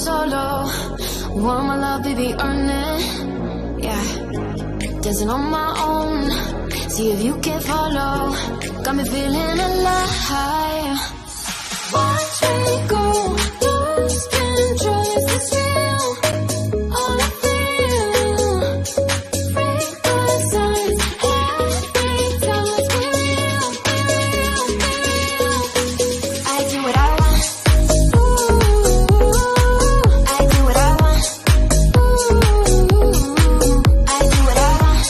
solo. Want my love, baby, earn it. Yeah, dancing on my own. See if you can follow. Got me feeling alive. Watch me go, lose control. Is this real? All I feel. Break the signs. Every time let's be real, be real, be real. I do what I want. I do what I want. I do what I want.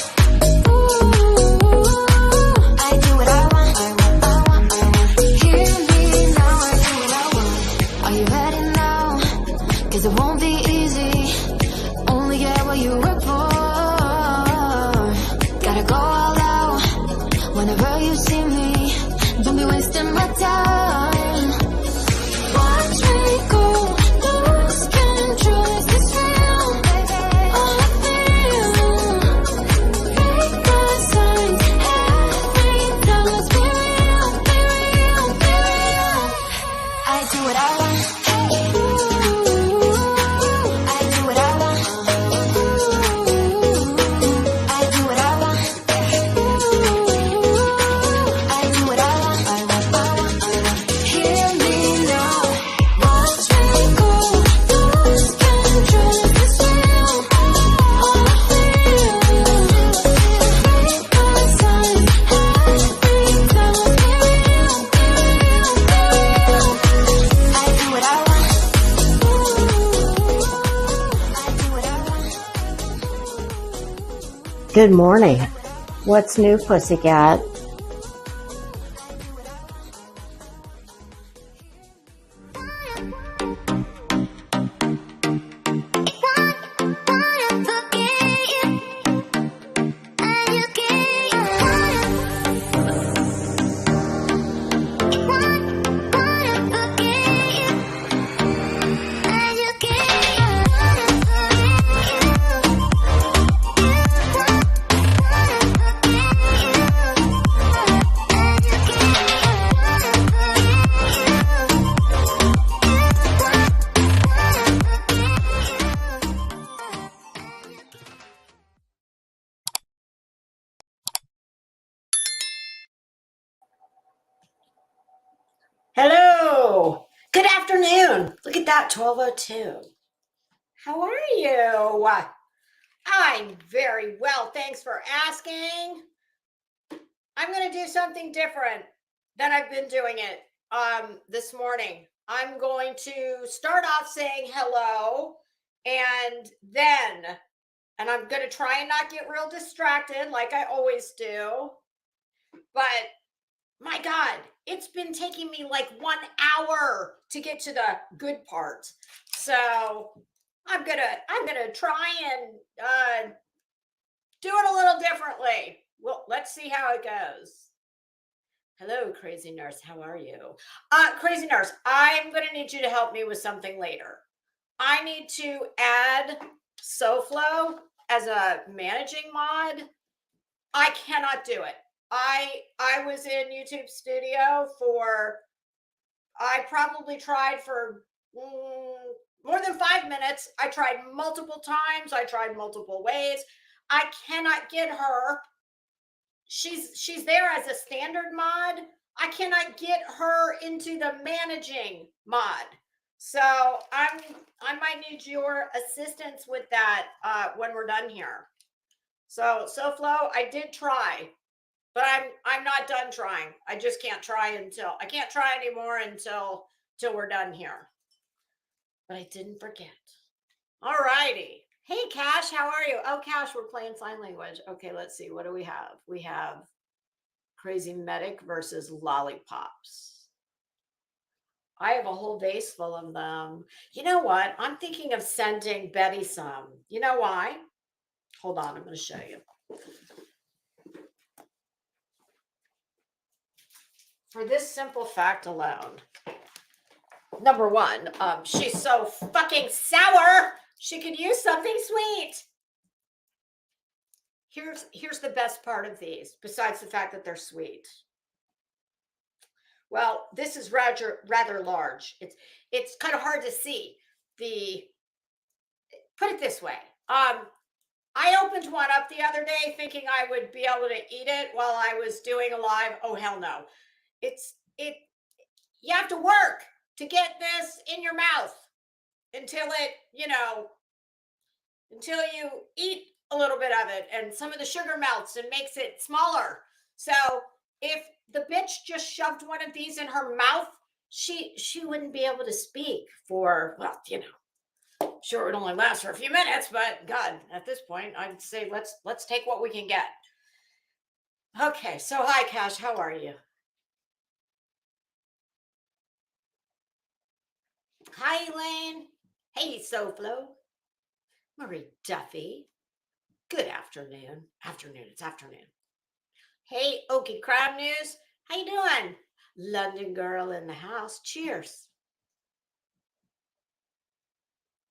I do what I want. I want. Hear me now. I do what I want. Are you ready now? 'Cause it won't be easy. Only get what you work for. Gotta go all out whenever you see me. Don't be wasting my time. Watch me go, lose control. Is this real? All I feel. Break the signs. Every time let's be real, be real, be real. I do what I want. I do what I want. I do what I want. I do what I want. Hear me now. Watch me go, lose control. Is this real? All I feel. Break the signs. Every time let's be real, be real, be real. I do what I want. I do what I want. Good morning. What's new, pussycat? Hello. Good afternoon. Look at that, 12:02. How are you? I'm very well. Thanks for asking. I'm going to do something different than I've been doing it this morning. I'm going to start off saying hello and I'm going to try and not get real distracted like I always do. But my God, it's been taking me like 1 hour to get to the good part. So I'm gonna try and do it a little differently. Well, let's see how it goes. Hello, Crazy Nurse. How are you? Crazy Nurse, I'm gonna need you to help me with something later. I need to add SoFlo as a managing mod. I cannot do it. I was in YouTube Studio I probably tried for more than 5 minutes. I tried multiple times. I tried multiple ways. I cannot get her. She's there as a standard mod. I cannot get her into the managing mod. So I might need your assistance with that when we're done here. So SoFlo, I did try. But I'm not done trying. I just can't try I can't try anymore until we're done here. But I didn't forget. All righty. Hey, Cash, how are you? Oh, Cash, we're playing sign language. Okay, let's see. What do we have? We have Crazy Medic versus Lollipops. I have a whole vase full of them. You know what? I'm thinking of sending Betty some. You know why? Hold on, I'm going to show you. For this simple fact alone. Number one, she's so fucking sour. She could use something sweet. Here's the best part of these, besides the fact that they're sweet. Well, this is rather large. It's kind of hard to see. put it this way. I opened one up the other day thinking I would be able to eat it while I was doing a live. Oh, hell no. You have to work to get this in your mouth until until you eat a little bit of it and some of the sugar melts and makes it smaller. So if the bitch just shoved one of these in her mouth, she wouldn't be able to speak for, well, sure, it would only last for a few minutes, but God, at this point, I'd say let's take what we can get. Okay, so hi, Cash, how are you? Hi, Elaine. Hey, SoFlo. Marie Duffy. Good afternoon. It's afternoon. Hey, Okie Crime News. How you doing? London girl in the house. Cheers.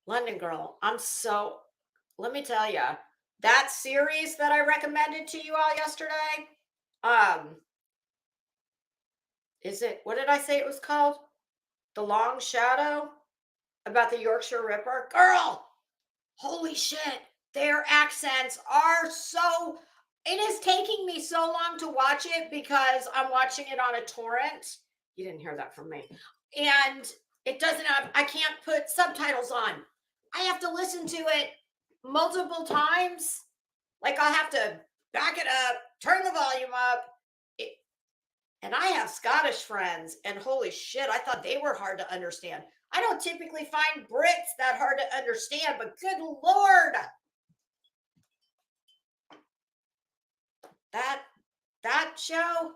London girl, let me tell you, that series that I recommended to you all yesterday, what did I say it was called? The Long Shadow, about the Yorkshire Ripper. Girl, holy shit, their accents are so, it is taking me so long to watch it because I'm watching it on a torrent. You didn't hear that from me. And it doesn't have, I can't put subtitles on. I have to listen to it multiple times. Like I'll have to back it up, turn the volume up. And I have Scottish friends, and holy shit, I thought they were hard to understand. I don't typically find Brits that hard to understand, but good Lord. That show,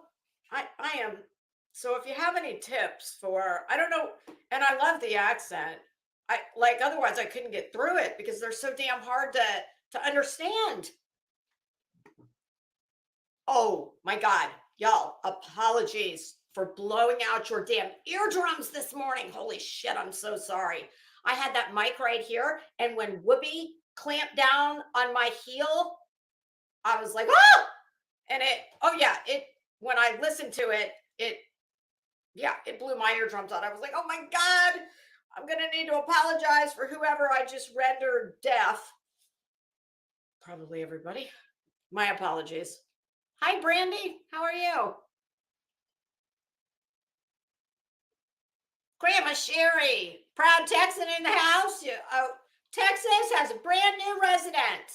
I am. So if you have any tips for, I don't know, and I love the accent. Otherwise I couldn't get through it because they're so damn hard to understand. Oh my God, y'all, apologies for blowing out your damn eardrums this morning. Holy shit, I'm so sorry. I had that mic right here, and when Whoopi clamped down on my heel, I was like, ah! And when I listened to it, it blew my eardrums out. I was like, oh my God, I'm going to need to apologize for whoever I just rendered deaf. Probably everybody. My apologies. Hi, Brandy. How are you? Grandma Sherry, proud Texan in the house. Texas has a brand new resident.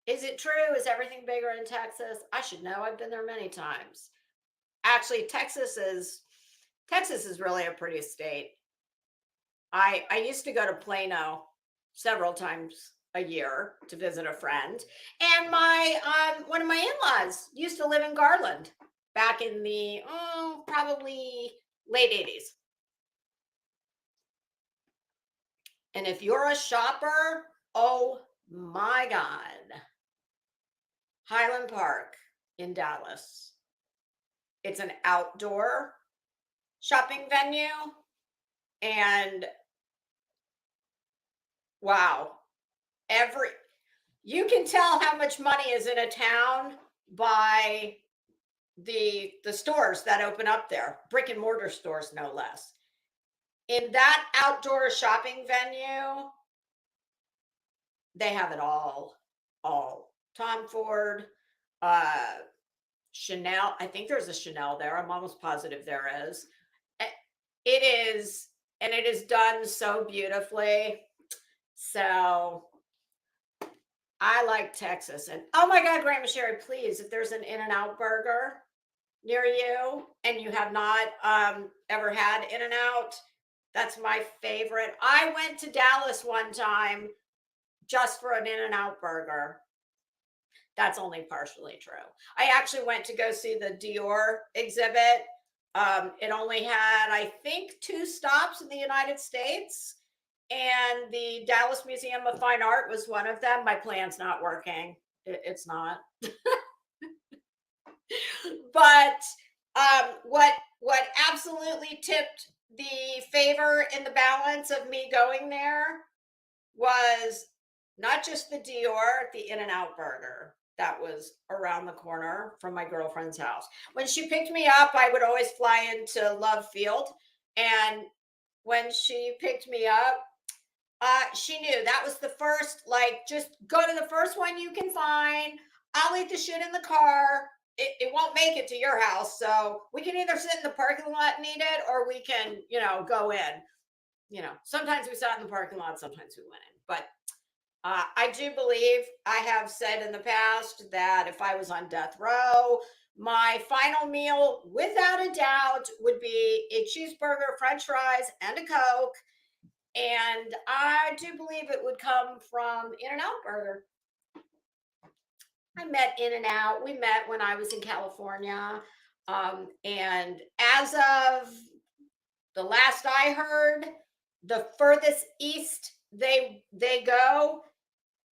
Is it true? Is everything bigger in Texas? I should know. I've been there many times. Actually, Texas is really a pretty state. I used to go to Plano several times a year to visit a friend, and one of my in-laws used to live in Garland back in the probably late 80s. And if you're a shopper, oh my God, Highland Park in Dallas. It's an outdoor shopping venue, and wow, you can tell how much money is in a town by the stores that open up there, brick and mortar stores, no less. In that outdoor shopping venue, they have it all. Tom Ford, Chanel. I think there's a Chanel there. I'm almost positive there is. It is done so beautifully. So I like Texas. And oh my God, Grandma Sherry, please, if there's an In-N-Out burger near you and you have not ever had In-N-Out, that's my favorite. I went to Dallas one time just for an In-N-Out burger. That's only partially true. I actually went to go see the Dior exhibit. It only had, I think, 2 stops in the United States, and the Dallas Museum of Fine Art was one of them. My plan's not working. It's not. But what absolutely tipped the favor in the balance of me going there was not just the Dior, the In-N-Out burger that was around the corner from my girlfriend's house. When she picked me up, I would always fly into Love Field. And when she picked me up, she knew that was the first, like, just go to the first one you can find. I'll leave the shit in the car. It won't make it to your house. So we can either sit in the parking lot and eat it, or we can, go in. Sometimes we sat in the parking lot, sometimes we went in. But I do believe I have said in the past that if I was on death row, my final meal, without a doubt, would be a cheeseburger, french fries, and a Coke. And I do believe it would come from In-N-Out Burger. I met In-N-Out. We met when I was in California. And as of the last I heard, the furthest east they go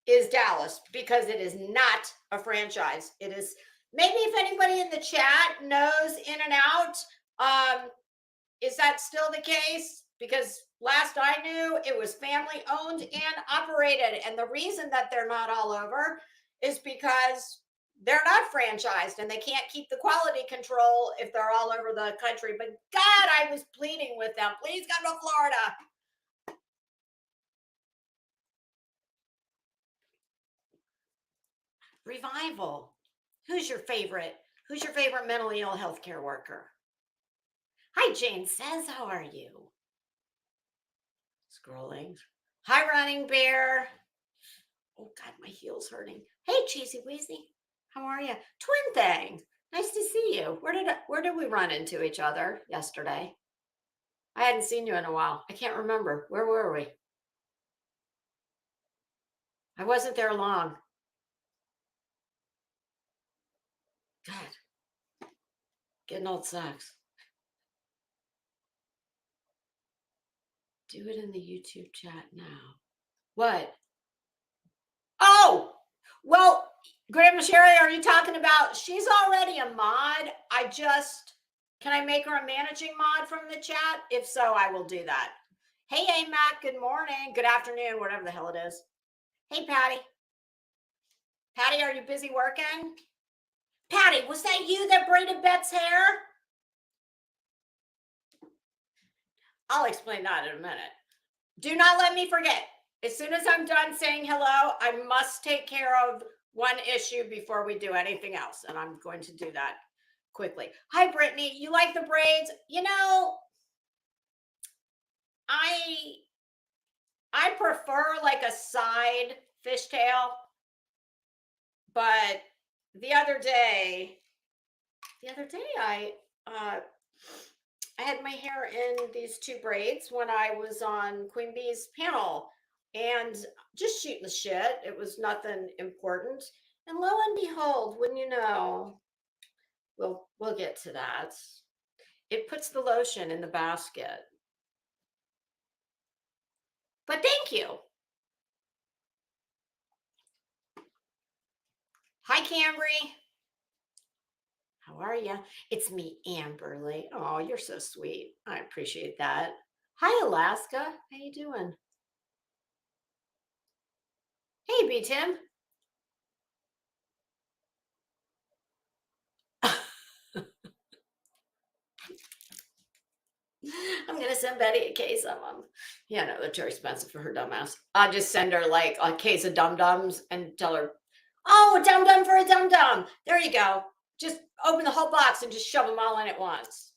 is Dallas, because it is not a franchise. It is, maybe if anybody in the chat knows In-N-Out, is that still the case? Because last I knew, it was family owned and operated. And the reason that they're not all over is because they're not franchised and they can't keep the quality control if they're all over the country. But God, I was pleading with them, please come to Florida. Revival. Who's your favorite? Who's your favorite mentally ill healthcare worker? Hi, Jane says, how are you? Scrolling. Hi, Running Bear. Oh, God, my heel's hurting. Hey, Cheesy Weezy. How are you? Twin Thing. Nice to see you. Where did we run into each other yesterday? I hadn't seen you in a while. I can't remember. Where were we? I wasn't there long. God. Getting old sucks. Do it in the YouTube chat now. What? Oh, well, Grandma Sherry, are you talking about, she's already a mod. Can I make her a managing mod from the chat? If so, I will do that. Hey, Mac, good morning, good afternoon, whatever the hell it is. Hey, Patty. Patty, are you busy working? Patty, was that you that braided Beth's hair? I'll explain that in a minute. Do not let me forget. As soon as I'm done saying hello, I must take care of one issue before we do anything else. And I'm going to do that quickly. Hi, Brittany. You like the braids? I prefer like a side fishtail. But the other day I had my hair in these two braids when I was on Queen Bee's panel, and just shooting the shit. It was nothing important. And lo and behold, wouldn't you know, we'll get to that. It puts the lotion in the basket. But thank you. Hi, Cambry. How are you? It's me, Amberly. Oh, you're so sweet. I appreciate that. Hi, Alaska. How you doing? Hey, B Tim. I'm going to send Betty a case of them. Yeah, no, they're too expensive for her dumbass. I'll just send her like a case of dum-dums and tell her, oh, a dum-dum for a dum-dum. There you go. Just open the whole box and just shove them all in at once.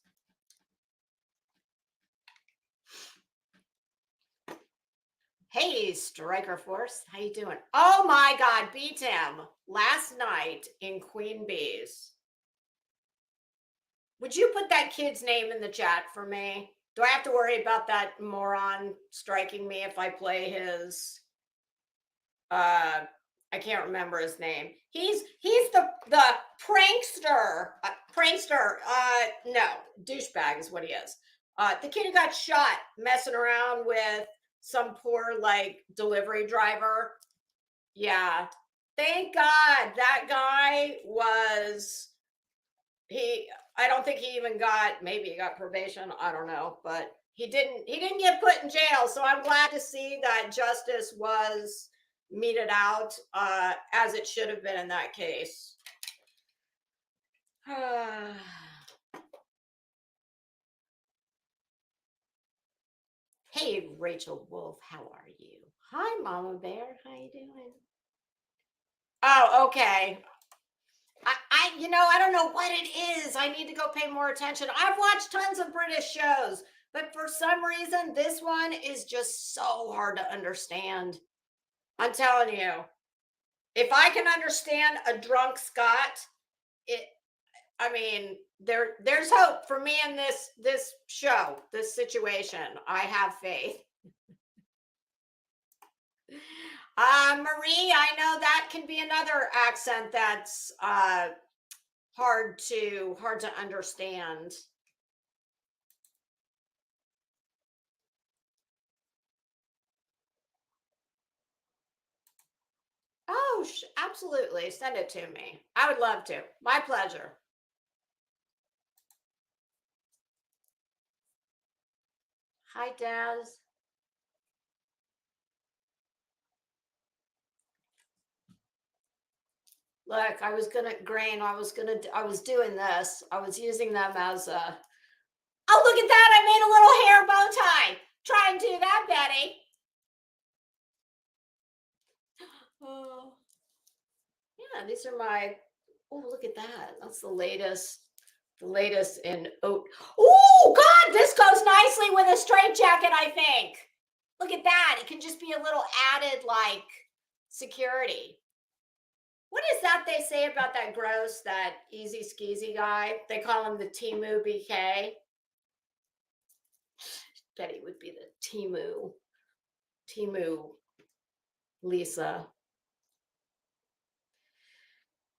Hey, Striker Force. How you doing? Oh, my God. Beat him last night in Queen Bee's. Would you put that kid's name in the chat for me? Do I have to worry about that moron striking me if I play his, I can't remember his name. He's the prankster. No, douchebag is what he is. The kid who got shot messing around with some poor like delivery driver. Yeah. Thank God that guy was, I don't think he even got, maybe he got probation. I don't know, but he didn't get put in jail. So I'm glad to see that justice was meted out as it should have been in that case. Hey, Rachel Wolf, how are you? Hi, Mama Bear. How you doing? Oh, okay. I don't know what it is. I need to go pay more attention. I've watched tons of British shows, but for some reason, this one is just so hard to understand. I'm telling you, if I can understand a drunk Scot, it. I mean, there's hope for me in this show, this situation. I have faith. Marie, I know that can be another accent that's hard to understand. Oh, absolutely. Send it to me. I would love to. My pleasure. Hi, Daz. Look, I was gonna grain. I was doing this. I was using them as a. Oh, look at that! I made a little hair bow tie. Try and do that, Betty. Oh, yeah. These are my. Oh, look at that. That's the latest. The latest in oat. Oh God, this goes nicely with a straight jacket. I think. Look at that. It can just be a little added like security. What is that they say about that gross, that easy skeezy guy? They call him the Timu BK. Betty would be the Timu Lisa.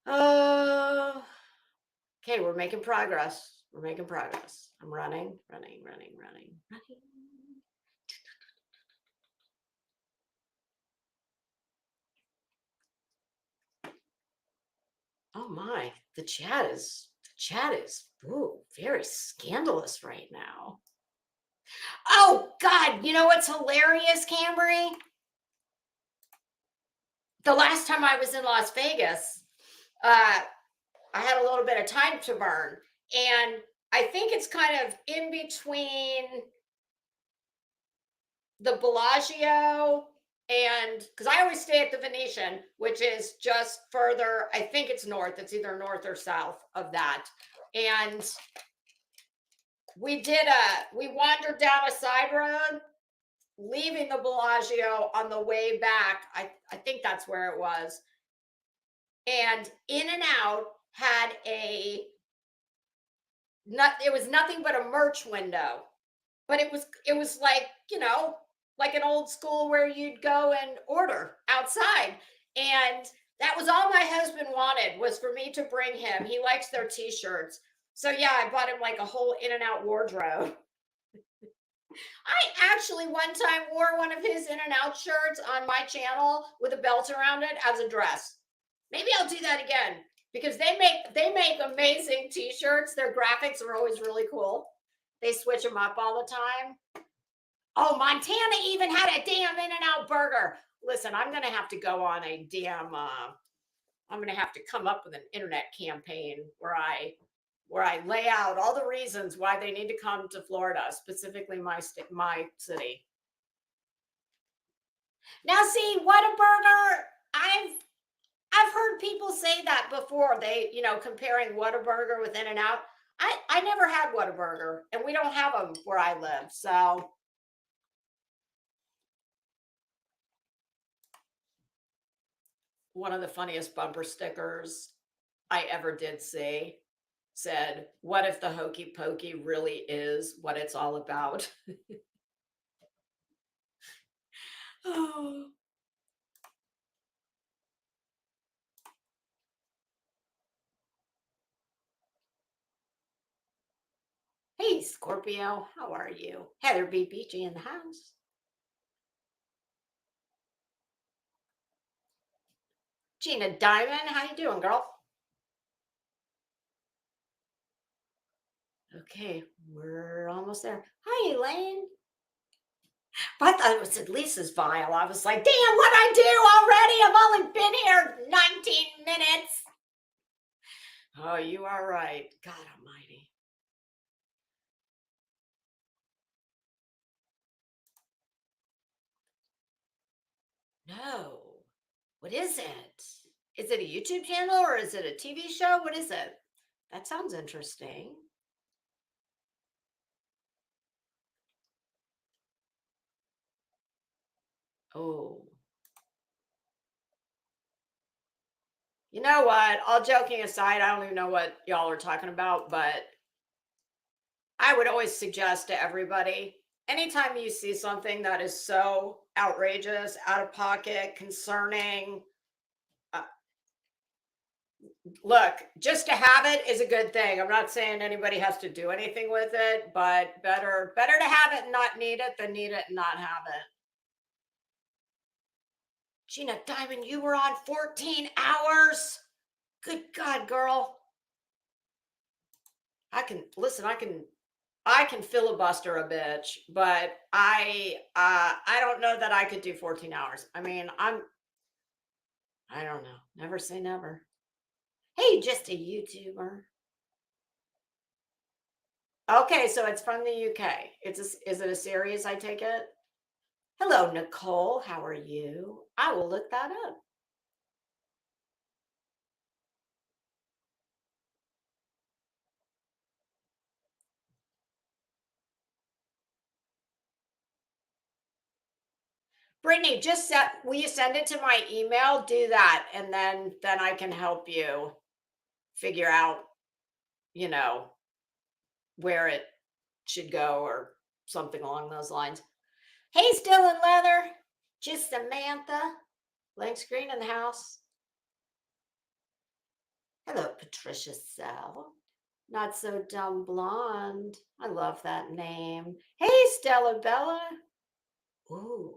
Oh, okay, we're making progress. We're making progress. I'm running. Oh my, the chat is ooh, very scandalous right now. Oh God, you know what's hilarious, Camry? The last time I was in Las Vegas, I had a little bit of time to burn, and I think it's kind of in between the Bellagio and because I always stay at the Venetian, which is just further. I think it's north. It's either north or south of that, and we wandered down a side road leaving the Bellagio on the way back. I think that's where it was. And In and Out had it was nothing but a merch window. But it was like, like an old school where you'd go and order outside. And that was all my husband wanted, was for me to bring him. He likes their t-shirts. So yeah, I bought him like a whole In and Out wardrobe. I actually one time wore one of his In and Out shirts on my channel with a belt around it as a dress. Maybe I'll do that again because they make amazing t-shirts. Their graphics are always really cool. They switch them up all the time. Oh, Montana even had a damn In and Out burger. Listen, I'm gonna have to go on a damn. I'm gonna have to come up with an internet campaign where I lay out all the reasons why they need to come to Florida, specifically my city. Now, see, Whataburger, I've heard people say that before. They, comparing Whataburger with In and Out. I never had Whataburger, and we don't have them where I live. So one of the funniest bumper stickers I ever did see said, "What if the hokey pokey really is what it's all about?" Oh. Hey, Scorpio, how are you? Heather B. Beachy in the house. Gina Diamond, how you doing, girl? Okay, we're almost there. Hi, Elaine. I thought it was at Lisa's vial. I was like, damn, what I do already? I've only been here 19 minutes. Oh, you are right. God almighty. No. What is it? Is it a YouTube channel or is it a TV show? What is it? That sounds interesting. Oh. You know what? All joking aside, I don't even know what y'all are talking about, but I would always suggest to everybody, anytime you see something that is so outrageous, out of pocket, concerning, uh, look, just to have it is a good thing. I'm not saying anybody has to do anything with it, but better to have it and not need it than need it and not have it. Gina Diamond, you were on 14 hours. Good God, girl. I can filibuster a bitch, but I don't know that I could do 14 hours. I mean, I don't know. Never say never. Hey, just a YouTuber. Okay, so it's from the UK. Is it a series, I take it? Hello, Nicole. How are you? I will look that up. Brittany, will you send it to my email? Do that, and then I can help you figure out, you know, where it should go or something along those lines. Hey, still in leather. Just Samantha. Blank screen in the house. Hello, Patricia Sell. Not so dumb blonde. I love that name. Hey, Stella Bella. Ooh.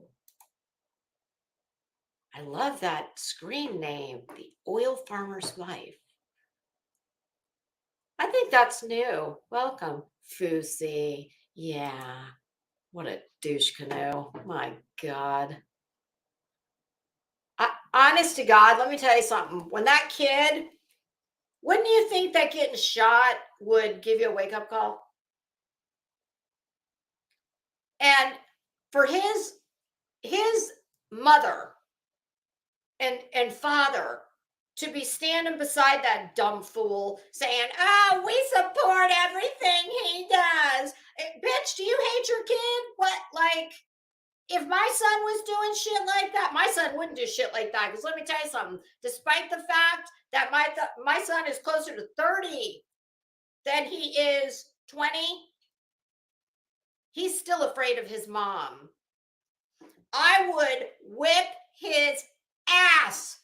I love that screen name. The Oil Farmer's Wife. I think that's new. Welcome, Fousey. Yeah. What a douche canoe. My God. Honest to God, let me tell you something. When that kid, wouldn't you think that getting shot would give you a wake-up call? And for his mother and father to be standing beside that dumb fool saying, "Oh, we support everything he does." Bitch, do you hate your kid? What, like, if my son was doing shit like that, my son wouldn't do shit like that. Because let me tell you something, despite the fact that my son is closer to 30 than he is 20, he's still afraid of his mom. I would whip his ass.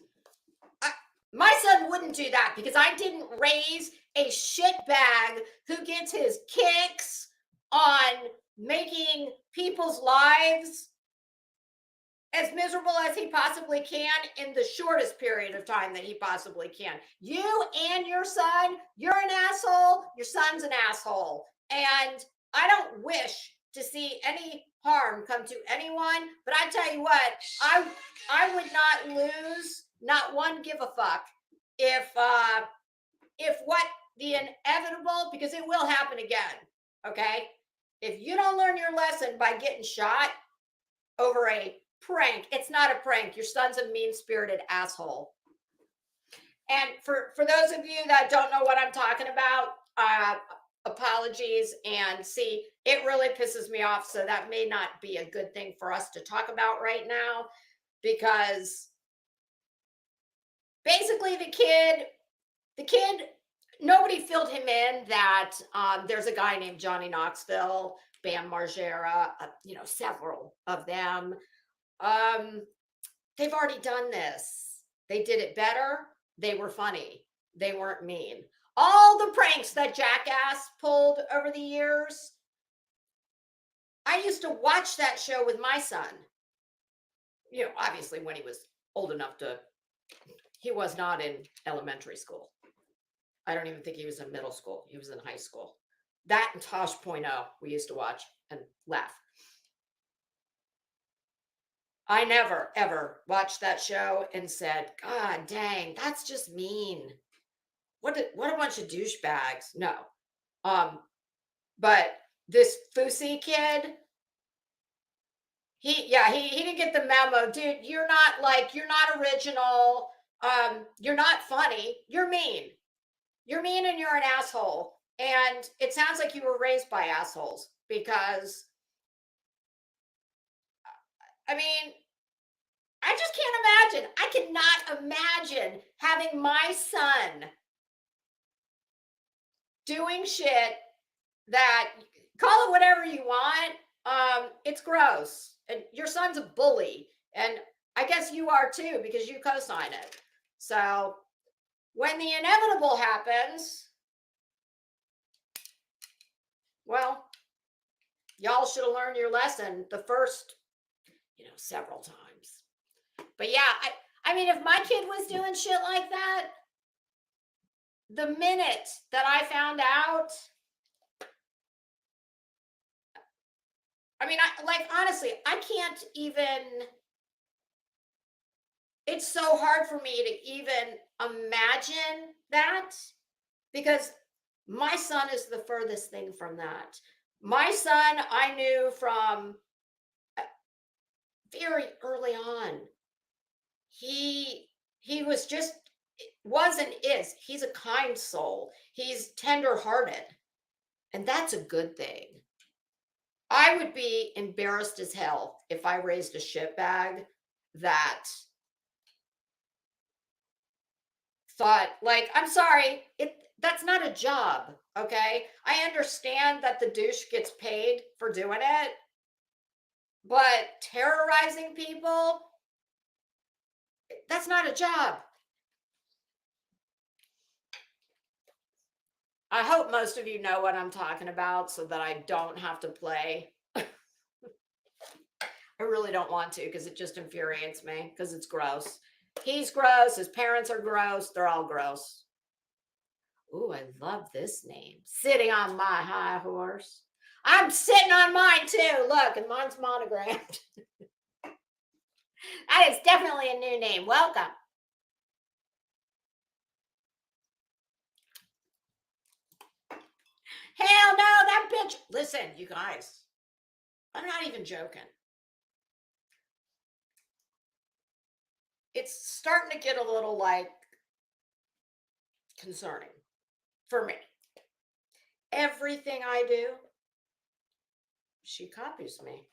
My son wouldn't do that because I didn't raise a shitbag who gets his kicks on making people's lives as miserable as he possibly can in the shortest period of time that he possibly can. You and your son, you're an asshole. Your son's an asshole. And I don't wish to see any harm come to anyone, but I tell you what, I would not lose not one give a fuck if what the inevitable, because it will happen again, okay? If you don't learn your lesson by getting shot over a prank, it's not a prank. Your son's a mean-spirited asshole. And for those of you that don't know what I'm talking about, apologies. And see, it really pisses me off. So that may not be a good thing for us to talk about right now, because basically the kid, nobody filled him in that there's a guy named Johnny Knoxville, Bam Margera, several of them. They've already done this. They did it better. They were funny. They weren't mean. All the pranks that Jackass pulled over the years, I used to watch that show with my son. Obviously when he was old enough to, he was not in elementary school. I don't even think he was in middle school. He was in high school. That and Tosh.0 we used to watch and laugh. I never, ever watched that show and said, "God dang, that's just mean. What a bunch of douchebags." No. But this Fousey kid, he didn't get the memo, dude. You're not original. You're not funny. You're mean. You're mean and you're an asshole. And it sounds like you were raised by assholes because I mean, I just can't imagine. I cannot imagine having my son doing shit that, call it whatever you want. It's gross. And your son's a bully. And I guess you are too, because you co-sign it. So when the inevitable happens, well, y'all should have learned your lesson the first, several times. But yeah, I mean, if my kid was doing shit like that, the minute that I found out, I mean, honestly, I can't even, it's so hard for me to even imagine that because my son is the furthest thing from that. My son, I knew from very early on. He was just, was and is. He's a kind soul. He's tender-hearted, and that's a good thing. I would be embarrassed as hell if I raised a shitbag that thought, like, I'm sorry, that's not a job, okay? I understand that the douche gets paid for doing it, but terrorizing people, that's not a job. I hope most of you know what I'm talking about so that I don't have to play. I really don't want to because it just infuriates me because it's gross. He's gross. His parents are gross. They're all gross. Ooh, I love this name. Sitting on my high horse. I'm sitting on mine too. Look, and mine's monogrammed. That is definitely a new name. Welcome. Hell no, that bitch. Listen, you guys, I'm not even joking. It's starting to get a little concerning for me. Everything I do, she copies me.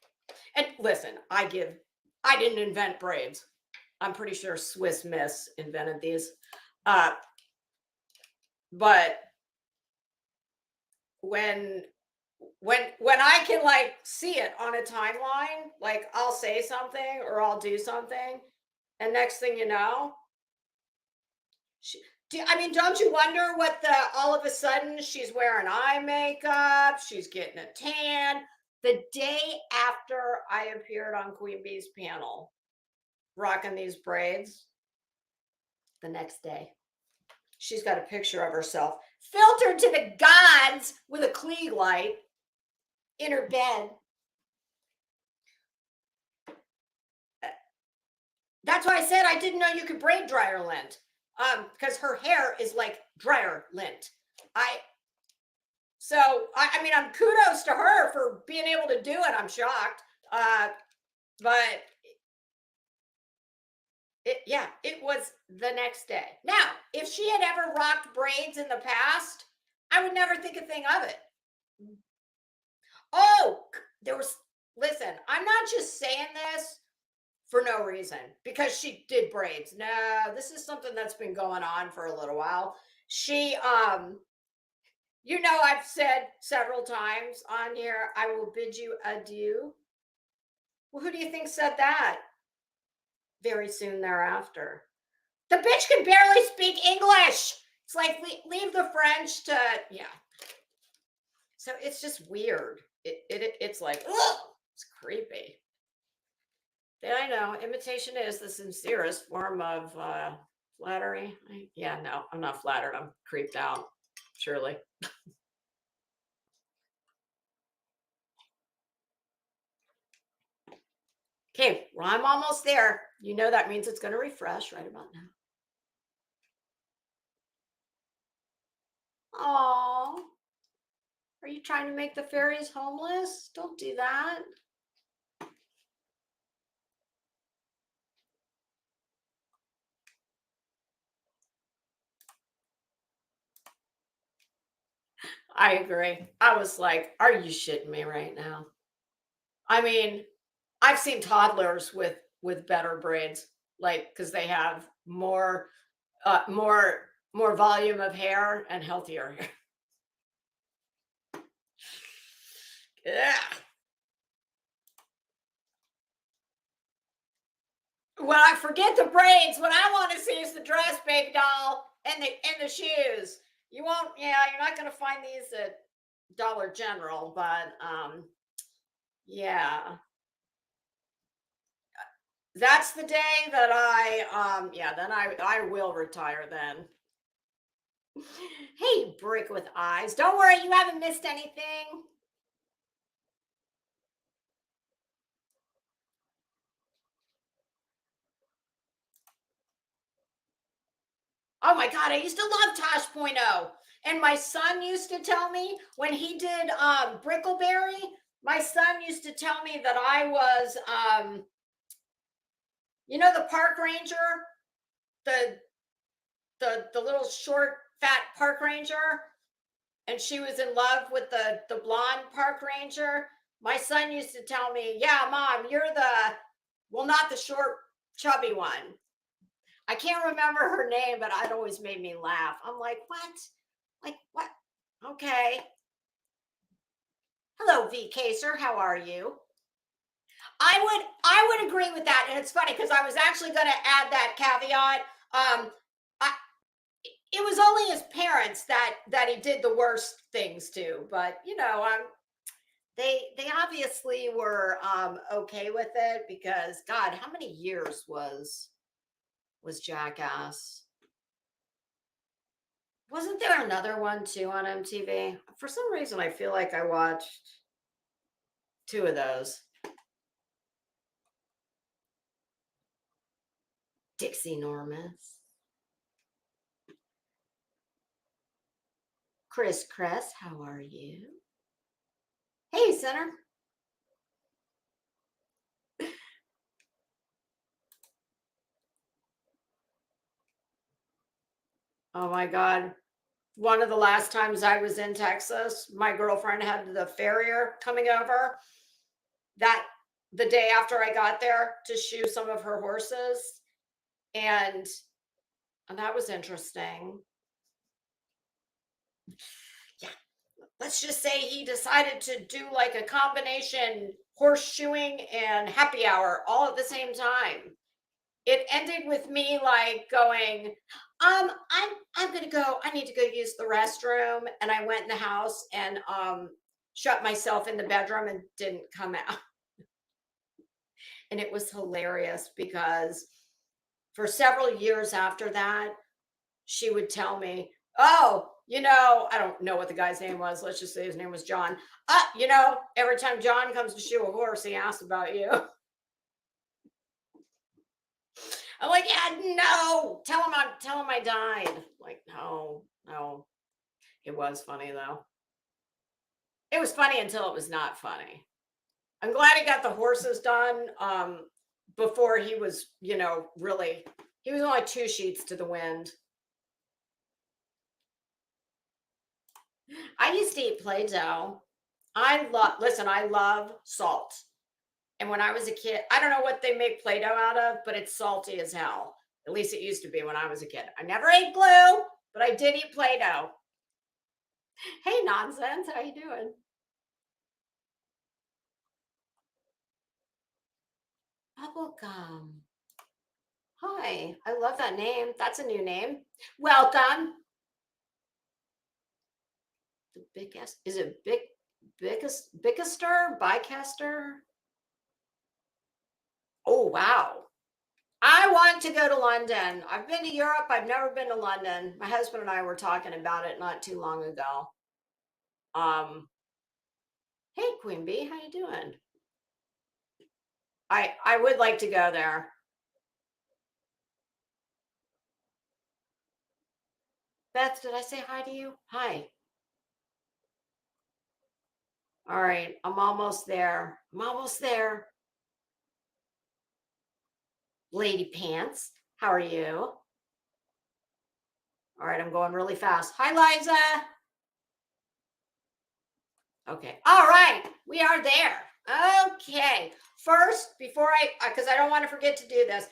And listen, I didn't invent braids. I'm pretty sure Swiss Miss invented these. But when I can see it on a timeline, I'll say something or I'll do something, and next thing you know, don't you wonder what all of a sudden she's wearing eye makeup, she's getting a tan. The day after I appeared on Queen Bee's panel, rocking these braids, the next day, she's got a picture of herself filtered to the gods with a Klieg light in her bed. That's why I said I didn't know you could braid dryer lint. Because her hair is like dryer lint. I'm kudos to her for being able to do it. I'm shocked. But it was the next day. Now, if she had ever rocked braids in the past, I would never think a thing of it. Oh, listen, I'm not just saying this for no reason because she did braids. No, this is something that's been going on for a little while. She, I've said several times on here, I will bid you adieu. Well, who do you think said that? Very soon thereafter. The bitch can barely speak English. It's like, leave the French to, yeah. So it's just weird. It's like, ugh, it's creepy. I know imitation is the sincerest form of flattery. No, I'm not flattered. I'm creeped out, surely. Okay, well, I'm almost there. That means it's going to refresh right about now. Oh, are you trying to make the fairies homeless? Don't do that. I agree. I was like, are you shitting me right now? I mean, I've seen toddlers with better braids, like because they have more volume of hair and healthier hair. Yeah. Well, I forget the braids. What I want to see is the dress, baby doll, and the shoes. You won't, yeah, you're not gonna find these at Dollar General, but yeah. That's the day that yeah, then I will retire then. Hey, brick with eyes. Don't worry, you haven't missed anything. Oh my god, I used to love Tosh Point oh. And my son used to tell me when he did Brickleberry, my son used to tell me that I was you know the park ranger, the the little short fat park ranger, and she was in love with the blonde park ranger. My son used to tell me, "Yeah, mom, you're the well, not the short chubby one." I can't remember her name, but it always made me laugh. I'm like, "What? Like what? Okay." Hello, V Caser. How are you? I would agree with that, and it's funny because I was actually going to add that caveat. I, it was only his parents that he did the worst things to, but they obviously were okay with it because God, how many years was Jackass? Wasn't there another one too on MTV? For some reason, I feel like I watched two of those. Dixie Normus, Chris Cress, how are you? Hey, Center. Oh my God. One of the last times I was in Texas, my girlfriend had the farrier coming over that the day after I got there to shoe some of her horses. And, and that was interesting. Yeah. Let's just say he decided to do like a combination horseshoeing and happy hour all at the same time. It ended with me like going, I'm gonna go, I need to go use the restroom. And I went in the house and shut myself in the bedroom and didn't come out. And it was hilarious because for several years after that, she would tell me, "Oh, I don't know what the guy's name was. Let's just say his name was John. Every time John comes to shoe a horse, he asks about you." I'm like, "Yeah, no, tell him I died." Like, no, no. It was funny though. It was funny until it was not funny. I'm glad he got the horses done before he was, really. He was only two sheets to the wind. I used to eat Play-Doh. I love salt. And when I was a kid, I don't know what they make Play-Doh out of, but it's salty as hell. At least it used to be when I was a kid. I never ate glue, but I did eat Play-Doh. Hey, nonsense. How you doing? Bubblegum. Hi. I love that name. That's a new name. Welcome. The biggest. Is it biggester? Bicaster? Oh, wow. I want to go to London. I've been to Europe. I've never been to London. My husband and I were talking about it not too long ago. Um, hey Queen Bee, how you doing? I would like to go there. Beth, did I say hi to you? Hi. All right, I'm almost there. I'm almost there. Lady Pants, how are you? All right, I'm going really fast. Hi, Liza. Okay. All right. We are there. Okay. First, before because I don't want to forget to do this.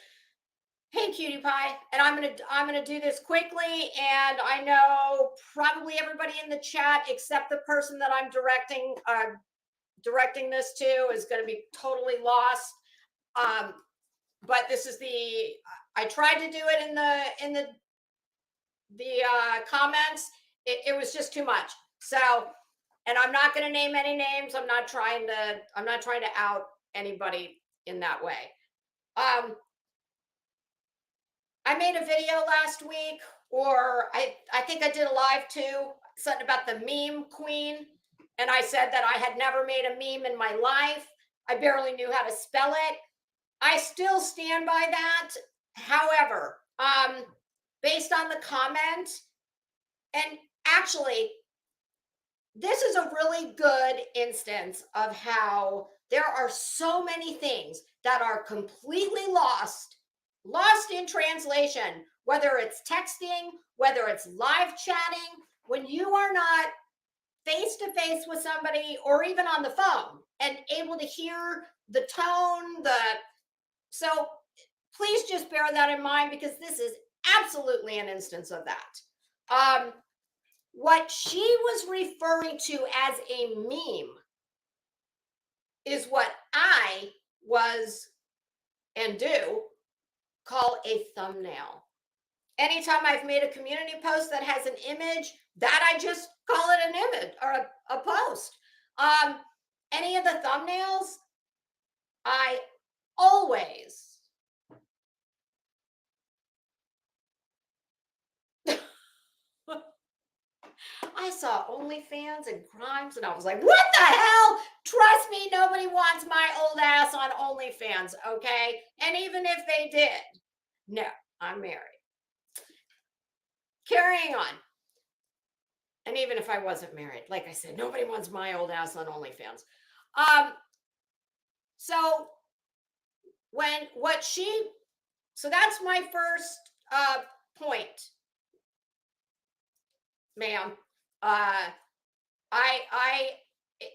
Hey, cutie pie, and I'm gonna do this quickly. And I know probably everybody in the chat, except the person that I'm directing this to, is going to be totally lost. But this is I tried to do it in the comments. It was just too much. So, and I'm not going to name any names. I'm not trying to out anybody in that way. I made a video last week, or I think I did a live too, something about the meme queen. And I said that I had never made a meme in my life. I barely knew how to spell it. I still stand by that. However, based on the comment, and actually, this is a really good instance of how there are so many things that are completely lost in translation, whether it's texting, whether it's live chatting, when you are not face to face with somebody or even on the phone and able to hear the tone, so please just bear that in mind, because this is absolutely an instance of that. What she was referring to as a meme is what I was and do call a thumbnail. Anytime I've made a community post that has an image, that I just call it an image or a post. Any of the thumbnails, I always I saw OnlyFans and Grimes, and I was like, what the hell? Trust me, nobody wants my old ass on OnlyFans, okay? And even if they did, no, I'm married. Carrying on. And even if I wasn't married, like I said, nobody wants my old ass on OnlyFans. So that's my first point, ma'am.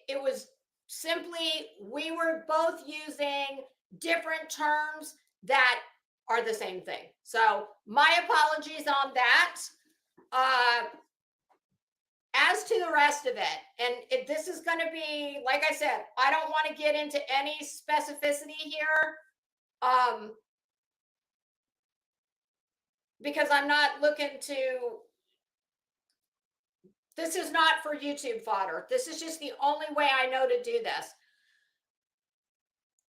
It was simply, we were both using different terms that are the same thing. So my apologies on that. As to the rest of it, and this is going to be, like I said, I don't want to get into any specificity here, because I'm not looking to, this is not for YouTube fodder. This is just the only way I know to do this.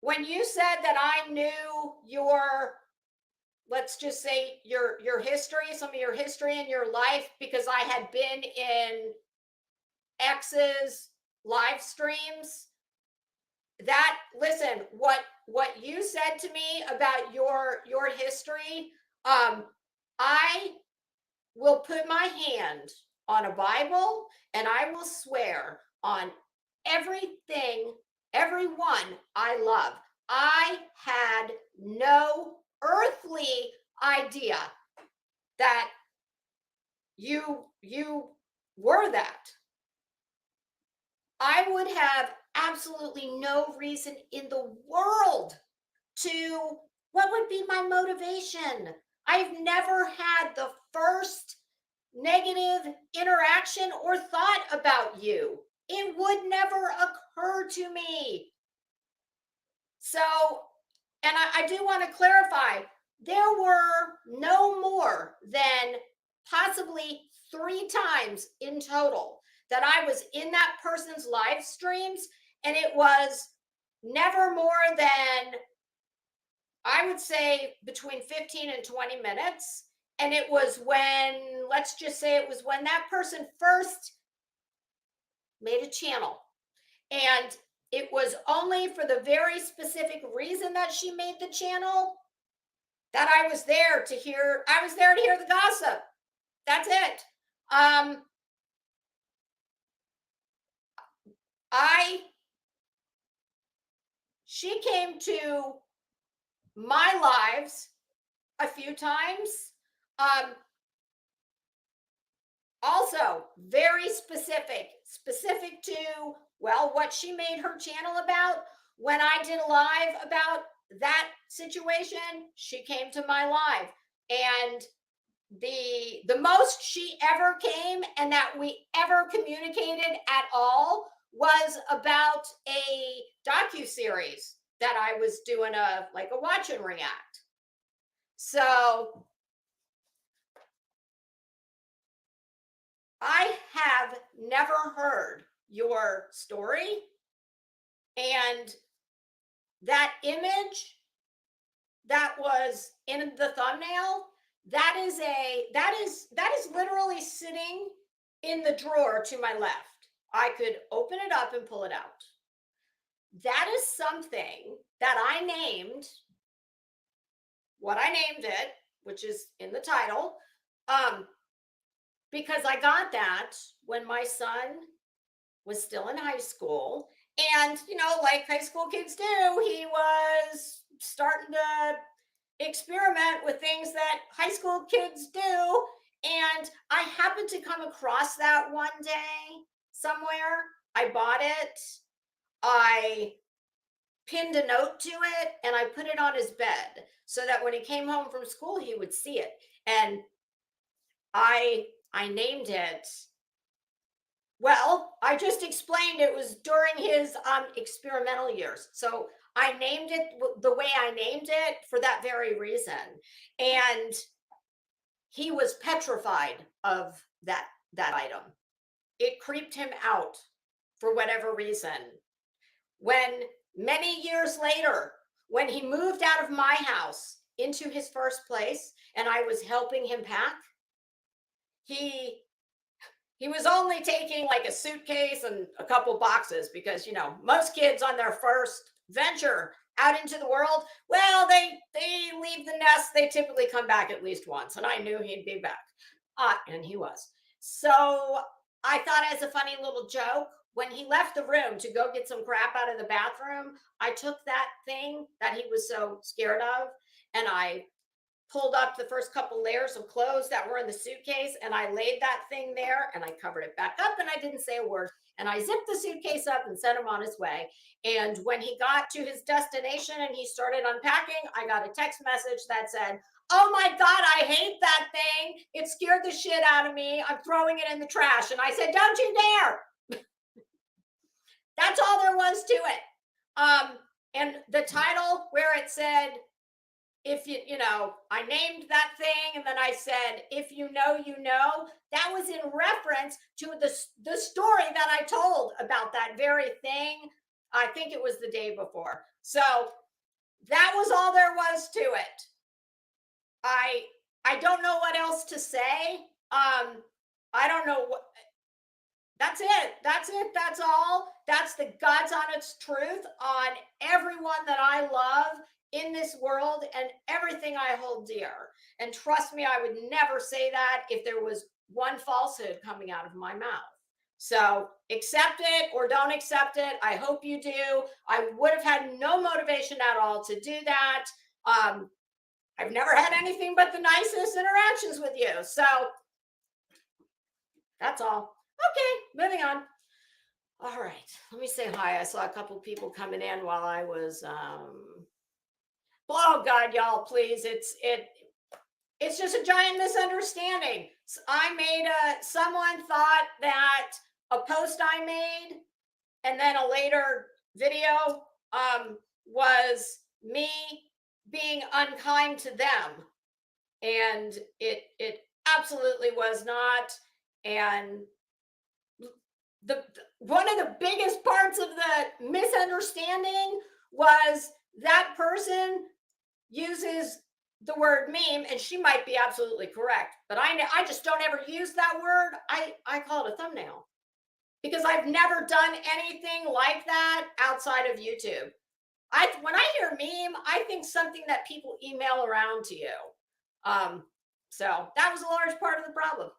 When you said that I knew your, let's just say your history, some of your history in your life, because I had been in X's live streams, that, listen, what you said to me about your history, I will put my hand on a Bible and I will swear on everything, everyone I love. I had no earthly idea that you were that. I would have absolutely no reason in the world to, what would be my motivation? I've never had the first negative interaction or thought about you. It would never occur to me. So, and I do want to clarify, there were no more than possibly 3 times in total that I was in that person's live streams, and it was never more than, I would say, between 15 and 20 minutes. And it was when, let's just say it was when that person first made a channel. And it was only for the very specific reason that she made the channel that I was there to hear the gossip. That's it. She came to my lives a few times. Also very specific to Well, what she made her channel about, when I did a live about that situation, she came to my live, and the most she ever came and that we ever communicated at all was about a docu-series that I was doing a watch and react. So I have never heard your story, and that image that was in the thumbnail, that is literally sitting in the drawer to my left. I could open it up and pull it out. That is something that I named what I named it, which is in the title, because I got that when my son was still in high school. And, like high school kids do, he was starting to experiment with things that high school kids do. And I happened to come across that one day somewhere. I bought it. I pinned a note to it and I put it on his bed so that when he came home from school, he would see it. And I named it. Well, I just explained it was during his experimental years. So I named it the way I named it for that very reason. And he was petrified of that item. It creeped him out for whatever reason. When many years later, when he moved out of my house into his first place and I was helping him pack, he was only taking like a suitcase and a couple boxes because, most kids on their first venture out into the world, well, they leave the nest. They typically come back at least once. And I knew he'd be back. And he was. So I thought, as a funny little joke, when he left the room to go get some crap out of the bathroom, I took that thing that he was so scared of and I pulled up the first couple layers of clothes that were in the suitcase and I laid that thing there and I covered it back up and I didn't say a word. And I zipped the suitcase up and sent him on his way. And when he got to his destination and he started unpacking, I got a text message that said, "Oh my God, I hate that thing. It scared the shit out of me. I'm throwing it in the trash." And I said, "Don't you dare." That's all there was to it. And the title where it said, if I named that thing and then I said, "If you know, you know," that was in reference to the story that I told about that very thing. I think it was the day before. So that was all there was to it. I don't know what else to say. I don't know what. That's it. That's all. That's the God's honest truth on everyone that I love in this world and everything I hold dear. And trust me, I would never say that if there was one falsehood coming out of my mouth. So accept it or don't accept it. I hope you do. I would have had no motivation at all to do that. I've never had anything but the nicest interactions with you. So that's all. Okay, moving on. All right, let me say hi. I saw a couple people coming in while I was oh God, y'all, please. It's just a giant misunderstanding. I made someone thought that a post I made and then a later video was me being unkind to them. And it absolutely was not. And one of the biggest parts of the misunderstanding was that person uses the word meme, and she might be absolutely correct, but I just don't ever use that word. I call it a thumbnail because I've never done anything like that outside of YouTube. When I hear meme, I think something that people email around to you. So that was a large part of the problem.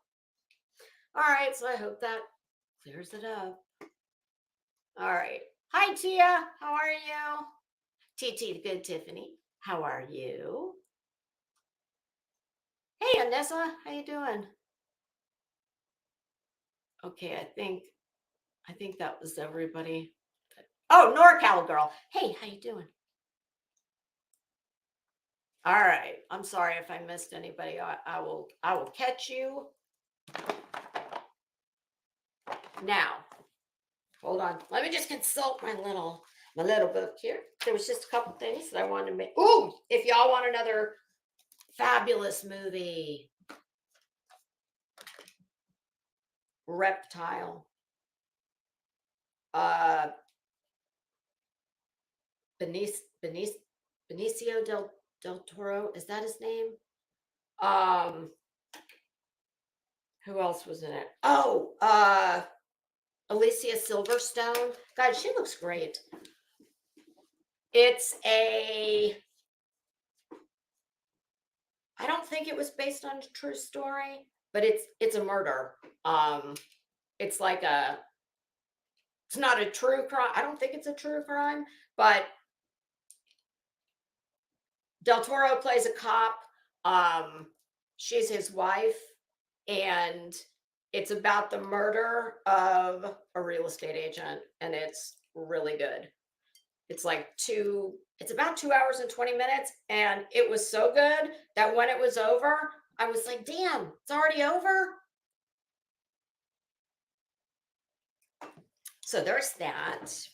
All right, so I hope that clears it up. All right. Hi, Tia. How are you? TT, the good Tiffany. How are you? Hey, Anessa. How you doing? Okay, I I think that was everybody. Oh, NorCal girl. Hey, how you doing? All right. I'm sorry if I missed anybody. I will catch you. Now, hold on. Let me just consult my little book here. There was just a couple things that I wanted to make. Ooh, if y'all want another fabulous movie, Reptile. Benicio del Toro, is that his name? Who else was in it? Oh, Alicia Silverstone. God, she looks great. It's I don't think it was based on a true story, but it's a murder. It's like it's not a true crime. I don't think it's a true crime, but Del Toro plays a cop. She's his wife, and it's about the murder of a real estate agent, and it's really good. It's about 2 hours and 20 minutes, and it was so good that when it was over, I was like, damn, it's already over. So there's that.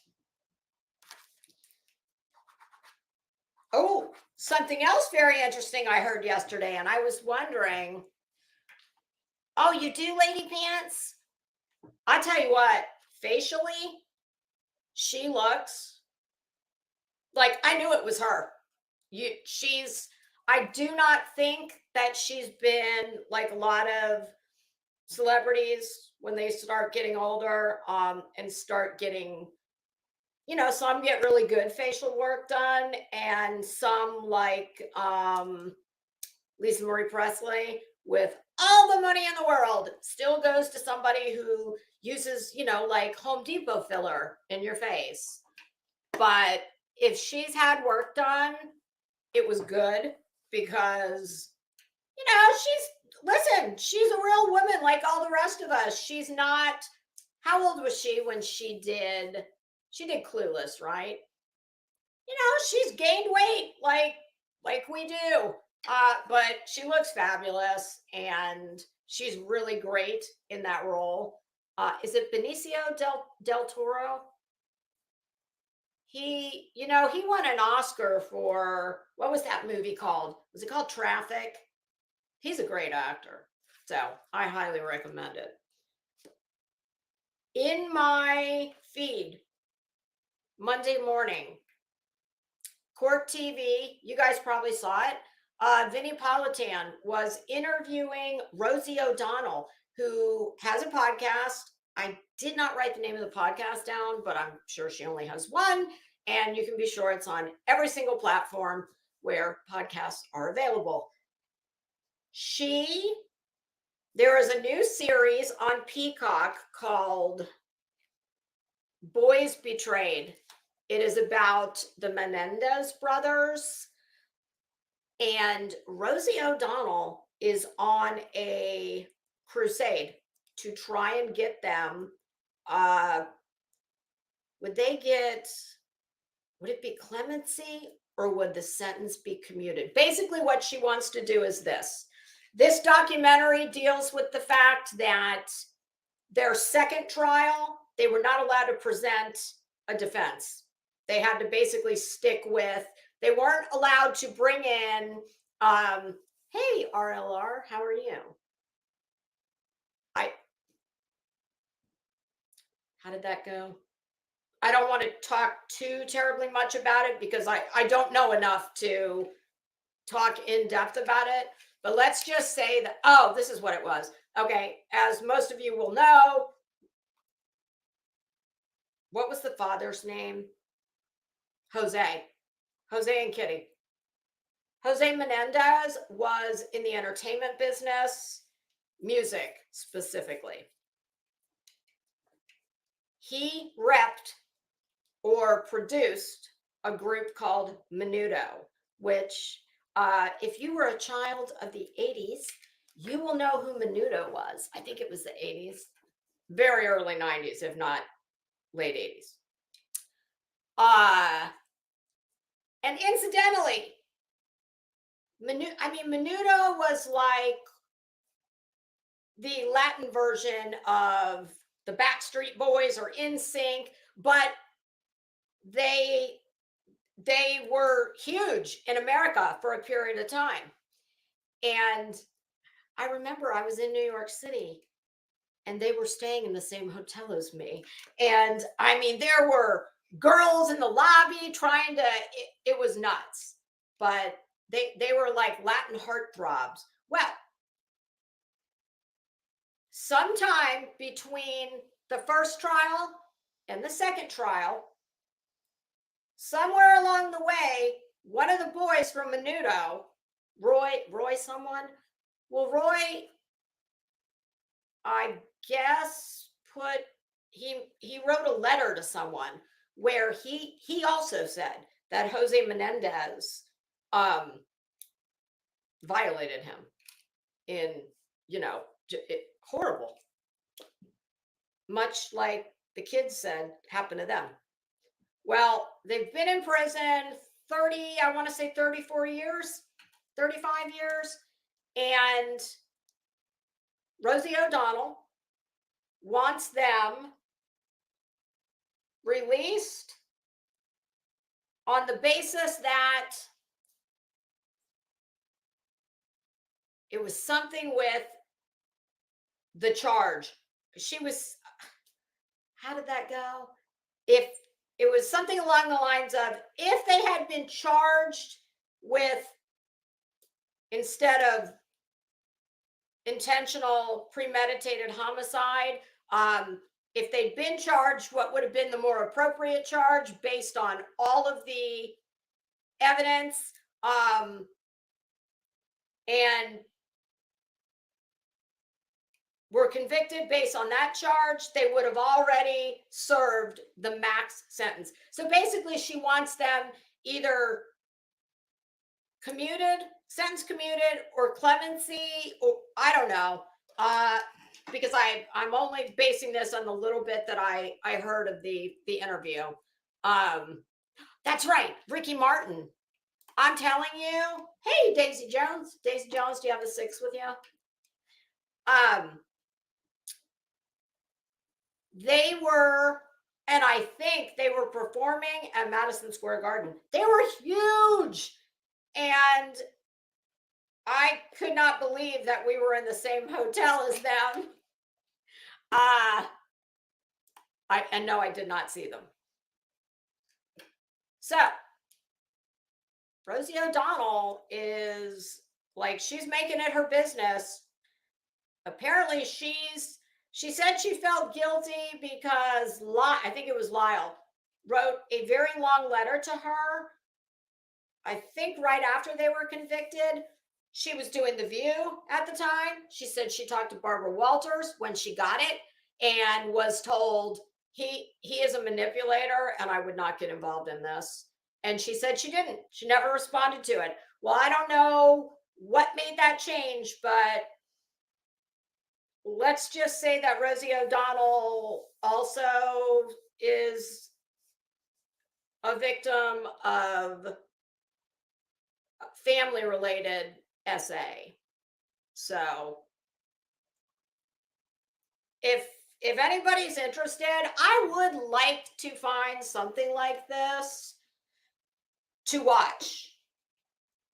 Oh, something else very interesting I heard yesterday, and I was wondering, oh, you do, Lady Pants? I tell you what, facially, she looks like I knew it was her. I do not think that she's been like a lot of celebrities when they start getting older, and start getting, some get really good facial work done, and some like Lisa Marie Presley, with all the money in the world, still goes to somebody who uses, like Home Depot filler in your face. But if she's had work done, it was good, because, she's a real woman like all the rest of us. She's not, how old was she when she did Clueless, right? She's gained weight like we do. But she looks fabulous, and she's really great in that role. Is it Benicio del Toro? He won an Oscar for, what was that movie called? Was it called Traffic? He's a great actor, so I highly recommend it. In my feed, Monday morning, Court TV, you guys probably saw it. Vinnie Politan was interviewing Rosie O'Donnell, who has a podcast. I did not write the name of the podcast down, but I'm sure she only has one. And you can be sure it's on every single platform where podcasts are available. There is a new series on Peacock called Boys Betrayed. It is about the Menendez brothers, and Rosie O'Donnell is on a crusade to try and get them. Would it be clemency, or would the sentence be commuted? Basically, what she wants to do is this. This documentary deals with the fact that their second trial, they were not allowed to present a defense. They had to basically stick with, they weren't allowed to bring in, hey, RLR, how are you? How did that go? I don't want to talk too terribly much about it, because I don't know enough to talk in depth about it. But let's just say that, oh, this is what it was. Okay, as most of you will know, what was the father's name? Jose and Kitty. Jose Menendez was in the entertainment business, music specifically. He repped or produced a group called Menudo, which, if you were a child of the 80s, you will know who Menudo was. I think it was the 80s, very early 90s, if not late 80s. And incidentally, Menudo was like the Latin version of the Backstreet Boys or NSYNC, but they were huge in America for a period of time. And I remember I was in New York City and they were staying in the same hotel as me. And I mean, there were girls in the lobby trying to, it was nuts, but they were like Latin heartthrobs. Well, sometime between the first trial and the second trial, somewhere along the way, one of the boys from Menudo, Roy someone, well, Roy, I guess he wrote a letter to someone where he also said that Jose Menendez violated him in, horrible, much like the kids said happened to them. Well, they've been in prison 30, I want to say 34 years, 35 years, and Rosie O'Donnell wants them released on the basis that it was something with the charge. How did that go? If it was something along the lines of, if they had been charged with, instead of intentional premeditated homicide, if they'd been charged, what would have been the more appropriate charge based on all of the evidence, and were convicted based on that charge, they would have already served the max sentence. So basically, she wants them either sentence commuted, or clemency, or I don't know, because I'm only basing this on the little bit that I heard of the interview. That's right, Ricky Martin. I'm telling you, hey, Daisy Jones, do you have a 6 with you? They were, and I think they were performing at Madison Square Garden. They were huge. And I could not believe that we were in the same hotel as them. And no, I did not see them. So Rosie O'Donnell is like, she's making it her business. Apparently she said she felt guilty because I think it was Lyle wrote a very long letter to her, I think right after they were convicted. She was doing The View at the time. She said she talked to Barbara Walters when she got it and was told he is a manipulator and I would not get involved in this. And she said she didn't. She never responded to it. Well, I don't know what made that change, but let's just say that Rosie O'Donnell also is a victim of family-related SA. So if anybody's interested, I would like to find something like this to watch,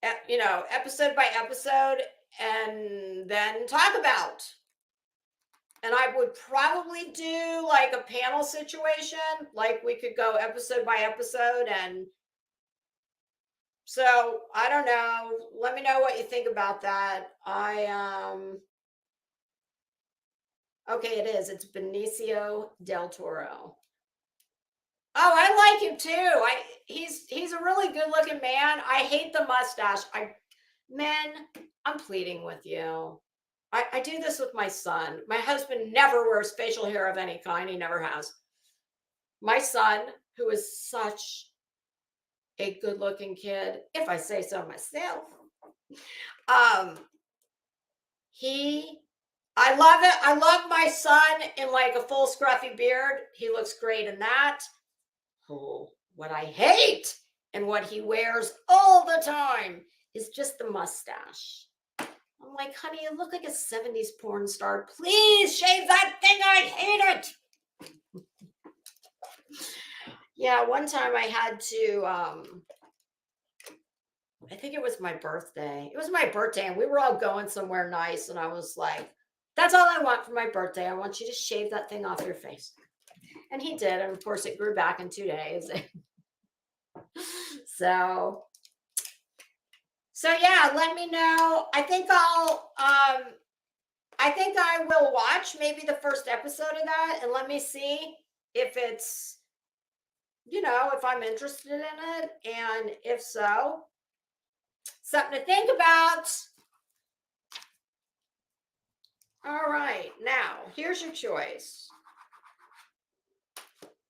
episode by episode, and then talk about. And I would probably do like a panel situation, like we could go episode by episode. And so I don't know. Let me know what you think about that. Okay, it is. It's Benicio del Toro. Oh, I like him too. He's a really good looking man. I hate the mustache. I'm pleading with you. I do this with my son. My husband never wears facial hair of any kind. He never has. My son, who is such a good looking kid, if I say so myself, he I love it. I love my son in like a full scruffy beard. He looks great in that. Oh, what I hate and what he wears all the time is just the mustache. I'm like, honey, you look like a 70s porn star. Please shave that thing. I hate it. Yeah, one time I had to, I think it was my birthday. It was my birthday, and we were all going somewhere nice. And I was like, that's all I want for my birthday. I want you to shave that thing off your face. And he did. And of course, it grew back in 2 days. So yeah, let me know. I think I will watch maybe the first episode of that, and let me see if it's, if I'm interested in it. And if so, something to think about. All right, now here's your choice.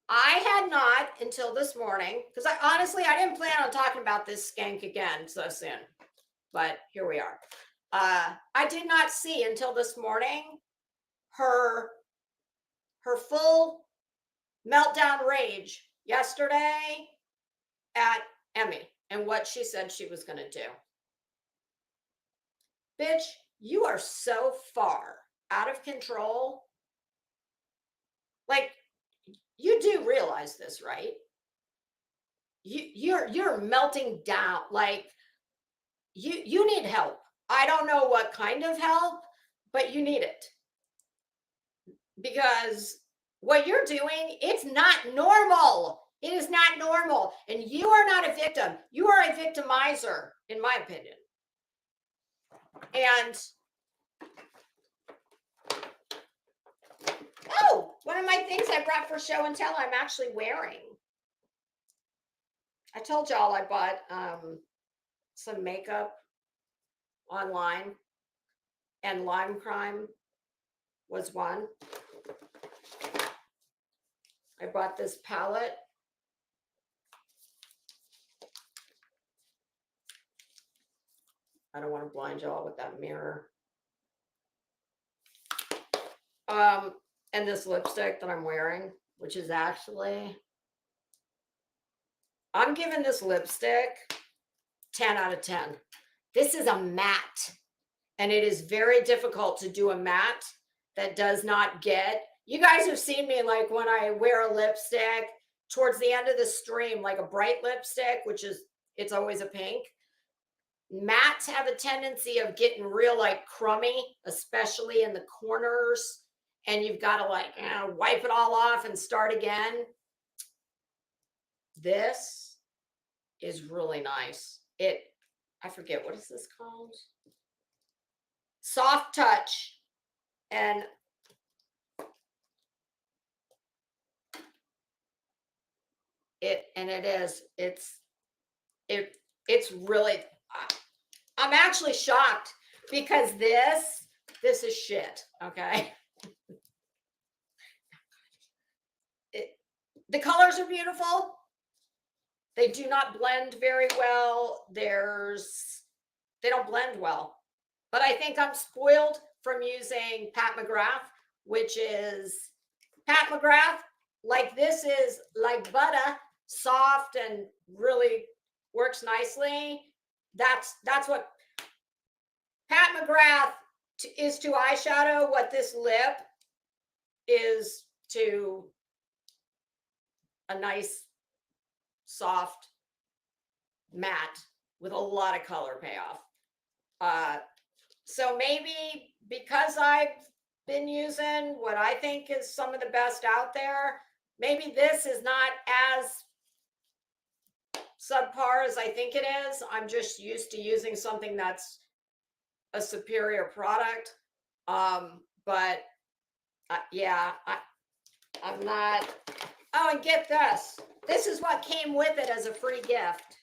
I had not until this morning, because I didn't plan on talking about this skank again so soon, but here we are. I did not see until this morning her full meltdown rage yesterday at Emmy and what she said she was going to do. Bitch, you are so far out of control. Like, you do realize this, right? You're melting down. Like, you need help. I don't know what kind of help, but you need it. Because what you're doing, it's not normal. It is not normal. And you are not a victim. You are a victimizer, in my opinion. And one of my things I brought for show and tell, I'm actually wearing. I told y'all I bought some makeup online, and Lime Crime was one. I bought this palette. I don't want to blind y'all with that mirror. And this lipstick that I'm wearing, which is actually, I'm giving this lipstick 10 out of 10. This is a matte, and it is very difficult to do a matte that does not get, you guys have seen me like when I wear a lipstick towards the end of the stream, like a bright lipstick, which is, it's always a pink. Mattes have a tendency of getting real like crummy, especially in the corners. And you've got to like wipe it all off and start again. This is really nice. I forget, what is this called? Soft Touch. And it's really, I'm actually shocked because this is shit, okay? The colors are beautiful. They do not blend very well. They don't blend well. But I think I'm spoiled from using Pat McGrath, which is Pat McGrath. Like, this is like butter, soft and really works nicely. That's what Pat McGrath is to eyeshadow, what this lip is to a nice, soft matte with a lot of color payoff. So maybe because I've been using what I think is some of the best out there, maybe this is not as subpar as I think it is. I'm just used to using something that's a superior product. But yeah, I'm not. Oh, and get this. This is what came with it as a free gift.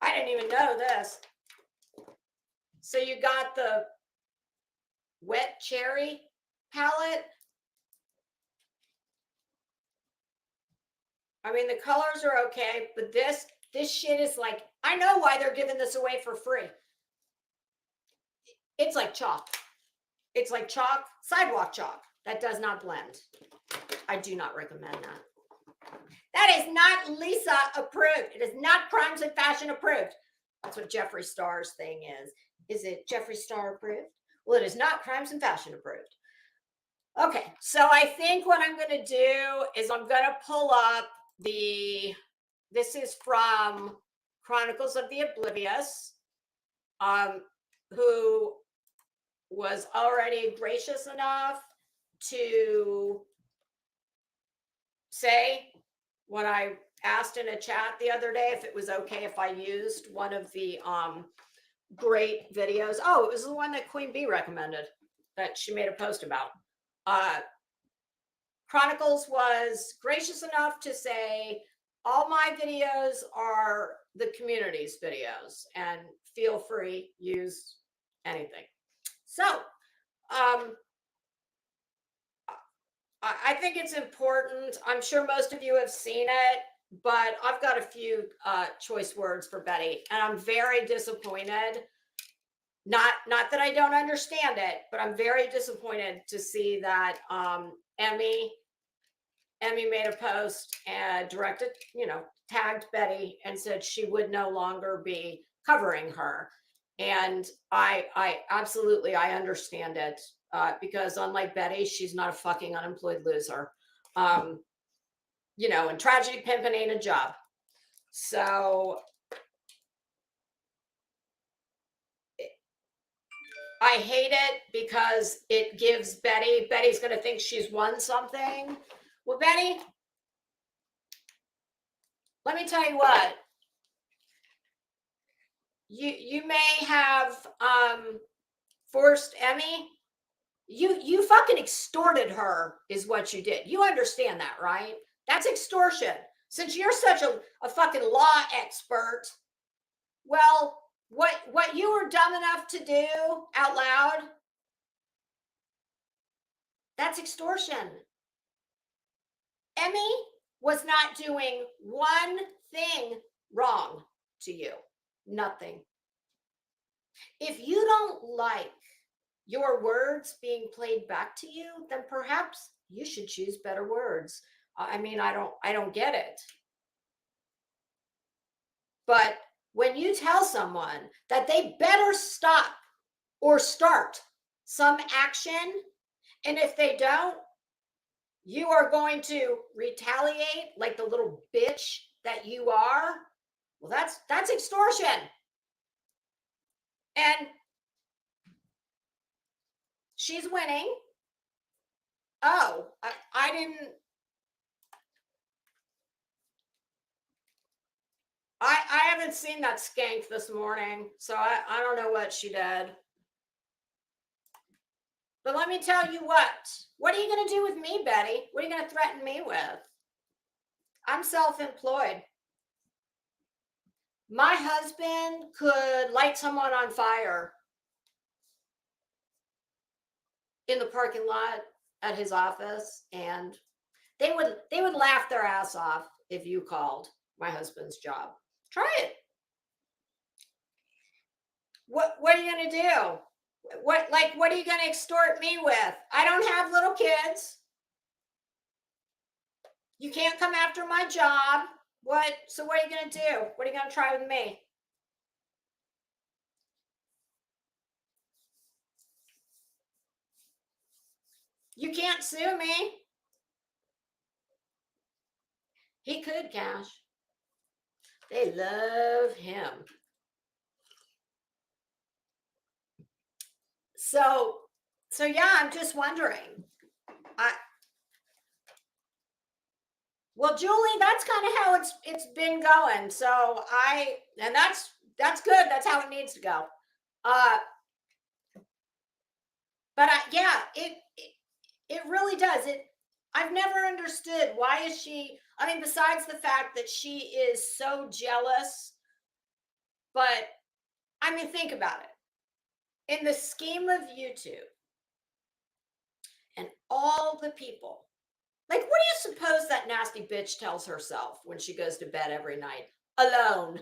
I didn't even know this. So you got the Wet Cherry palette. I mean, the colors are okay, but this shit is like, I know why they're giving this away for free. It's like chalk. It's like chalk, sidewalk chalk. That does not blend. I do not recommend that. That is not Lisa approved. It is not Crimes and Fashion approved. That's what Jeffree Star's thing is. Is it Jeffree Star approved? Well, it is not Crimes and Fashion approved. Okay, so I think what I'm going to do is I'm going to pull up this is from Chronicles of the Oblivious, who was already gracious enough to say what I asked in a chat the other day, if it was okay if I used one of the great videos. Oh, it was the one that Queen Bee recommended that she made a post about. Chronicles was gracious enough to say, all my videos are the community's videos and feel free, use anything. So I think it's important. I'm sure most of you have seen it, but I've got a few choice words for Betty, and I'm very disappointed. Not that I don't understand it, but I'm very disappointed to see that Emmy made a post and directed, tagged Betty and said she would no longer be covering her. And I absolutely, I understand it because unlike Betty, she's not a fucking unemployed loser. And tragedy pimping ain't a job. So I hate it because it gives Betty's going to think she's won something. Well, Betty, let me tell you what. You may have forced Emmy. You fucking extorted her is what you did. You understand that, right? That's extortion. Since you're such a fucking law expert, well, what you were dumb enough to do out loud, that's extortion. Emmy was not doing one thing wrong to you. Nothing. If you don't like your words being played back to you, then perhaps you should choose better words. I mean, I don't get it. But when you tell someone that they better stop or start some action, and if they don't, you are going to retaliate like the little bitch that you are, well, that's extortion. And she's winning. Oh, I didn't. I haven't seen that skank this morning, so I don't know what she did. But let me tell you what. What are you going to do with me, Betty? What are you going to threaten me with? I'm self-employed. My husband could light someone on fire in the parking lot at his office, and they would laugh their ass off if you called my husband's job. Try it. What are you going to do? What are you going to extort me with? I don't have little kids. You can't come after my job. So what are you going to do? What are you going to try with me? You can't sue me. He could, Cash. They love him. So yeah, I'm just wondering. Well, Julie, that's kind of how it's been going. So and that's good. That's how it needs to go. But yeah, it really does. I've never understood why is she. I mean, besides the fact that she is so jealous, but I mean, think about it. In the scheme of YouTube and all the people, like, what do you suppose that nasty bitch tells herself when she goes to bed every night? Alone.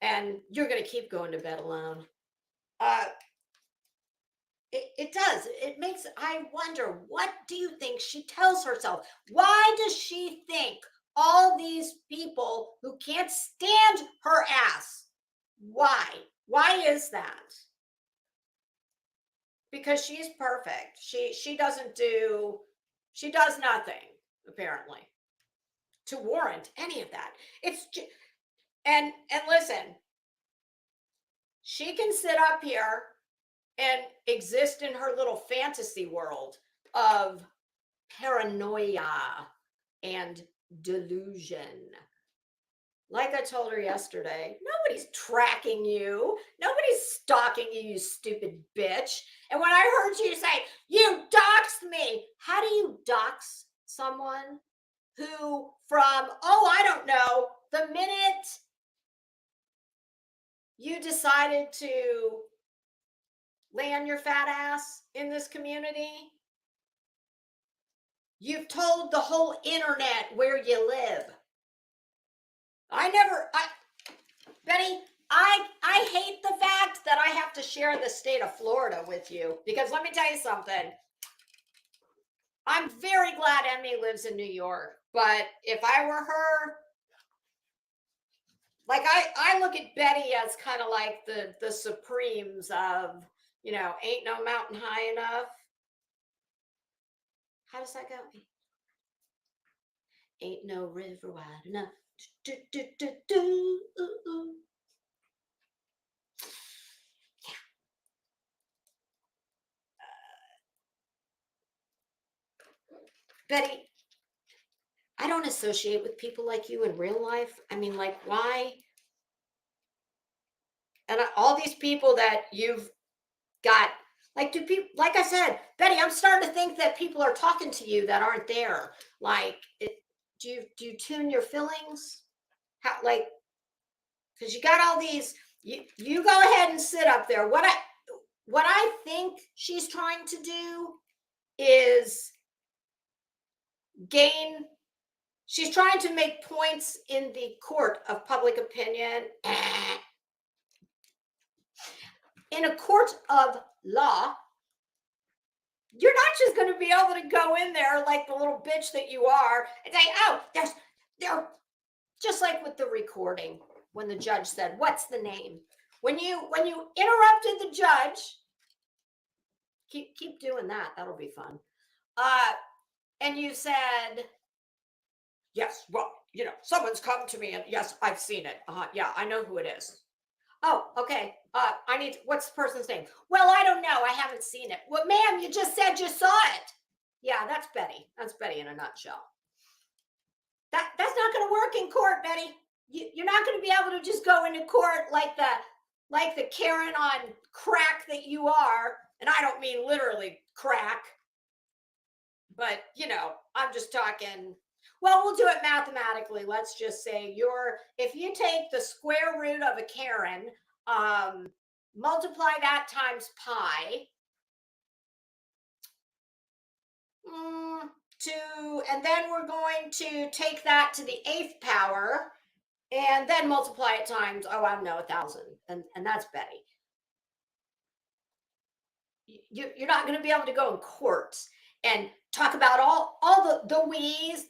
And you're going to keep going to bed alone. It does. It makes, I wonder, what do you think she tells herself? Why does she think all these people who can't stand her ass? Why? Why is that? Because she's perfect. She does nothing, apparently, to warrant any of that. It's just, and listen, she can sit up here and exist in her little fantasy world of paranoia and delusion. Like I told her yesterday, nobody's tracking you. Nobody's stalking you, you stupid bitch. And when I heard you say, you doxed me, how do you dox someone who from, oh, I don't know, the minute you decided to land your fat ass in this community, you've told the whole internet where you live. Betty, I hate the fact that I have to share the state of Florida with you, because let me tell you something. I'm very glad Emmy lives in New York, but if I were her, like I look at Betty as kind of like the supremes of, ain't no mountain high enough. How does that go? Ain't no river wide enough. Do, do, do, do, ooh, ooh. Betty, I don't associate with people like you in real life. I mean, like, why? And all these people that you've got, like, do people, like I said, Betty, I'm starting to think that people are talking to you that aren't there. Like, do you tune your feelings? How, like, because you got all these, you go ahead and sit up there. What I think she's trying to do is she's trying to make points in the court of public opinion. In a court of law, you're not just going to be able to go in there like the little bitch that you are and say, oh, they're just like with the recording when the judge said, what's the name? When you interrupted the judge, keep doing that. That'll be fun. And you said, yes, well, someone's come to me and yes, I've seen it. Yeah, I know who it is. Oh, okay. What's the person's name? Well, I don't know. I haven't seen it. Well, ma'am, you just said you saw it. Yeah, that's Betty. That's Betty in a nutshell. That's not going to work in court, Betty. You're not going to be able to just go into court like the Karen on crack that you are. And I don't mean literally crack, but I'm just talking. Well, we'll do it mathematically. Let's just say if you take the square root of a Karen, multiply that times pi, and then we're going to take that to the 8th power, and then multiply it times, 1,000, and that's Betty. You're not going to be able to go in courts and talk about all the we's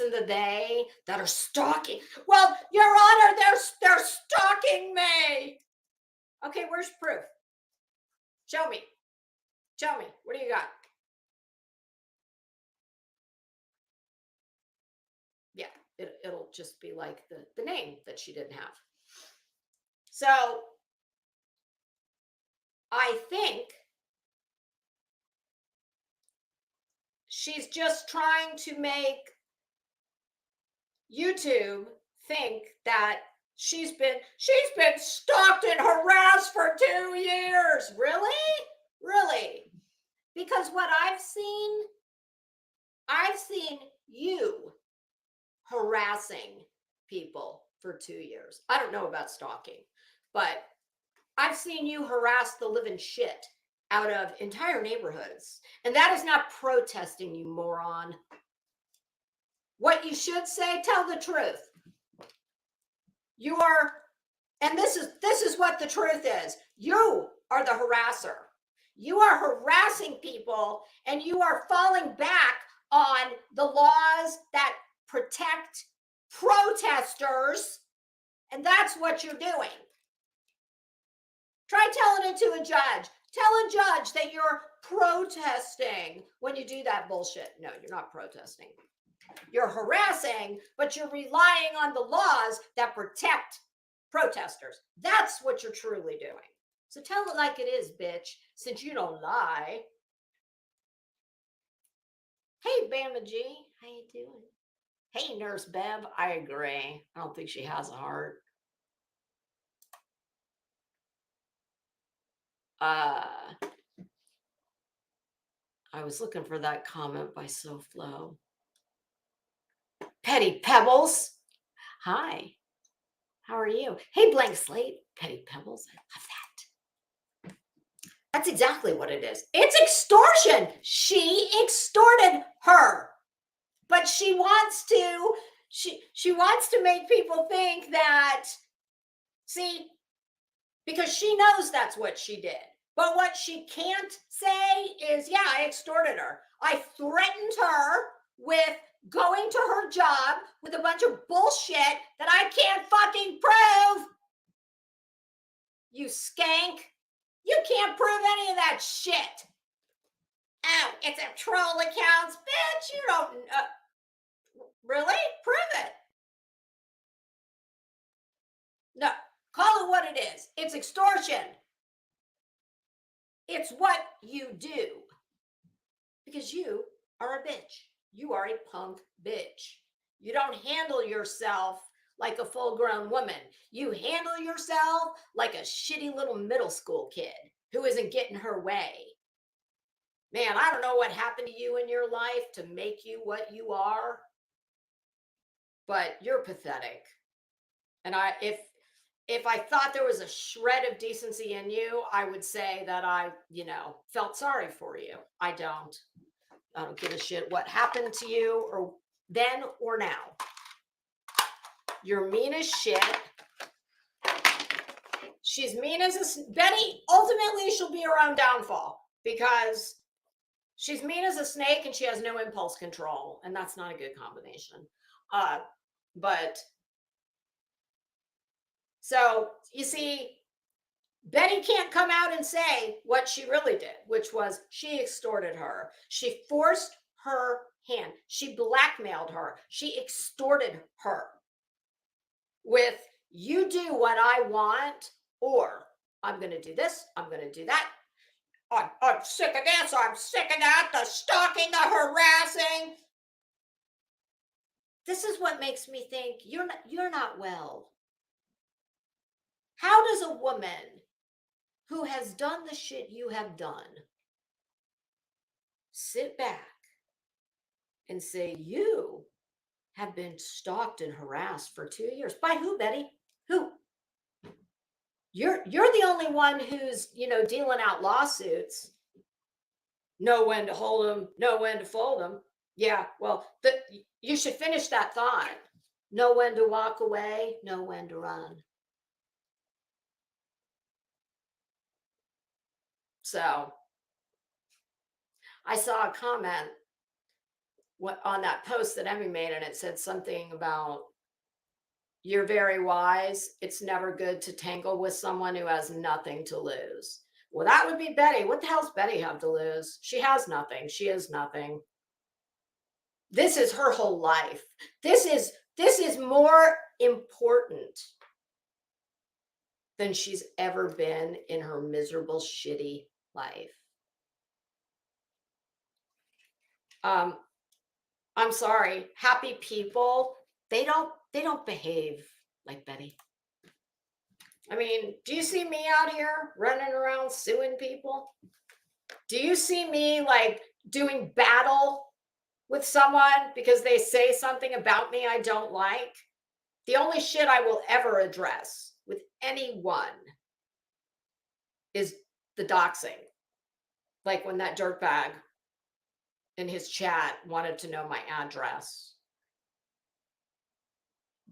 and the they that are stalking. Well, Your Honor, they're stalking me. Okay, where's proof? Show me. What do you got? Yeah, it'll just be like the name that she didn't have. So I think she's just trying to make YouTube think that she's been stalked and harassed for 2 years. Really? Because what I've seen you harassing people for 2 years. I don't know about stalking, but I've seen you harass the living shit out of entire neighborhoods. And that is not protesting, you moron. What you should say, tell the truth. You are, and this is what the truth is. You are the harasser. You are harassing people and you are falling back on the laws that protect protesters. And that's what you're doing. Try telling it to a judge. Tell a judge that you're protesting when you do that bullshit. No, you're not protesting. You're harassing, but you're relying on the laws that protect protesters. That's what you're truly doing. So tell it like it is, bitch, since you don't lie. Hey, Bama G, how you doing? Hey, Nurse Bev, I agree. I don't think she has a heart. I was looking for that comment by SoFlo. Petty Pebbles. Hi. How are you? Hey, Blank Slate. Petty Pebbles. I love that. That's exactly what it is. It's extortion. She extorted her. But she wants to make people think that, see, because she knows that's what she did. But what she can't say is, yeah, I extorted her. I threatened her with going to her job with a bunch of bullshit that I can't fucking prove. You skank. You can't prove any of that shit. Oh, it's a troll accounts. Bitch, you don't really? Prove it. No, call it what it is. It's extortion. It's what you do. Because you are a bitch. You are a punk bitch. You don't handle yourself like a full-grown woman. You handle yourself like a shitty little middle school kid who isn't getting her way. Man, I don't know what happened to you in your life to make you what you are, but you're pathetic. And if I thought there was a shred of decency in you, I would say that I, felt sorry for you. I don't give a shit what happened to you or then or now. You're mean as shit. She's mean as Betty, ultimately she'll be her own downfall because she's mean as a snake and she has no impulse control. And that's not a good combination. But so you see, Betty can't come out and say what she really did, which was she extorted her. She forced her hand. She blackmailed her. She extorted her with, you do what I want, or I'm going to do this, I'm going to do that. I'm sick of this, I'm sick of that, the stalking, the harassing. This is what makes me think you're not well. How does a woman who has done the shit you have done sit back and say, you have been stalked and harassed for 2 years? By who, Betty? Who? You're the only one who's, dealing out lawsuits. Know when to hold them, know when to fold them. Yeah, well, you should finish that thought. Know when to walk away, know when to run. So I saw a comment on that post that Emmy made, and it said something about, you're very wise. It's never good to tangle with someone who has nothing to lose. Well, that would be Betty. What the hell's Betty have to lose? She has nothing. She is nothing. This is her whole life. This is more important than she's ever been in her miserable, shitty life. I'm sorry. Happy people, they don't behave like Betty. I mean, do you see me out here running around suing people? Do you see me like doing battle with someone because they say something about me I don't like? The only shit I will ever address with anyone is the doxing. Like when that dirtbag in his chat wanted to know my address.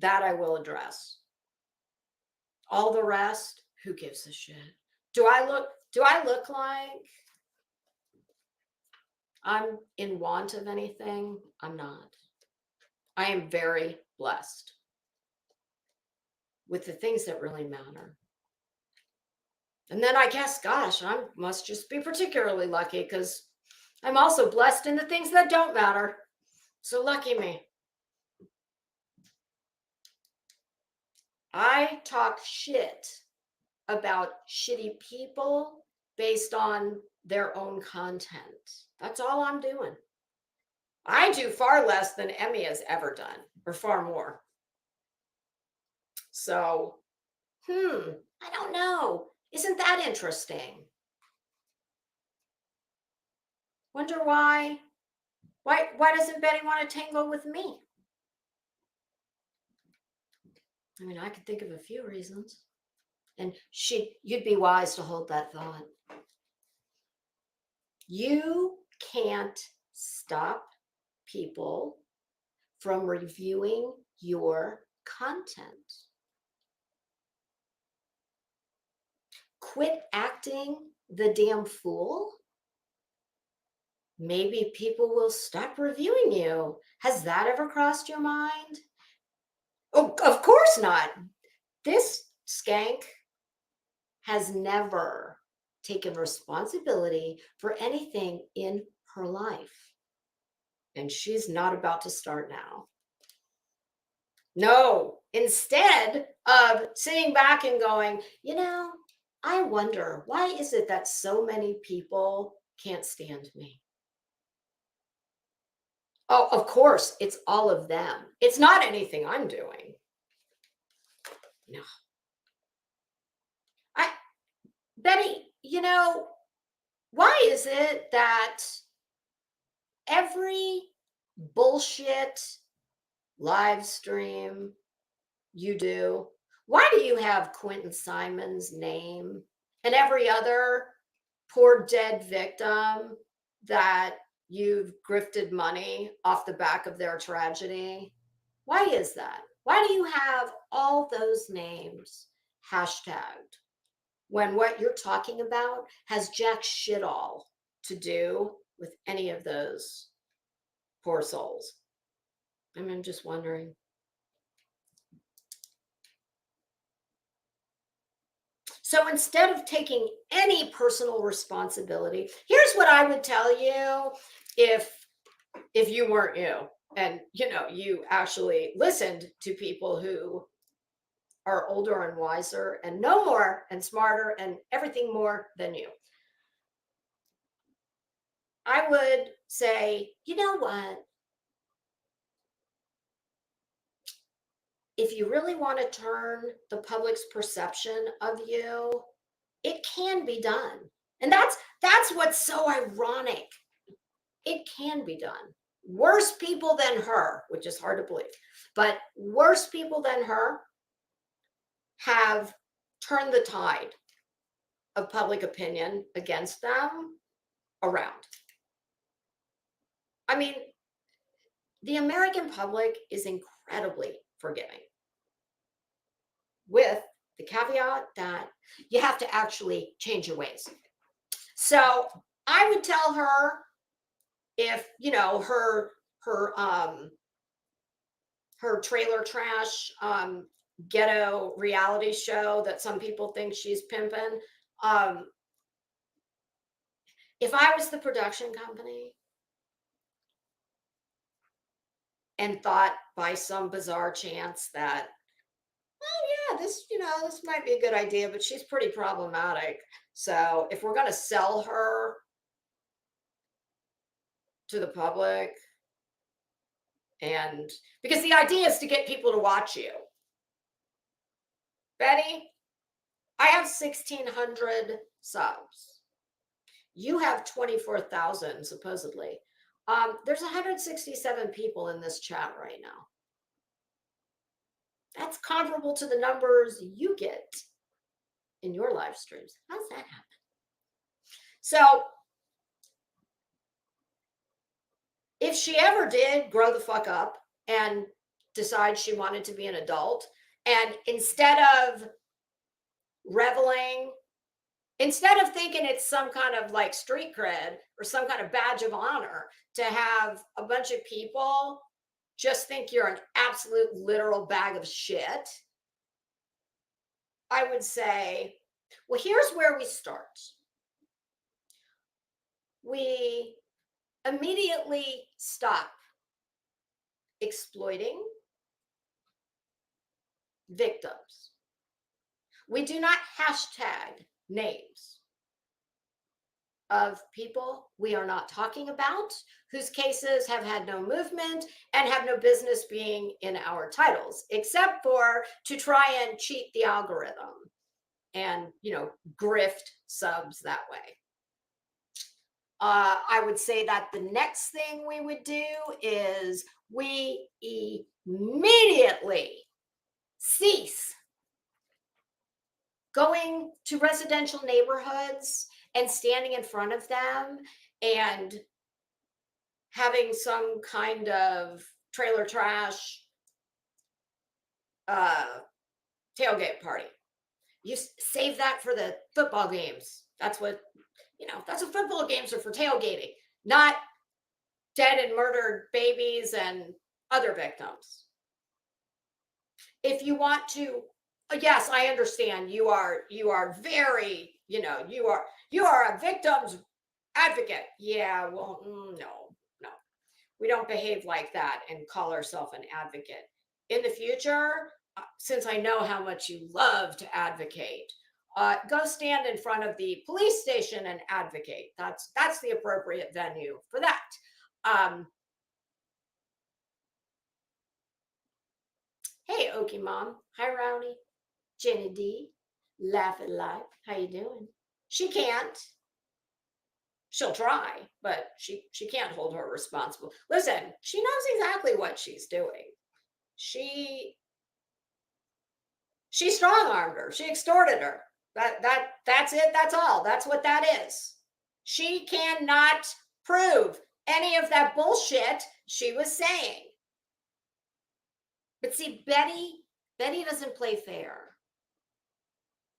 That I will address. All the rest, who gives a shit? Do I look like I'm in want of anything. I'm not. I am very blessed with the things that really matter. And then I guess, gosh, I must just be particularly lucky because I'm also blessed in the things that don't matter. So lucky me. I talk shit about shitty people based on their own content. That's all I'm doing. I do far less than Emmy has ever done, or far more. So, I don't know. Isn't that interesting? Wonder why doesn't Betty want to tangle with me? I mean, I could think of a few reasons. And you'd be wise to hold that thought. You can't stop people from reviewing your content. Quit acting the damn fool. Maybe people will stop reviewing you. Has that ever crossed your mind? Oh, of course not. This skank has never taken responsibility for anything in her life. And she's not about to start now. No, instead of sitting back and going, I wonder, why is it that so many people can't stand me? Oh, of course, it's all of them. It's not anything I'm doing. No. Betty, why is it that every bullshit live stream you do, why do you have Quentin Simon's name and every other poor dead victim that you've grifted money off the back of their tragedy? Why is that? Why do you have all those names hashtagged when what you're talking about has jack shit all to do with any of those poor souls? I'm just wondering. So instead of taking any personal responsibility, here's what I would tell you if you weren't you and you actually listened to people who are older and wiser and know more and smarter and everything more than you. I would say, you know what? If you really want to turn the public's perception of you, it can be done. And that's what's so ironic. It can be done. Worse people than her, which is hard to believe, but worse people than her have turned the tide of public opinion against them around. I mean, the American public is incredibly forgiving, with the caveat that you have to actually change your ways. So I would tell her, if her trailer trash ghetto reality show that some people think she's pimping, if I was the production company and thought by some bizarre chance that, oh yeah, this might be a good idea, but she's pretty problematic, so if we're going to sell her to the public, and because the idea is to get people to watch you. Betty, I have 1,600 subs. You have 24,000 supposedly. There's 167 people in this chat right now. That's comparable to the numbers you get in your live streams. How's that happen? So if she ever did grow the fuck up and decide she wanted to be an adult, and instead of reveling Instead of thinking it's some kind of like street cred or some kind of badge of honor to have a bunch of people just think you're an absolute literal bag of shit, I would say, well, here's where we start. We immediately stop exploiting victims. We do not hashtag names of people we are not talking about, whose cases have had no movement and have no business being in our titles, except for to try and cheat the algorithm and, grift subs that way. I would say that the next thing we would do is we immediately cease going to residential neighborhoods and standing in front of them and having some kind of trailer trash tailgate party. You save that for the football games. That's what football games are for, tailgating, not dead and murdered babies and other victims. If you want to, yes, I understand you are very, you are a victim's advocate. Yeah, well, no, we don't behave like that and call ourselves an advocate. In the future, since I know how much you love to advocate, go stand in front of the police station and advocate. That's the appropriate venue for that. Hey, Okie Mom. Hi, Rowdy. Jenny D. Laugh at life. How you doing? She can't. She'll try, but she can't hold her responsible. Listen, she knows exactly what she's doing. She strong-armed her. She extorted her. That's it. That's all. That's what that is. She cannot prove any of that bullshit she was saying. But see, Betty doesn't play fair.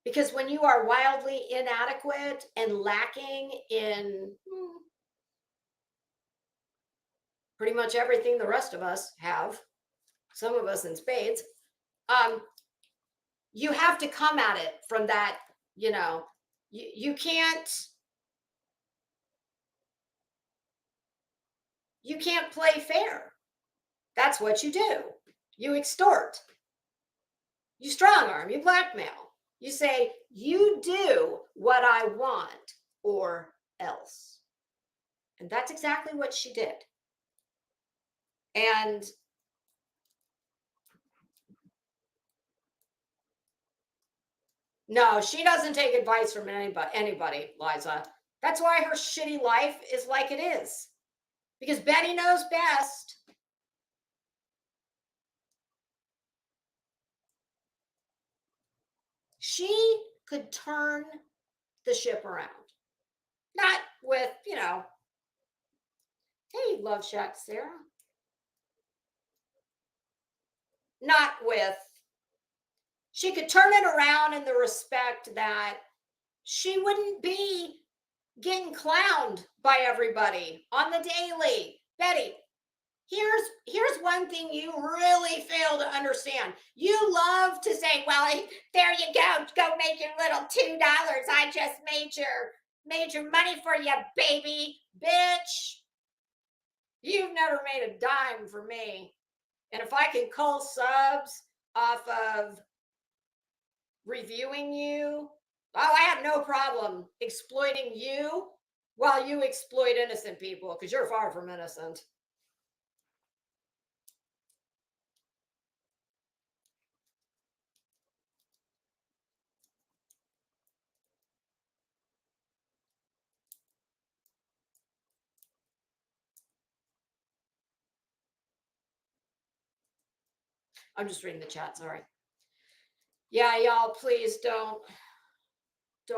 Because when you are wildly inadequate and lacking in pretty much everything the rest of us have, some of us in spades, you have to come at it from that, you can't play fair. That's what you do. You extort. You strong arm, you blackmail. You say, you do what I want or else. And that's exactly what she did. And no, she doesn't take advice from anybody, Liza. That's why her shitty life is like it is. Because Betty knows best. She could turn the ship around. Not with, hey, Love Shack Sarah. Not with, she could turn it around in the respect that she wouldn't be getting clowned by everybody on the daily. Betty, here's one thing you really fail to understand. You love to say, well, there you go make your little $2. I just made your money for you, baby. Bitch, you've never made a dime for me. And if I can cull subs off of reviewing you, oh, I have no problem exploiting you while you exploit innocent people, because you're far from innocent. I'm just reading the chat, sorry. Yeah, y'all, please don't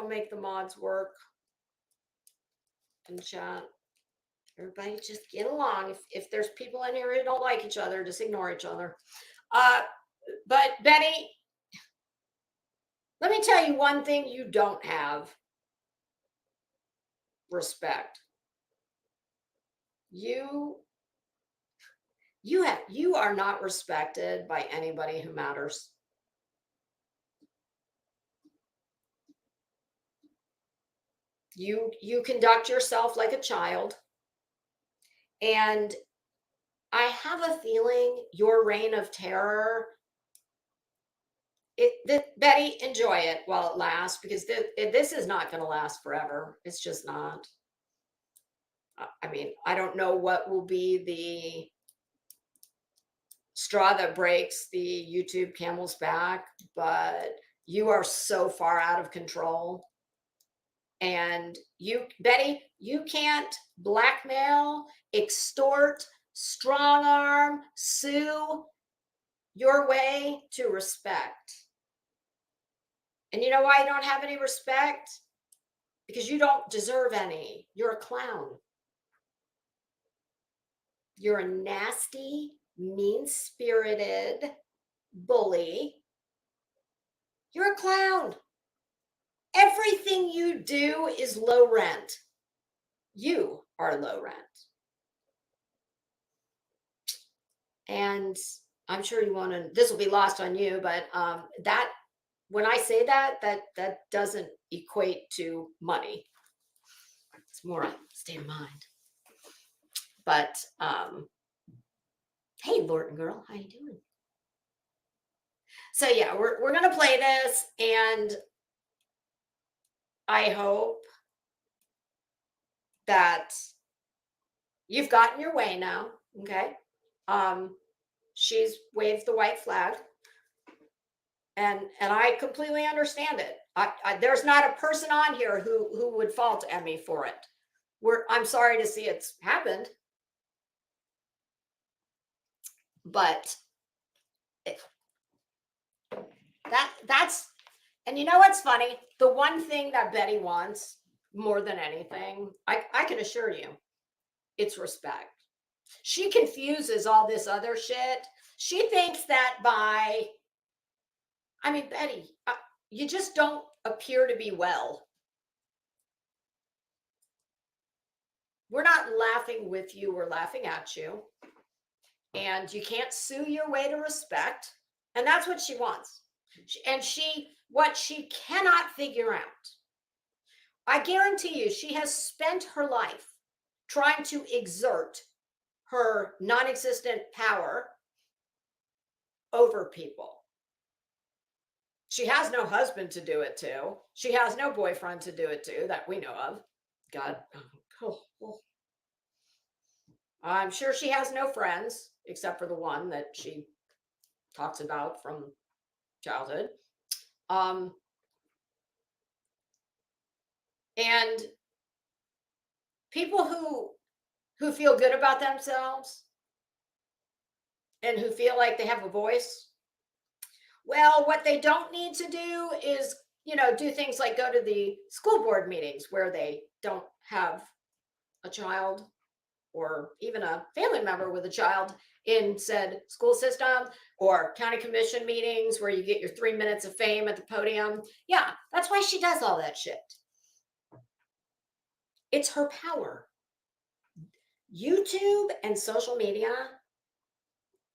make the mods work in the chat. Everybody just get along. If there's people in here who don't like each other, just ignore each other. But Betty, let me tell you one thing you don't have. respect. You are not respected by anybody who matters. You conduct yourself like a child, and I have a feeling your reign of terror, Betty, enjoy it while it lasts, because this is not going to last forever. It's just not. I mean, I don't know what will be the straw that breaks the YouTube camel's back, but you are so far out of control. And Betty, you can't blackmail, extort, strong arm, sue your way to respect. And you know why you don't have any respect? Because you don't deserve any. You're a clown. You're a nasty, mean-spirited bully. You're a clown. Everything you do is low rent. You are low rent. And I'm sure you want to, this will be lost on you, but that, when I say that doesn't equate to money. It's more a state of mind. But hey, Lorton girl, how you doing? So yeah, we're gonna play this, and I hope that you've gotten your way now. Okay. She's waved the white flag, and I completely understand it. There's not a person on here who would fault Emmy for it. I'm sorry to see it's happened, but that's, and you know what's funny? The one thing that Betty wants more than anything, I can assure you, it's respect. She confuses all this other shit. She thinks that Betty, you just don't appear to be well. We're not laughing with you, we're laughing at you. And you can't sue your way to respect. And that's what she wants. What she cannot figure out, I guarantee you, she has spent her life trying to exert her non-existent power over people. She has no husband to do it to. She has no boyfriend to do it to that we know of. God, I'm sure she has no friends except for the one that she talks about from childhood. And people who feel good about themselves and who feel like they have a voice, well, what they don't need to do is, do things like go to the school board meetings where they don't have a child or even a family member with a child in said school system, or county commission meetings where you get your 3 minutes of fame at the podium. Yeah, that's why she does all that shit. It's her power. YouTube and social media,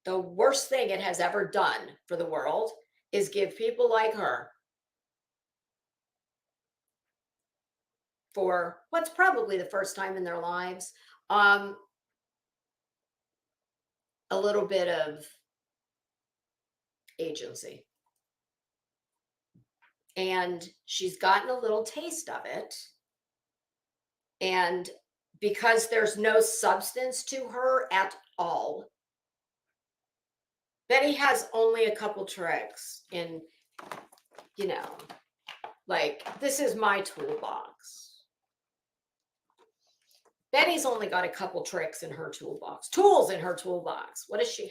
the worst thing it has ever done for the world is give people like her, for what's probably the first time in their lives, a little bit of agency. And she's gotten a little taste of it. And because there's no substance to her at all, Betty has only a couple tricks in, like, this is my toolbox. Betty's only got a couple tricks in her toolbox, tools in her toolbox. What does she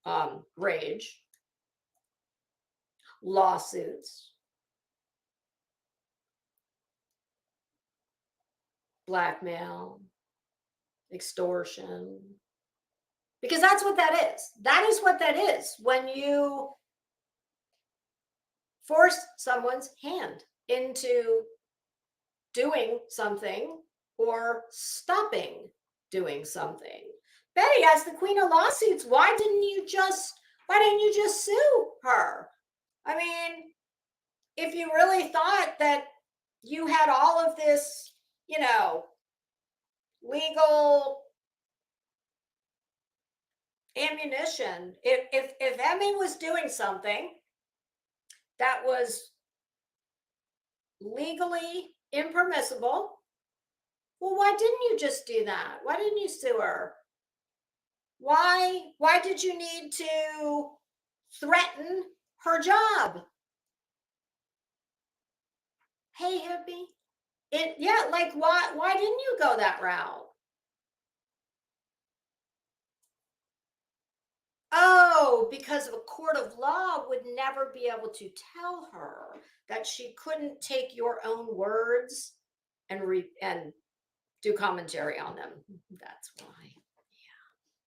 have? Rage, lawsuits, blackmail, extortion. Because that's what that is. That is what that is when you force someone's hand into doing something or stopping doing something. Betty, as the queen of lawsuits, why didn't you just sue her? I mean, if you really thought that you had all of this, legal ammunition, if Emmy was doing something that was legally impermissible, well, why didn't you just do that? Why didn't you sue her? Why did you need to threaten her job? Hey, hippie. Why didn't you go that route? Oh, because a court of law would never be able to tell her that she couldn't take your own words and do commentary on them. That's why. Yeah.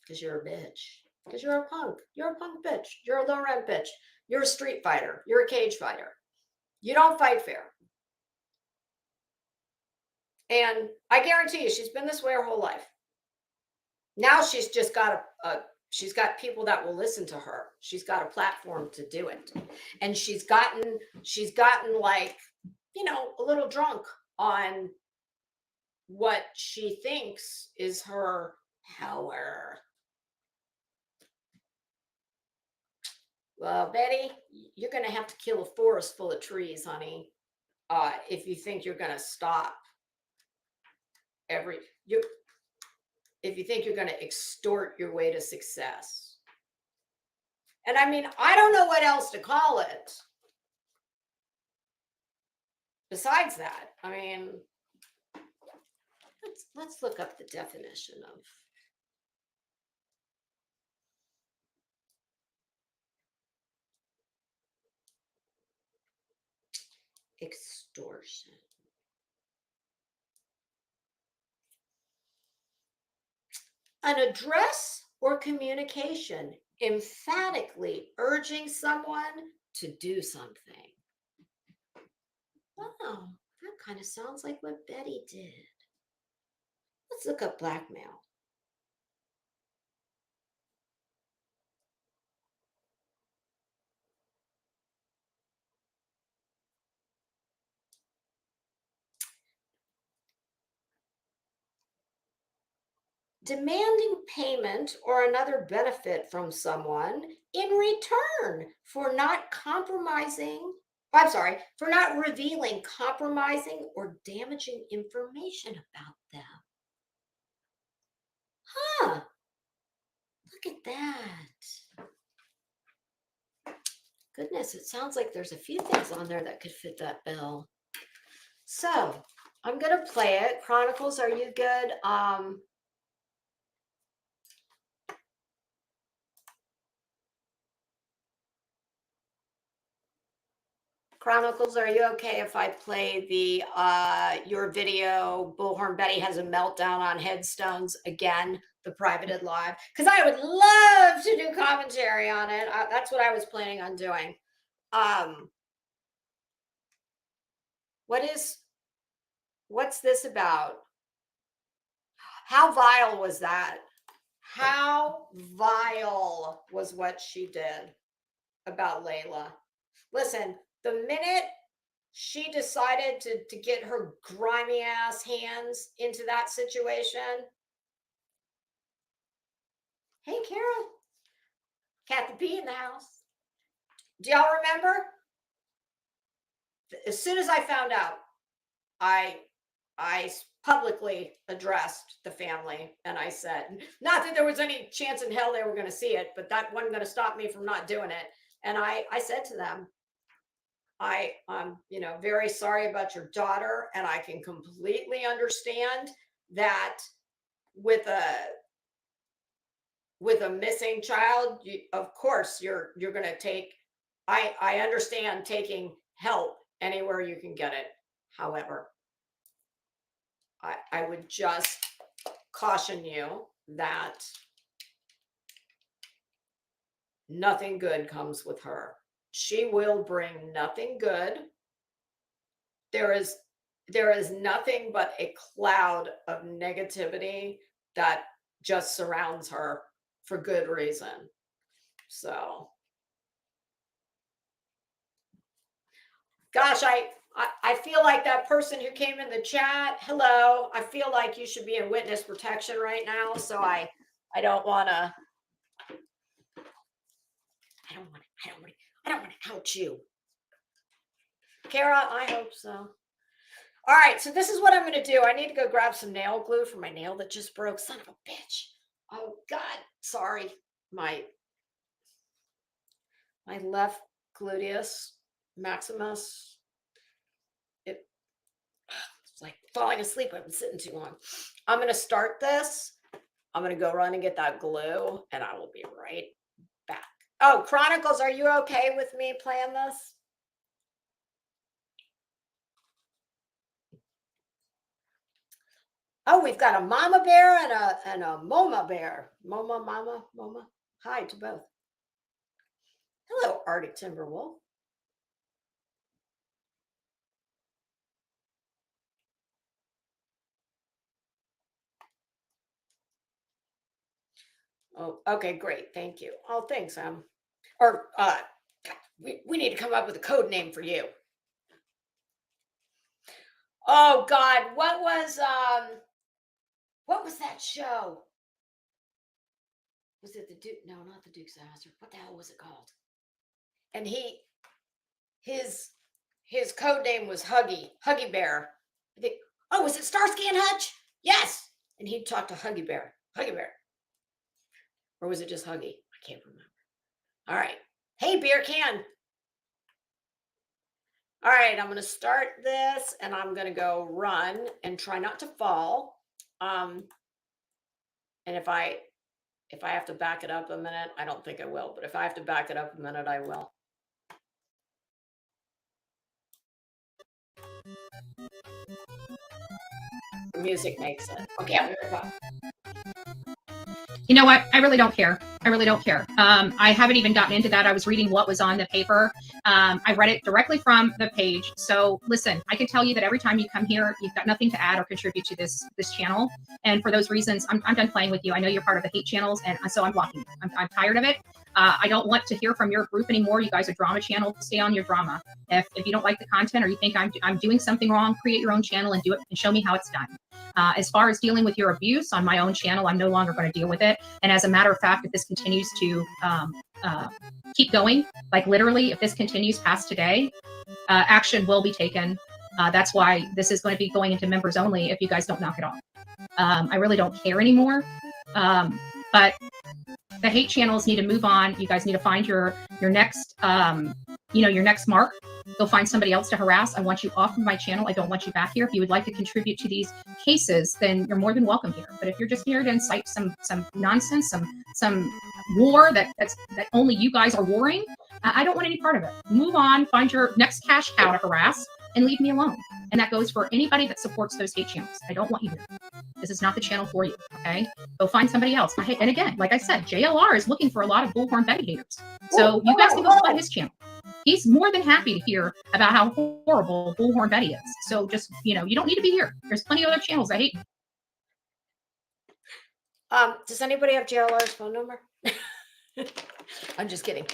Because you're a bitch. Because you're a punk. You're a punk bitch. You're a low rent bitch. You're a street fighter. You're a cage fighter. You don't fight fair. And I guarantee you, she's been this way her whole life. Now she's just got she's got people that will listen to her. She's got a platform to do it. And she's gotten like, a little drunk on what she thinks is her power. Well, Betty, you're going to have to kill a forest full of trees, honey, if you think you're going to stop if you think you're going to extort your way to success. And I mean, I don't know what else to call it besides that. I mean, let's look up the definition of extortion. An address or communication emphatically urging someone to do something. Wow, that kind of sounds like what Betty did. Let's look up blackmail. Demanding payment or another benefit from someone in return for not revealing compromising or damaging information about them. Huh. Look at that. Goodness, it sounds like there's a few things on there that could fit that bill. So I'm going to play it. Chronicles, are you good? Chronicles, are you okay if I play the your video, Bullhorn Betty has a meltdown on headstones again, the privated live? Because I would love to do commentary on it. That's what I was planning on doing. What's this about? How vile was that? How vile was what she did about Layla? Listen, the minute she decided to get her grimy ass hands into that situation. Hey, Carol. Kathy P in the house. Do y'all remember? As soon as I found out, I publicly addressed the family and I said, not that there was any chance in hell they were going to see it, but that wasn't going to stop me from not doing it. And I said to them, I'm very sorry about your daughter, and I can completely understand that with a missing child, of course you're going to take. I understand taking help anywhere you can get it. However, I would just caution you that nothing good comes with her. She will bring nothing good. There is there is nothing but a cloud of negativity that just surrounds her for good reason. So, gosh, I feel like that person who came in the chat, hello, I feel like you should be in witness protection right now. So I don't want to, I don't want to out you. Kara, I hope so. All right, so this is what I'm going to do. I need to go grab some nail glue for my nail that just broke. Son of a bitch. Oh God, sorry. My left gluteus maximus. It's like falling asleep. I've been sitting too long. I'm going to start this. I'm going to go run and get that glue, and I will be right back. Oh, Chronicles, are you okay with me playing this? Oh, we've got a mama bear and a mama bear. Mama. Hi to both. Hello, Arctic Timberwolf. Oh, okay, great. Thank you. Oh, thanks, we need to come up with a code name for you. Oh God, what was that show? Was it the Duke? No, not the Duke's Master. What the hell was it called? And his code name was Huggy Bear. I think. Oh, was it Starsky and Hutch? Yes. And he'd talk to Huggy Bear. Or was it just Huggy? I can't remember. All right. Hey, beer can. All right, I'm going to start this and I'm going to go run and try not to fall. And if I have to back it up a minute, I don't think I will, but if I have to back it up a minute, I will. The music makes it. Okay, I'm going to go. You know what? I really don't care. I haven't even gotten into that. I was reading what was on the paper. I read it directly from the page. So listen, I can tell you that every time you come here, you've got nothing to add or contribute to this channel. And for those reasons, I'm done playing with you. I know you're part of the hate channels, and so I'm blocking you. I'm tired of it. I don't want to hear from your group anymore. You guys are drama channel. Stay on your drama. If you don't like the content or you think I'm doing something wrong, create your own channel and do it and show me how it's done. As far as dealing with your abuse on my own channel, I'm no longer going to deal with it. And as a matter of fact, if this continues to keep going, like literally, if this continues past today, action will be taken. That's why this is going to be going into members only if you guys don't knock it off. I really don't care anymore. But the hate channels need to move on. You guys need to find your next, your next mark. Go find somebody else to harass. I want you off of my channel. I don't want you back here. If you would like to contribute to these cases, then you're more than welcome here. But if you're just here to incite some nonsense, some war that only you guys are warring, I don't want any part of it. Move on. Find your next cash cow to harass and leave me alone. And that goes for anybody that supports those hate channels. I don't want you here. This is not the channel for you, okay? Go find somebody else. And again, like I said, JLR is looking for a lot of Bullhorn Betty haters. So you guys can go find his channel. He's more than happy to hear about how horrible Bullhorn Betty is. So just, you don't need to be here. There's plenty of other channels that hate you. Does anybody have JLR's phone number? I'm just kidding.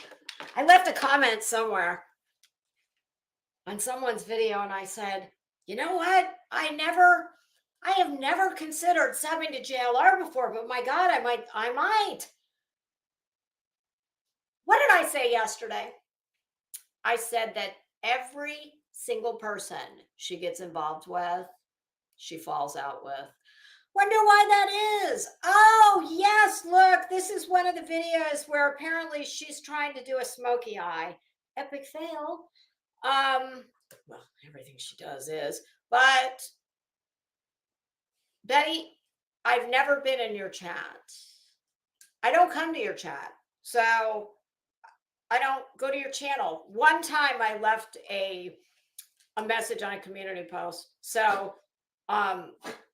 I left a comment somewhere on someone's video and I said, you know what? I have never considered subbing to JLR before, but my God, I might. What did I say yesterday? I said that every single person she gets involved with, she falls out with. Wonder why that is. Oh, yes, look, this is one of the videos where apparently she's trying to do a smoky eye. Epic fail. Well, everything she does is, but Betty, I've never been in your chat. I don't come to your chat. So I don't go to your channel. One time I left a message on a community post. So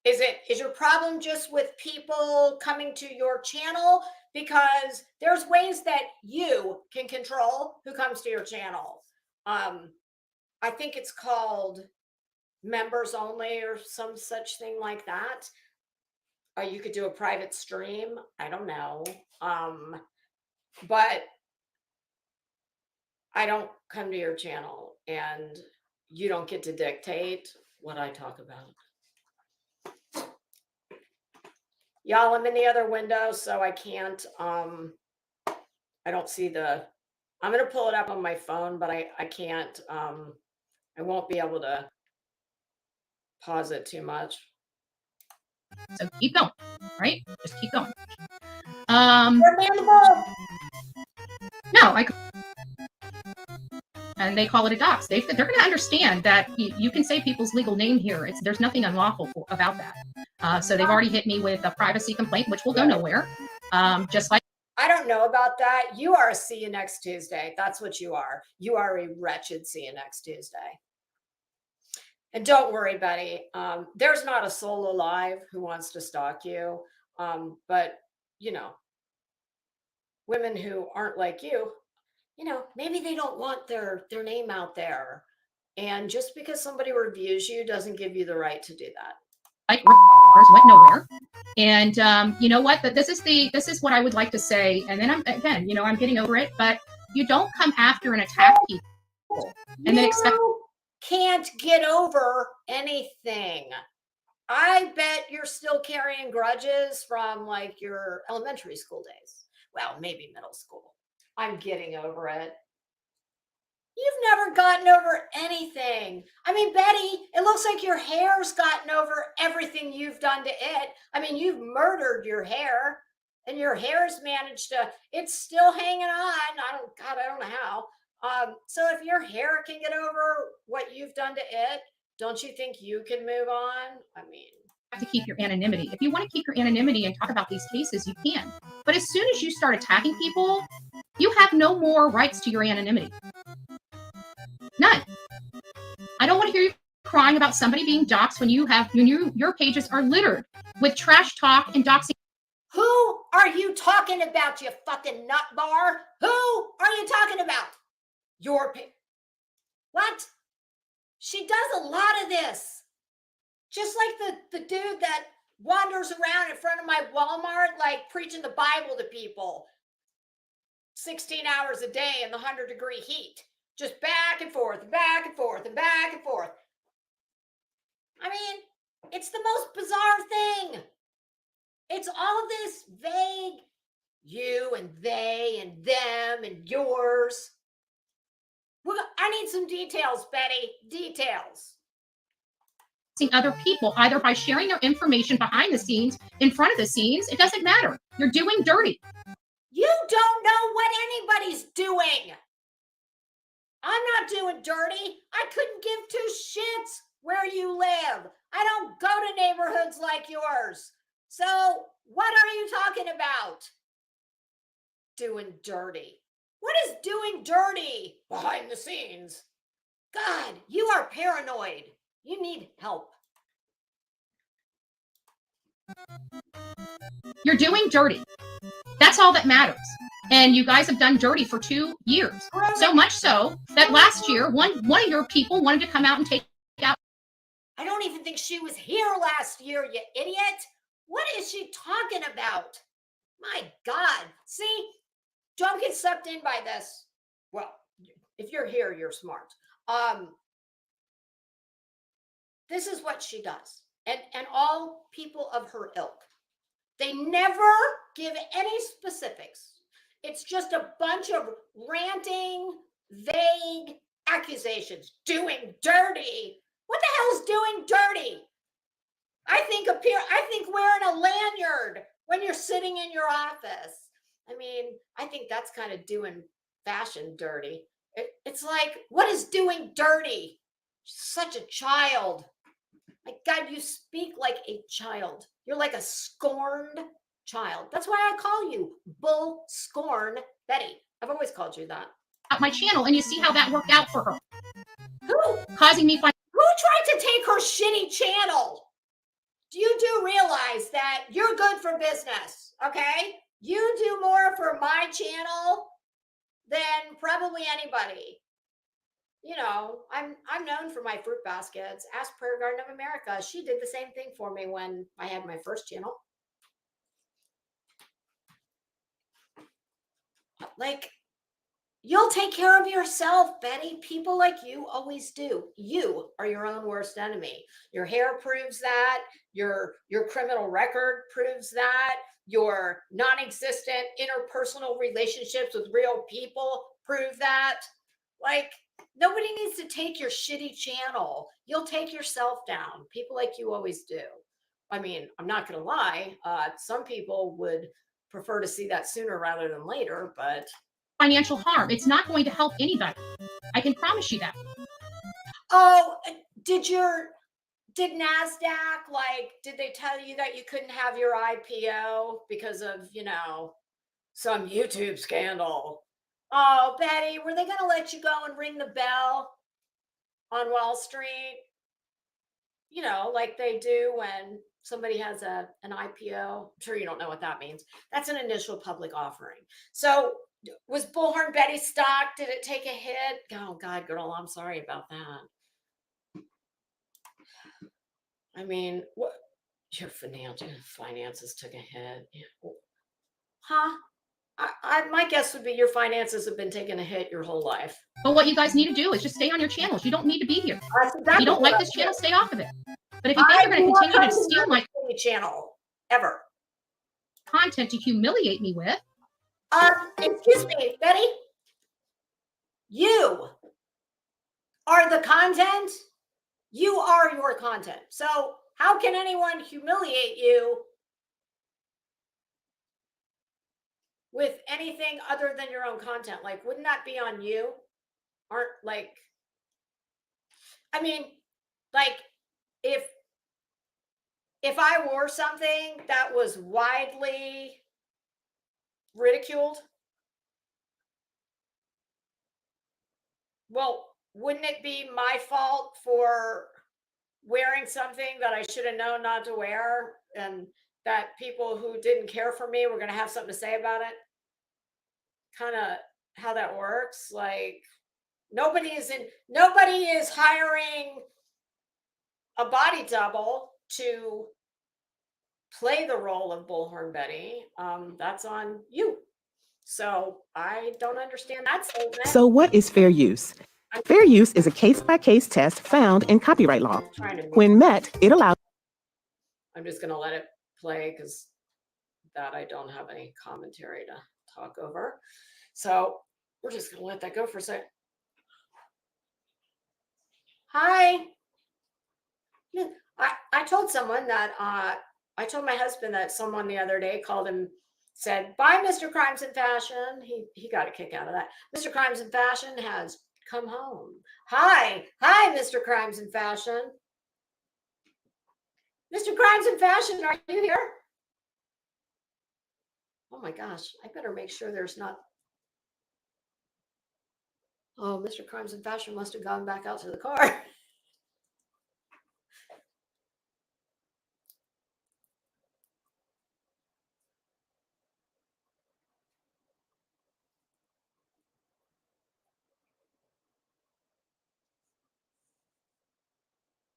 is your problem just with people coming to your channel? Because there's ways that you can control who comes to your channel. I think it's called members only or some such thing like that. Or you could do a private stream. I don't know. But I don't come to your channel and you don't get to dictate what I talk about. Y'all, I'm in the other window, so I can't, I don't see I'm going to pull it up on my phone, but I can't, I won't be able to pause it too much. So keep going, right? Just keep going. No, and they call it a dox. They're going to understand that you can say people's legal name here. There's nothing unlawful about that. So they've already hit me with a privacy complaint, which will go nowhere. Just like I don't know about that. You are a see you next Tuesday. That's what you are. You are a wretched see you next Tuesday. And don't worry, Betty. There's not a soul alive who wants to stalk you. But, you know, women who aren't like you, you know, maybe they don't want their name out there. And just because somebody reviews you doesn't give you the right to do that. Like went nowhere. And you know what? This is what I would like to say. And then I'm getting over it. But you don't come after and attack people and then expect. Can't get over anything. I bet you're still carrying grudges from like your elementary school days. Well, maybe middle school. I'm getting over it. You've never gotten over anything. I mean, Betty, it looks like your hair's gotten over everything you've done to it. I mean, you've murdered your hair and your hair's managed to, it's still hanging on. I don't know how. So if your hair can get over what you've done to it, don't you think you can move on? I mean, to keep your anonymity. If you want to keep your anonymity and talk about these cases, you can. But as soon as you start attacking people, you have no more rights to your anonymity. None. I don't want to hear you crying about somebody being doxxed when your pages are littered with trash talk and doxing. Who are you talking about, you fucking nut bar? Who are you talking about? What? She does a lot of this. Just like the dude that wanders around in front of my Walmart, like preaching the Bible to people 16 hours a day in the 100-degree heat. Just back and forth, and back and forth, and back and forth. I mean, it's the most bizarre thing. It's all this vague you and they and them and yours. I need some details, Betty. Details. Other people, either by sharing their information behind the scenes, in front of the scenes, it doesn't matter. You're doing dirty. You don't know what anybody's doing. I'm not doing dirty. I couldn't give two shits where you live. I don't go to neighborhoods like yours. So what are you talking about? Doing dirty. What is doing dirty behind the scenes? God, you are paranoid. You need help. You're doing dirty. That's all that matters. And you guys have done dirty for 2 years. So much so that last year, one of your people wanted to come out and take out. I don't even think she was here last year, you idiot. What is she talking about? My God. See, don't get sucked in by this. Well, if you're here, you're smart. This is what she does. And all people of her ilk. They never give any specifics. It's just a bunch of ranting, vague accusations. Doing dirty. What the hell is doing dirty? I think wearing a lanyard when you're sitting in your office. I mean, I think that's kind of doing fashion dirty. It's like, what is doing dirty? Such a child. My God, you speak like a child. You're like a scorned child. That's why I call you Bull Scorn Betty. I've always called you that. My channel, and you see how that worked out for her. Who? Causing me. Who tried to take her shitty channel? You do realize that you're good for business, okay? You do more for my channel than probably anybody. you know, I'm known for my fruit baskets. Ask Prayer Garden of America. She did the same thing for me when I had my first channel. Like, you'll take care of yourself, Betty. People like you always do. You are your own worst enemy. Your hair proves that. Your criminal record proves that. Your non-existent interpersonal relationships with real people prove that. Like, nobody needs to take your shitty channel. You'll take yourself down. People like you always do. I mean, I'm not going to lie. Some people would prefer to see that sooner rather than later, but financial harm. It's not going to help anybody. I can promise you that. oh, did NASDAQ, like, did they tell you that you couldn't have your IPO because of, you know, some YouTube scandal? Oh, Betty, were they going to let you go and ring the bell on Wall Street? You know, like they do when somebody has an IPO. I'm sure you don't know what that means. That's an initial public offering. So was Bullhorn Betty's stock, did it take a hit? Oh, God, girl, I'm sorry about that. I mean, what? Your finances took a hit. Huh? My guess would be your finances have been taking a hit your whole life. But what you guys need to do is just stay on your channels. You don't need to be here. If you don't like this channel, stay off of it. But if you think you're going to continue to steal my channel ever content to humiliate me with, excuse me, Betty, you are the content. You are your content. So how can anyone humiliate you with anything other than your own content? Like, wouldn't that be on you? Aren't like, I mean, like if I wore something that was widely ridiculed, well, wouldn't it be my fault for wearing something that I should have known not to wear, and that people who didn't care for me were going to have something to say about it? Kind of how that works. Like, nobody is hiring a body double to play the role of Bullhorn Betty. That's on you. So I don't understand that statement. So what is fair use? Fair use is a case-by-case test found in copyright law. When met, it allows... I'm just going to let it play because that I don't have any commentary to talk over. So we're just going to let that go for a second. Hi. I told someone that, I told my husband that someone the other day called him, said, bye, Mr. Crimes and Fashion. He got a kick out of that. Mr. Crimes and Fashion has come home. Hi, Mr. Crimes and Fashion. Mr. Crimes and Fashion, are you here? Oh my gosh, I better make sure there's not. Oh, Mr. Crimes and Fashion must have gone back out to the car.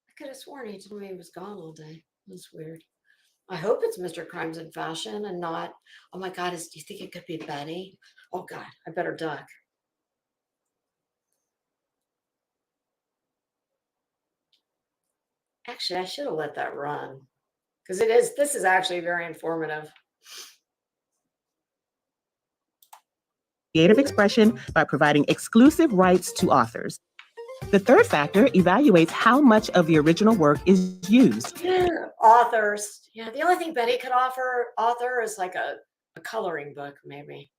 I could have sworn he told me he was gone all day. That's weird. I hope it's Mr. Crimes and Fashion and not, oh my God, do you think it could be Betty? Oh God, I better duck. Actually, I should have let that run because this is actually very informative. Creative expression by providing exclusive rights to authors. The third factor evaluates how much of the original work is used. Authors. Yeah, the only thing Betty could offer author is like a coloring book, maybe.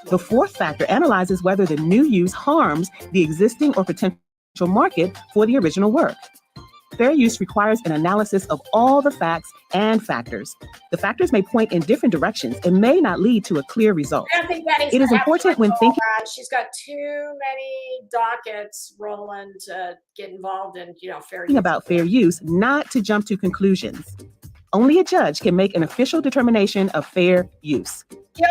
The fourth factor analyzes whether the new use harms the existing or potential market for the original work. Fair use requires an analysis of all the facts and factors. The factors may point in different directions and may not lead to a clear result. I don't think Betty's It is important when thinking. She's got too many dockets rolling to get involved in, fair use. About fair use, not to jump to conclusions. Only a judge can make an official determination of fair use.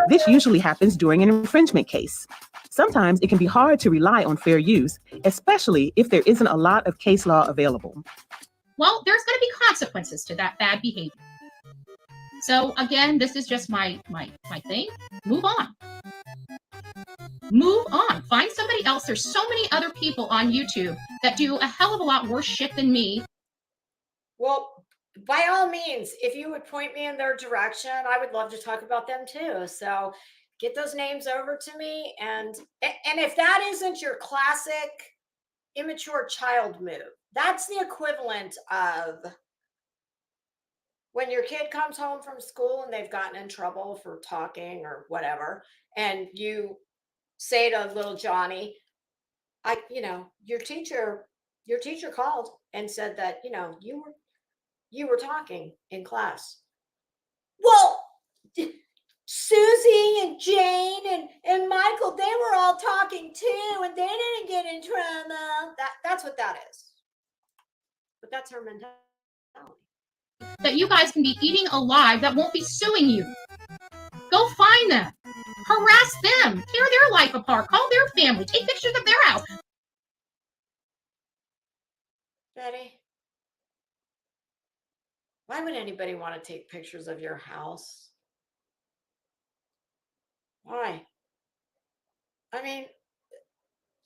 This usually happens during an infringement case. Sometimes it can be hard to rely on fair use, especially if there isn't a lot of case law available. Well, there's going to be consequences to that bad behavior. So again, this is just my thing. Move on. Move on. Find somebody else. There's so many other people on YouTube that do a hell of a lot worse shit than me. Well, by all means, if you would point me in their direction, I would love to talk about them too. So get those names over to me. And if that isn't your classic immature child move, that's the equivalent of when your kid comes home from school and they've gotten in trouble for talking or whatever, and you say to little Johnny, your teacher called and said that, you were talking in class. Well, Susie and Jane and Michael, they were all talking too, and they didn't get in trouble. That's what that is. But that's her mentality. That you guys can be eating alive that won't be suing you. Go find them. Harass them. Tear their life apart. Call their family. Take pictures of their house. Betty, why would anybody want to take pictures of your house? Why? I mean,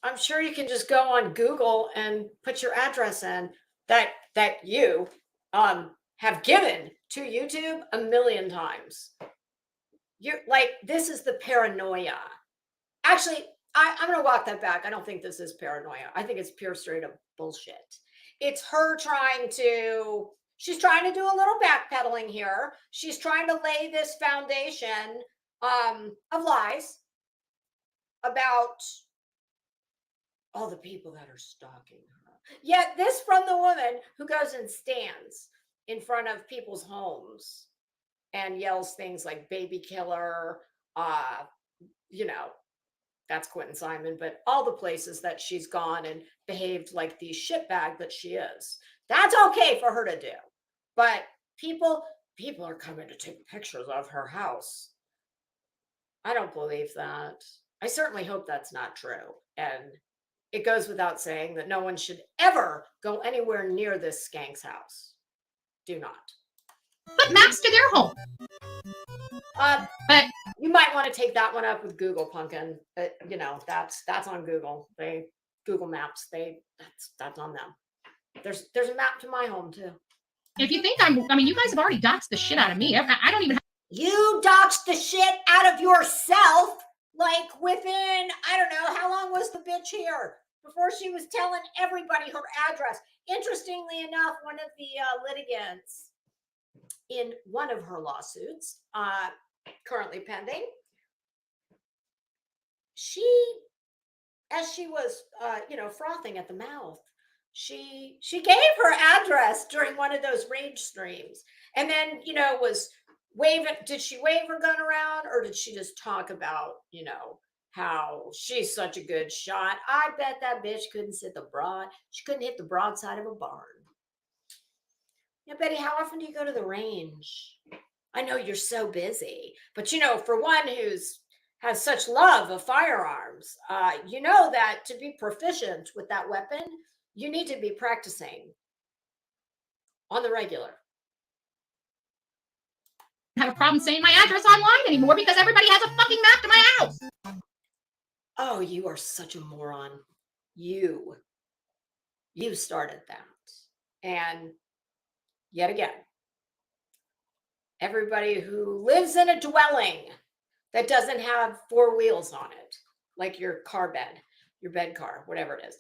I'm sure you can just go on Google and put your address in that you have given to YouTube a million times. You're like, this is the paranoia. Actually, I'm going to walk that back. I don't think this is paranoia. I think it's pure straight up bullshit. It's her she's trying to do a little backpedaling here. She's trying to lay this foundation of lies about all the people that are stalking her. Yet this from the woman who goes and stands in front of people's homes and yells things like baby killer, that's Quentin Simon, but all the places that she's gone and behaved like the shitbag that she is. That's okay for her to do. But people are coming to take pictures of her house. I don't believe that. I certainly hope that's not true. And it goes without saying that no one should ever go anywhere near this skank's house. Do not. Put maps to their home. But you might want to take that one up with Google, Pumpkin. That's on Google. Google Maps. That's on them. There's a map to my home too. If you think you guys have already doxed the shit out of me. I don't even. You doxed the shit out of yourself. Like within, I don't know, how long was the bitch here before she was telling everybody her address? Interestingly enough, one of the litigants in one of her lawsuits, currently pending, as she was, frothing at the mouth, she gave her address during one of those rage streams, and then, was waving. Did she wave her gun around, or did she just talk about, how she's such a good shot? I bet that bitch she couldn't hit the broadside of a barn. Yeah, Betty, how often do you go to the range? I know you're so busy, but for one has such love of firearms, that to be proficient with that weapon, you need to be practicing on the regular. Have a problem saying my address online anymore because everybody has a fucking map to my house. Oh, you are such a moron. You started that. And yet again, everybody who lives in a dwelling that doesn't have four wheels on it, like your bed car, whatever it is,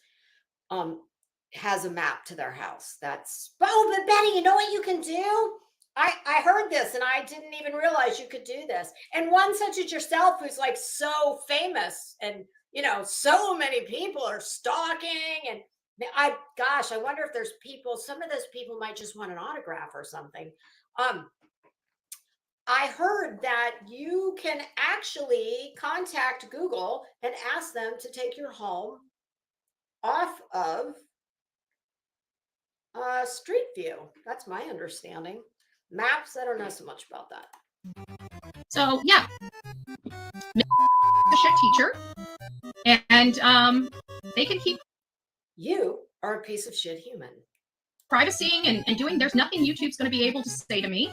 has a map to their house. But Betty, you know what you can do? I heard this and I didn't even realize you could do this. And one such as yourself who's like so famous and, so many people are stalking, and I wonder if there's people, some of those people might just want an autograph or something. I heard that you can actually contact Google and ask them to take your home off of Street View. That's my understanding. Maps, I don't know so much about that. So yeah, a shit teacher, and they can keep You are a piece of shit human. privacying and doing. There's nothing YouTube's going to be able to say to me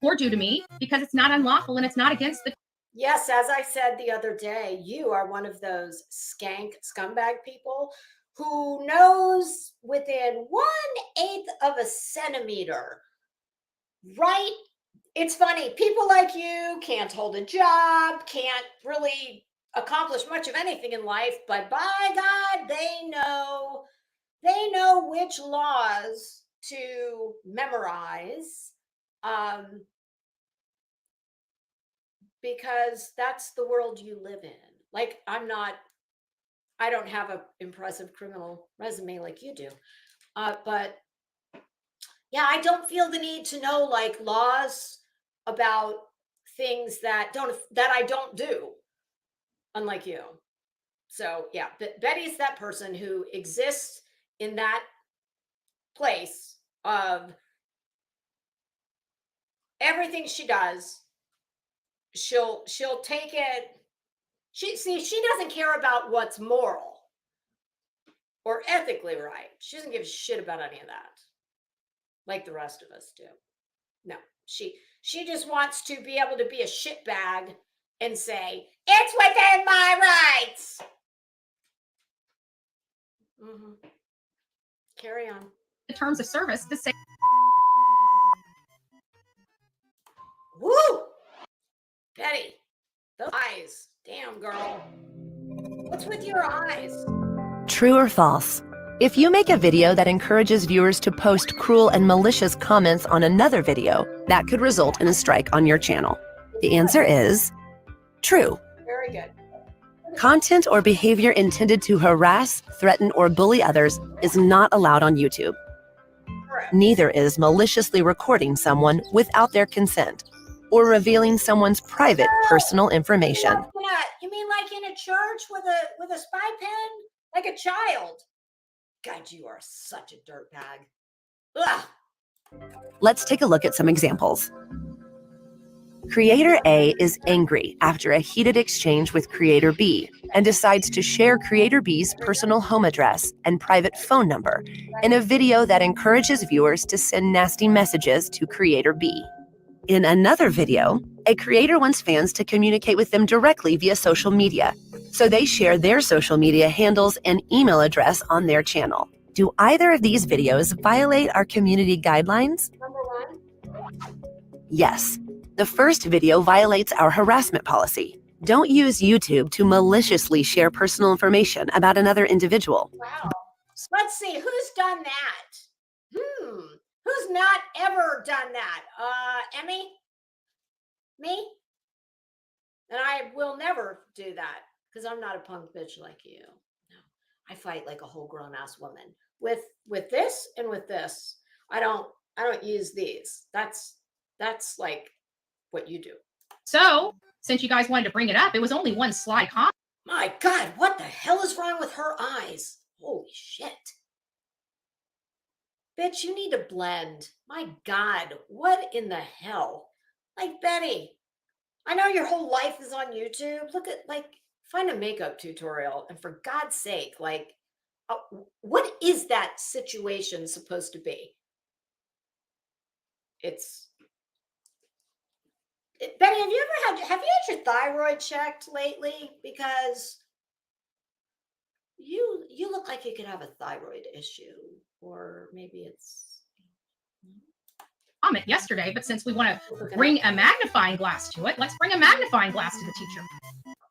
or do to me because it's not unlawful and it's not against the. Yes, as I said the other day, you are one of those skank scumbag people who knows within 1/8 of a centimeter, right? It's funny. People like you can't hold a job, can't really accomplish much of anything in life, but by God, they know which laws to memorize. Because that's the world you live in. Like, I don't have an impressive criminal resume like you do. But yeah, I don't feel the need to know like laws about things that I don't do, unlike you. So yeah, Betty's that person who exists in that place of everything she does. She'll take it. She doesn't care about what's moral or ethically right. She doesn't give a shit about any of that, like the rest of us do. No, she just wants to be able to be a shitbag and say it's within my rights. Carry on. The terms of service to say. Woo, Betty, those eyes, damn girl. What's with your eyes? True or false? If you make a video that encourages viewers to post cruel and malicious comments on another video, that could result in a strike on your channel. The answer is true. Very good. Content or behavior intended to harass, threaten, or bully others is not allowed on YouTube. Correct. Neither is maliciously recording someone without their consent or revealing someone's private personal information. You mean like in a church with a spy pen? Like a child? God, you are such a dirtbag. Ugh. Let's take a look at some examples. Creator A is angry after a heated exchange with Creator B and decides to share Creator B's personal home address and private phone number in a video that encourages viewers to send nasty messages to Creator B. In another video, a creator wants fans to communicate with them directly via social media, so they share their social media handles and email address on their channel. Do either of these videos violate our community guidelines? Number one. Yes. The first video violates our harassment policy. Don't use YouTube to maliciously share personal information about another individual. Wow. So let's see, who's done that? Who's not ever done that? Emmy? Me? And I will never do that because I'm not a punk bitch like you. No, I fight like a whole grown ass woman with this and with this. I don't use these. That's like what you do. So since you guys wanted to bring it up, it was only one sly comment. My God, what the hell is wrong with her eyes? Holy shit. Bitch, you need to blend. My God, what in the hell? Like, Betty, I know your whole life is on YouTube. Look at, find a makeup tutorial. And for God's sake, what is that situation supposed to be? Betty, have you had your thyroid checked lately? Because you look like you could have a thyroid issue, or maybe it's Comment yesterday, but since we want to bring a magnifying glass to it, let's bring a magnifying glass to the teacher.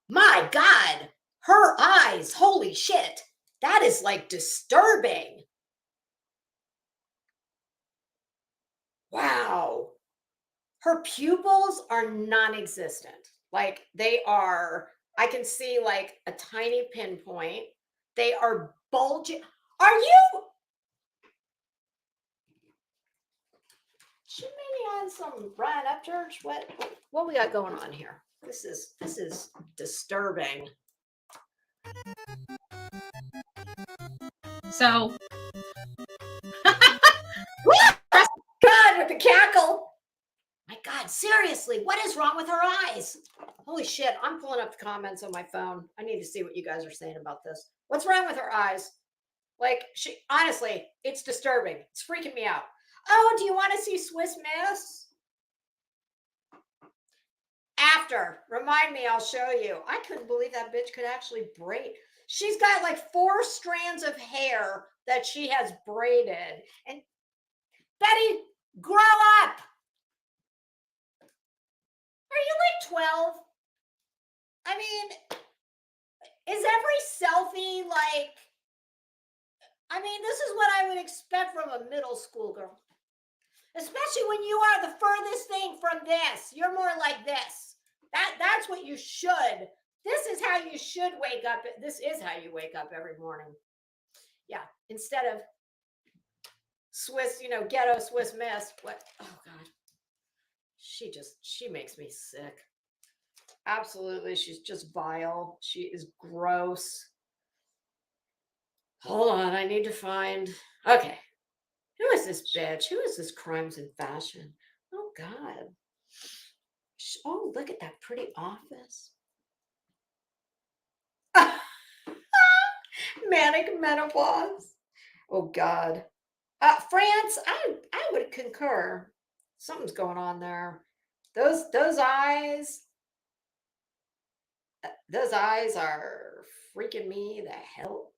My God, her eyes, holy shit. That is like disturbing. Wow. Her pupils are non-existent. Like they are, I can see like a tiny pinpoint. They are bulging. Are you? She maybe on some Brian Upchurch. What we got going on here? This is disturbing. So God, with the cackle. My God, seriously, what is wrong with her eyes? Holy shit, I'm pulling up the comments on my phone. I need to see what you guys are saying about this. What's wrong with her eyes? Like, she, honestly, it's disturbing. It's freaking me out. Oh, do you want to see Swiss Miss? After, remind me, I'll show you. I couldn't believe that bitch could actually braid. She's got like 4 strands of hair that she has braided. And Betty, grow up. Are you like 12? I mean, is every selfie like, I mean, this is what I would expect from a middle school girl. Especially when you are the furthest thing from this. You're more like this. That's what you should. This is how you should wake up. This is how you wake up every morning. Yeah, instead of Swiss, ghetto Swiss Miss. What? Oh God. She makes me sick. Absolutely. She's just vile. She is gross. Hold on. I need to find. Okay. Who is this bitch? Who is this Crimes in Fashion? Oh God. Oh, look at that pretty office. Manic menopause. Oh God. France, I would concur. Something's going on there. Those eyes are freaking me the hell.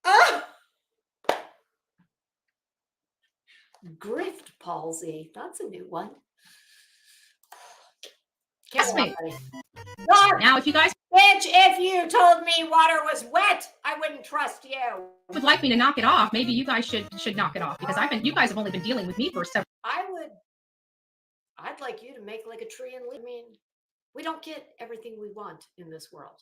Ah! Grift palsy. That's a new one. Now, if you guys Bitch, if you told me water was wet, I wouldn't trust you. would like me to knock it off, maybe you guys should knock it off, because you guys have only been dealing with me for several. I'd like you to make like a tree and leave. I mean, we don't get everything we want in this world.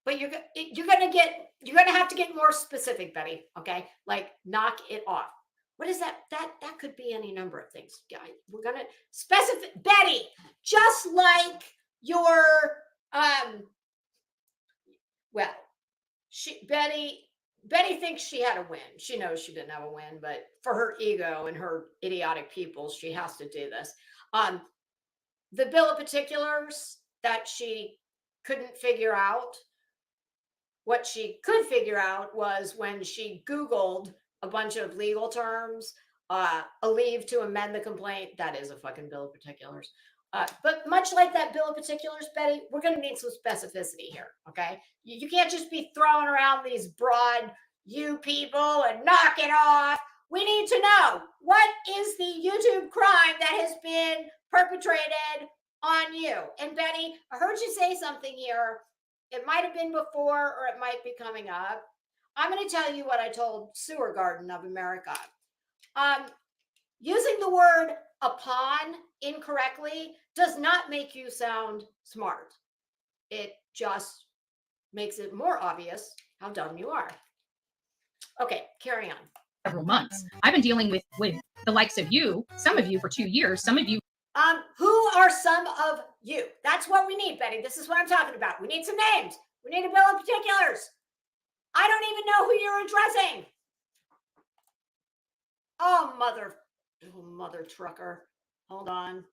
But you're gonna have to get more specific, Betty. Okay, like knock it off. What is that? That could be any number of things. Yeah, we're gonna specify, Betty. Just like your well, Betty thinks she had a win. She knows she didn't have a win, but for her ego and her idiotic people, she has to do this. The bill of particulars that she couldn't figure out. What she could figure out was when she Googled a bunch of legal terms, a leave to amend the complaint. That is a fucking bill of particulars. But much like that bill of particulars, Betty, we're going to need some specificity here, okay? You can't just be throwing around these broad "you people" and knock it off. We need to know, what is the YouTube crime that has been perpetrated on you? And Betty, I heard you say something here. It might have been before or it might be coming up. I'm going to tell you what I told Sewer Garden of America. Using the word upon incorrectly does not make you sound smart. It just makes it more obvious how dumb you are. Okay, carry on. Several months. I've been dealing with the likes of you, some of you for 2 years, some of you. Who are some of you? That's what we need, Betty. This is what I'm talking about. We need some names. We need a bill of particulars. I don't even know who you're addressing. Oh, mother trucker. Hold on,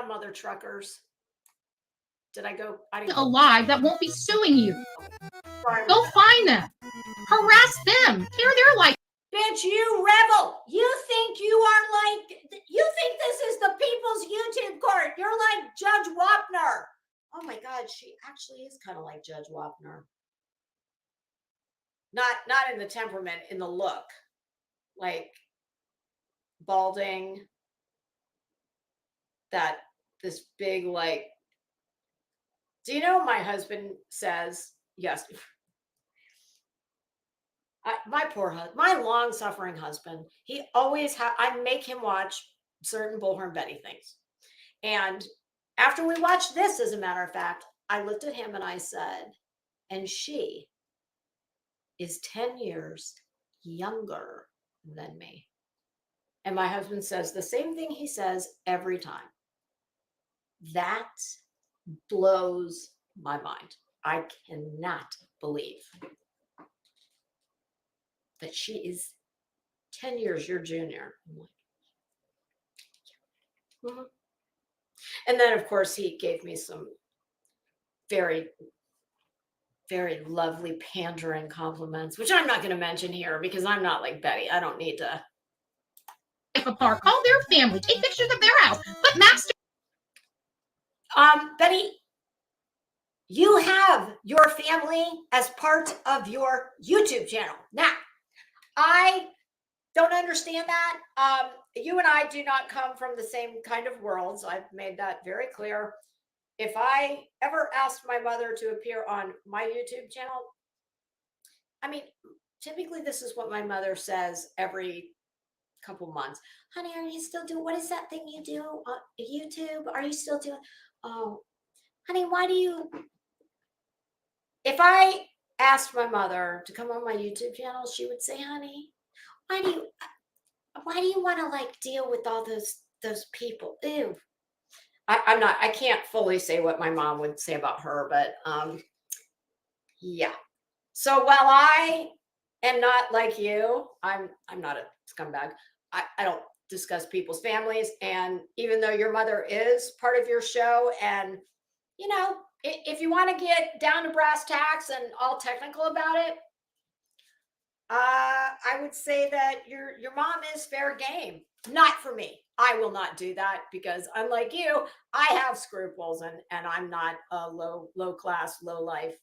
mother truckers. Did I go? I didn't. Alive that won't be suing you. Sorry. Go find them. Harass them. They're like, bitch, you rebel. You think this is the people's YouTube court. You're like Judge Wapner. Oh my God, she actually is kind of like Judge Wapner. Not in the temperament, in the look. Like balding. That this big, like, do you know my husband says, yes, my long-suffering husband, he always I make him watch certain Bullhorn Betty things. And after we watched this, as a matter of fact, I looked at him and I said, and she is 10 years younger than me. And my husband says the same thing he says every time. That blows my mind. I cannot believe that she is 10 years your junior. Mhm. And then, of course, he gave me some very, very lovely pandering compliments, which I'm not going to mention here because I'm not like Betty. I don't need to. Apart, call their family, take pictures of their house, put maps. Betty, you have your family as part of your YouTube channel. Now, I don't understand that. You and I do not come from the same kind of worlds. I've made that very clear. If I ever asked my mother to appear on my YouTube channel, I mean, typically this is what my mother says every couple months. Honey, are you still doing, what is that thing you do on YouTube? Are you still doing, oh, honey, why do you, if I asked my mother to come on my YouTube channel, she would say, honey, why do you want to like deal with all those people? Ew. I can't fully say what my mom would say about her, but yeah. So while I am not like you, I'm not a scumbag. I don't discuss people's families. And even though your mother is part of your show, and you know, if you want to get down to brass tacks and all technical about it, I would say that your mom is fair game. Not for me. I will not do that because unlike you, I have scruples and I'm not a low class, low life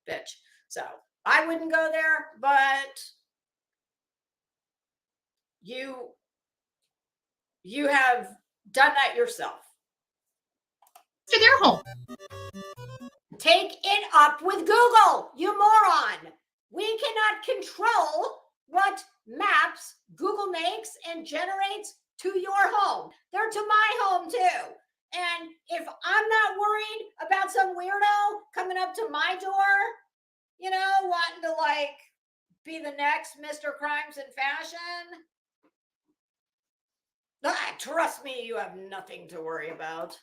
bitch. So I wouldn't go there, but you have done that yourself. To their home. Take it up with Google, you moron. We cannot control what maps Google makes and generates to your home. They're to my home too. And if I'm not worried about some weirdo coming up to my door, you know, wanting to like be the next Mr. Crimes and Fashion, trust me, you have nothing to worry about.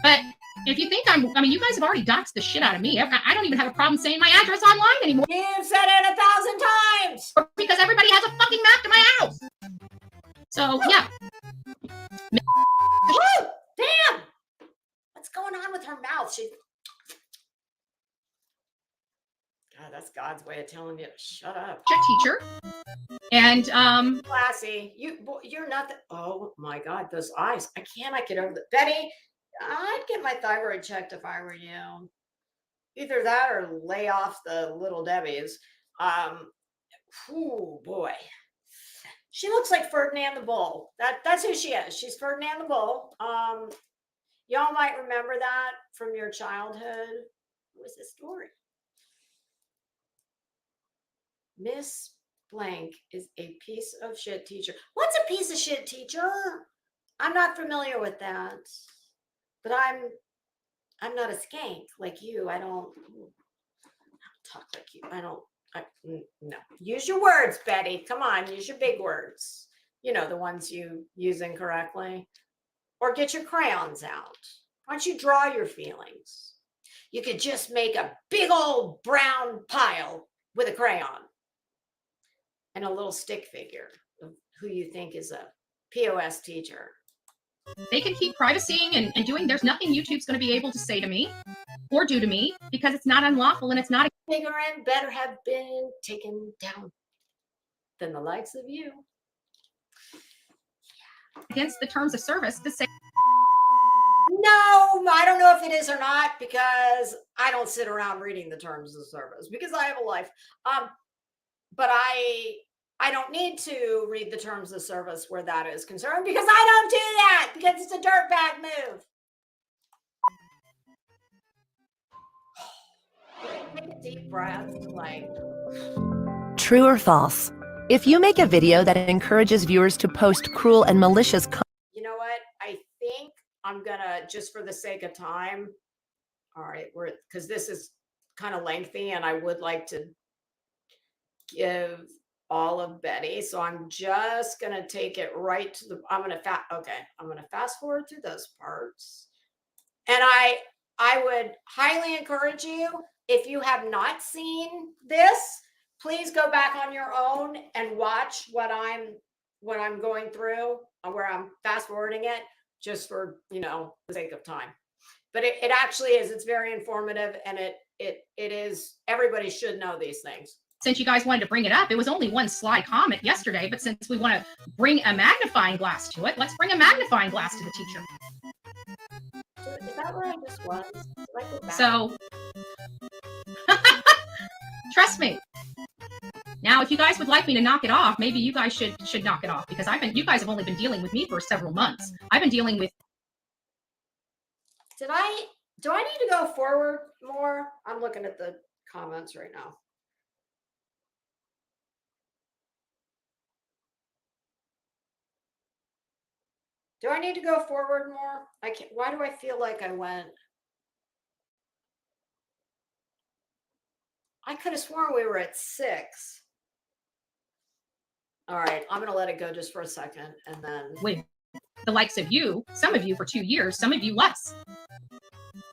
But if you think I mean, you guys have already doxed the shit out of me. I don't even have a problem saying my address online anymore. You've said it 1,000 times. Because everybody has a fucking map to my house. So, yeah. Woo! Damn! What's going on with her mouth? God, that's God's way of telling you to shut up. Teacher. And classy. You're not the, oh my God, those eyes. I cannot get over that. Betty, I'd get my thyroid checked if I were you. Either that or lay off the little Debbies. Oh boy. She looks like Ferdinand the Bull. That's who she is. She's Ferdinand the Bull. Y'all might remember that from your childhood. What was the story? Miss Blank is a piece of shit teacher. What's a piece of shit teacher? I'm not familiar with that. But I'm not a skank like you. I don't talk like you. No. Use your words, Betty. Come on, use your big words. You know, the ones you use incorrectly. Or get your crayons out. Why don't you draw your feelings? You could just make a big old brown pile with a crayon and a little stick figure of who you think is a POS teacher. They can keep privacying and doing, there's nothing YouTube's going to be able to say to me or do to me because it's not unlawful and it's not bigger and better have been taken down than the likes of you. Against the terms of service to say. No, I don't know if it is or not because I don't sit around reading the terms of service because I have a life. But I don't need to read the terms of service where that is concerned because I don't do that because it's a dirtbag move. Take a deep breath, like. True or false? If you make a video that encourages viewers to post cruel and malicious content. You know what? I think I'm gonna, just for the sake of time. All right, because this is kind of lengthy and I would like to give all of Betty. So I'm just going to take it right to the, I'm going to fast forward through those parts. And I would highly encourage you, if you have not seen this, please go back on your own and watch what I'm going through, where I'm fast forwarding it. just for, the sake of time. But it actually is. It's very informative, and it is. Everybody should know these things. Since you guys wanted to bring it up, it was only one sly comment yesterday, but since we want to bring a magnifying glass to it, let's bring a magnifying glass to the teacher. Is that where I just was? Did I go back? So, trust me. Now, if you guys would like me to knock it off, maybe you guys should knock it off, because you guys have only been dealing with me for several months. I've been dealing with. Do I need to go forward more? I'm looking at the comments right now. Do I need to go forward more? I can't. Why do I feel like I went? I could have sworn we were at 6. All right, I'm going to let it go just for a second, and then with the likes of you, some of you for 2 years, some of you less.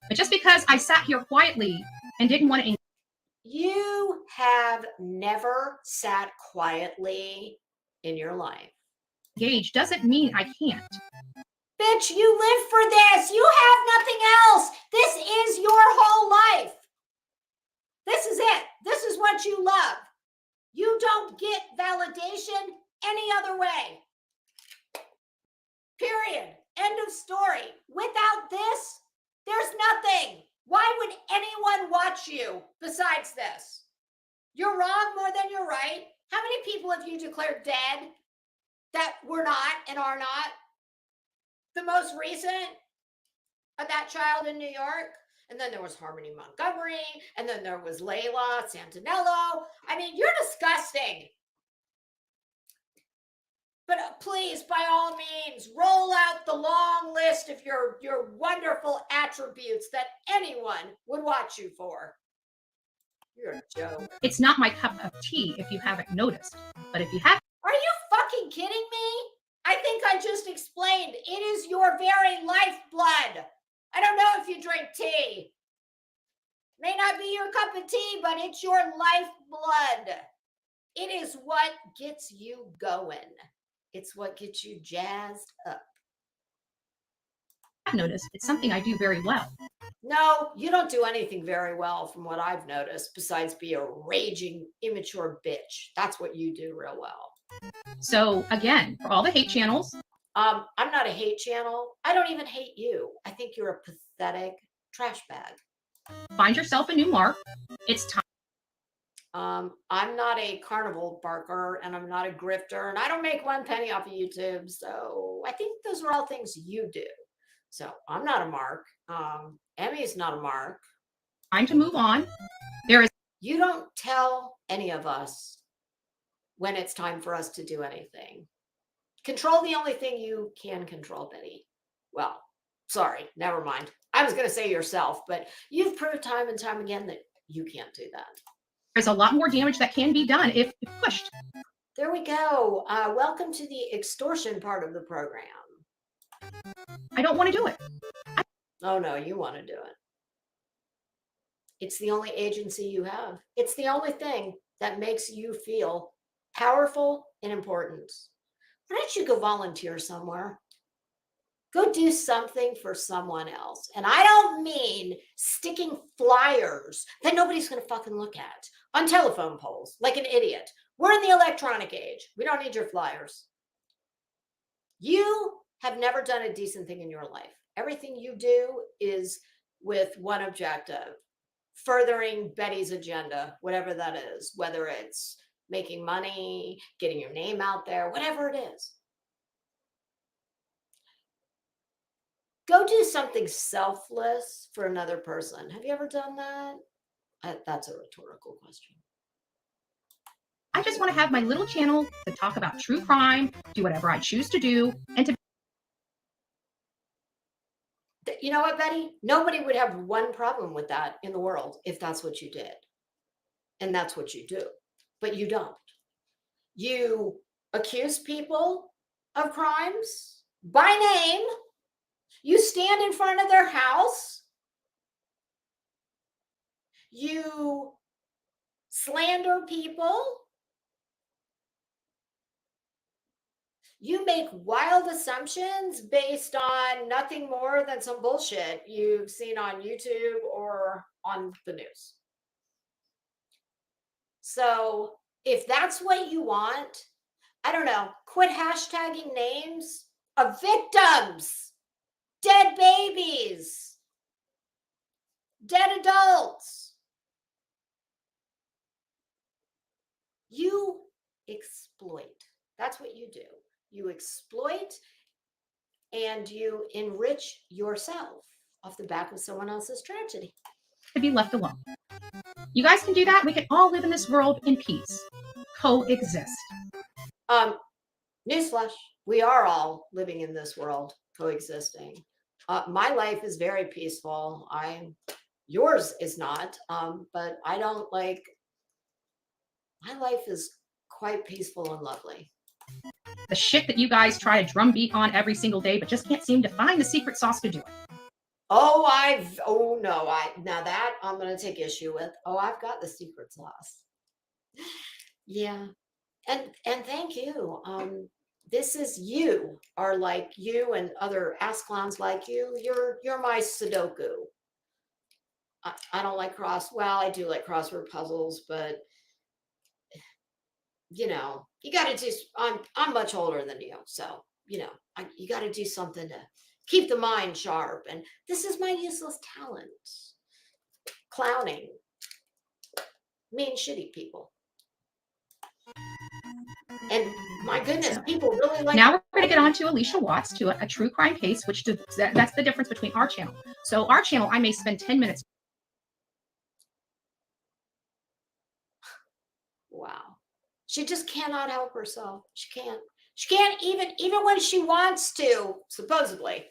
But just because I sat here quietly and didn't want to. You have never sat quietly in your life. Engage doesn't mean I can't. Bitch, you live for this. You have nothing else. This is your whole life. This is it. This is what you love. You don't get validation any other way. Period. End of story. Without this, there's nothing. Why would anyone watch you besides this? You're wrong more than you're right. How many people have you declared dead that were not and are not? The most recent of that child in New York. And then there was Harmony Montgomery. And then there was Layla Santinello. I mean, you're disgusting. But please, by all means, roll out the long list of your wonderful attributes that anyone would watch you for. You're a joke. It's not my cup of tea if you haven't noticed. But if you have. Are you fucking kidding me? I think I just explained. It is your very lifeblood. I don't know if you drink tea. May not be your cup of tea, but it's your lifeblood. It is what gets you going. It's what gets you jazzed up. I've noticed it's something I do very well. No, you don't do anything very well from what I've noticed, besides be a raging, immature bitch. That's what you do real well. So again, for all the hate channels. I'm not a hate channel. I don't even hate you. I think you're a pathetic trash bag. Find yourself a new mark. It's time. I'm not a carnival barker, and I'm not a grifter, and I don't make 1 penny off of YouTube. So I think those are all things you do. So I'm not a mark. Emmy's not a mark. Time to move on. You don't tell any of us when it's time for us to do anything. Control the only thing you can control, Betty. Well, sorry, never mind. I was going to say yourself, but you've proved time and time again that you can't do that. There's a lot more damage that can be done if pushed. There we go. Welcome to the extortion part of the program. I don't want to do it. Oh, no, you want to do it. It's the only agency you have. It's the only thing that makes you feel powerful and important. Why don't you go volunteer somewhere? Go do something for someone else. And I don't mean sticking flyers that nobody's going to fucking look at on telephone poles like an idiot. We're in the electronic age. We don't need your flyers. You have never done a decent thing in your life. Everything you do is with one objective: furthering Betty's agenda, whatever that is, whether it's making money, getting your name out there, whatever it is. Go do something selfless for another person. Have you ever done that? That's a rhetorical question. I just want to have my little channel to talk about true crime, do whatever I choose to do, and to. You know what, Betty? Nobody would have one problem with that in the world if that's what you did. And that's what you do. But you don't. You accuse people of crimes by name. You stand in front of their house. You slander people. You make wild assumptions based on nothing more than some bullshit you've seen on YouTube or on the news. So if that's what you want, I don't know, quit hashtagging names of victims, dead babies, dead adults. You exploit. That's what you do. You exploit and you enrich yourself off the back of someone else's tragedy. To be left alone. You guys can do that. We can all live in this world in peace, coexist. Newsflash, we are all living in this world, coexisting. My life is very peaceful. Yours is not, but I don't like, my life is quite peaceful and lovely. The shit that you guys try to drumbeat on every single day, but just can't seem to find the secret sauce to do it. Now that I'm going to take issue with. I've got the secret sauce. Yeah. And thank you. This is you are like you and other ass clowns like you. You're my Sudoku. I don't like I do like crossword puzzles, but you know, you got to do, I'm much older than you. So, you know, you got to do something to keep the mind sharp. And this is my useless talent. Clowning. Mean, shitty people. And my goodness, people really like. Now we're going to get on to Alicia Watts, to a true crime case, which that's the difference between our channel. So our channel, I may spend 10 minutes. Wow. She just cannot help herself. She can't even when she wants to, supposedly.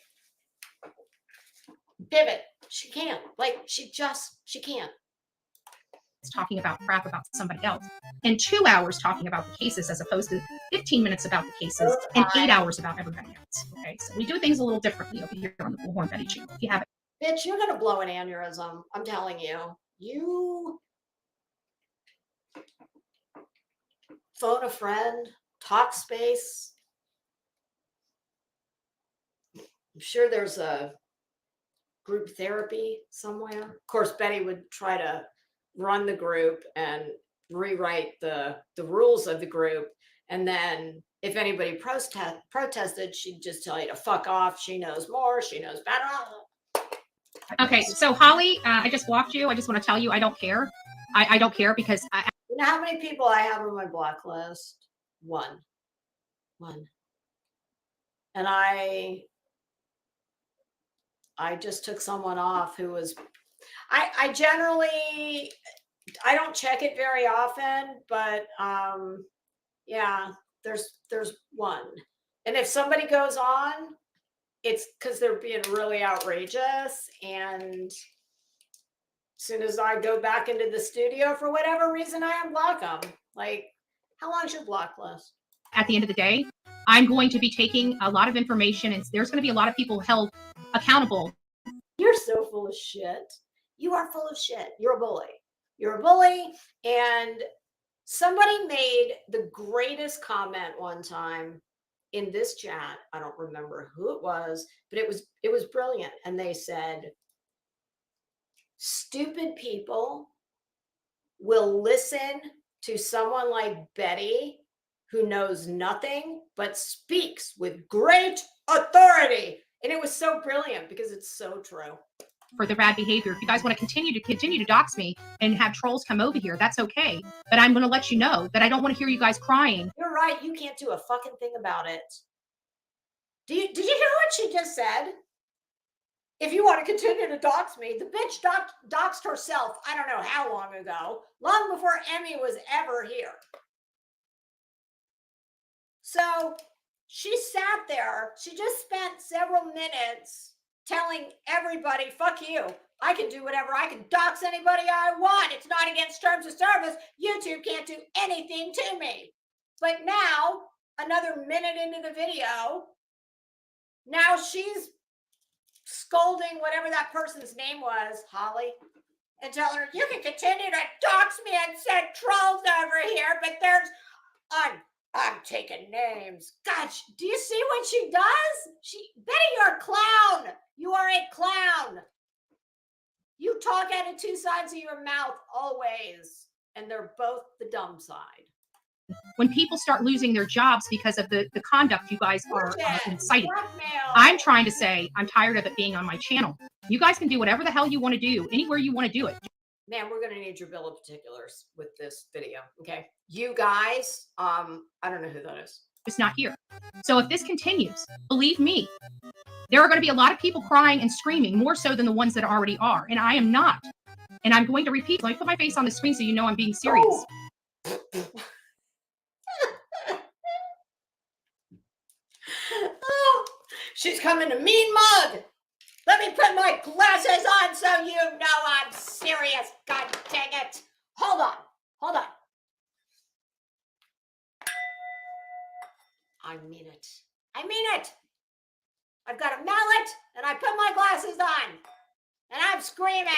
Pivot. She can't. Like, she can't. Talking about crap about somebody else, and 2 hours talking about the cases, as opposed to 15 minutes about the cases and 8 hours about everybody else. Okay, so we do things a little differently over here on the Bullhorn Betty channel. If you haven't, bitch, you're gonna blow an aneurysm. I'm telling you. You phone a friend, talk space. I'm sure there's a group therapy somewhere. Of course, Betty would try to run the group and rewrite the rules of the group. And then if anybody protested, she'd just tell you to fuck off. She knows more. She knows better. Okay, so Holly, I just blocked you. I just want to tell you I don't care. I don't care because you know how many people I have on my block list? One. And I just took someone off who was, I generally, I don't check it very often, but yeah, there's one. And if somebody goes on, it's because they're being really outrageous. And as soon as I go back into the studio for whatever reason, I unblock them. Like, how long's your block list? At the end of the day, I'm going to be taking a lot of information, and there's going to be a lot of people held accountable. You're so full of shit. You are full of shit. You're a bully. You're a bully. And somebody made the greatest comment one time in this chat. I don't remember who it was, but it was brilliant. And they said, stupid people will listen to someone like Betty, who knows nothing but speaks with great authority. And it was so brilliant because it's so true. For the bad behavior. If you guys want to continue to dox me and have trolls come over here, that's okay. But I'm going to let you know that I don't want to hear you guys crying. You're right. You can't do a fucking thing about it. Did you hear what she just said? If you want to continue to dox me, the bitch doxed herself, I don't know how long ago, long before Emmy was ever here. So she sat there. She just spent several minutes telling everybody, fuck you. I can do whatever. I can dox anybody I want. It's not against terms of service. YouTube can't do anything to me. But now, another minute into the video, now she's scolding whatever that person's name was, Holly, and telling her, you can continue to dox me and send trolls over here, but there's, I'm not taking names. Gosh, do you see what she does? Betty, you're a clown. You are a clown. You talk out of two sides of your mouth always, and they're both the dumb side. When people start losing their jobs because of the conduct you guys are inciting. Blackmail. I'm trying to say I'm tired of it being on my channel. You guys can do whatever the hell you want to do, anywhere you want to do it. Man, we're going to need your bill of particulars with this video, okay? You guys, I don't know who that is. It's not here. So if this continues, believe me, there are going to be a lot of people crying and screaming, more so than the ones that already are. And I am not. And I'm going to repeat, let me put my face on the screen so you know I'm being serious. Oh. Oh, she's coming to mean mug. Let me put my glasses on so you know I'm serious. God dang it. Hold on. Hold on. I mean it. I mean it. I've got a mallet and I put my glasses on and I'm screaming.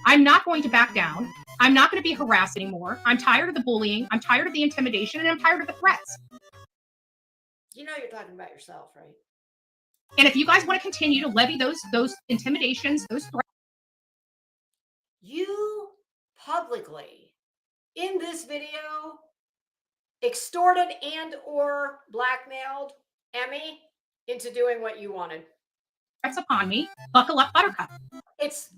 I'm not going to back down. I'm not going to be harassed anymore. I'm tired of the bullying. I'm tired of the intimidation, and I'm tired of the threats. You know you're talking about yourself, right? And if you guys want to continue to levy those intimidations, those threats. You publicly, in this video, extorted and or blackmailed Emmy into doing what you wanted. Threats upon me, buckle up, Buttercup. It's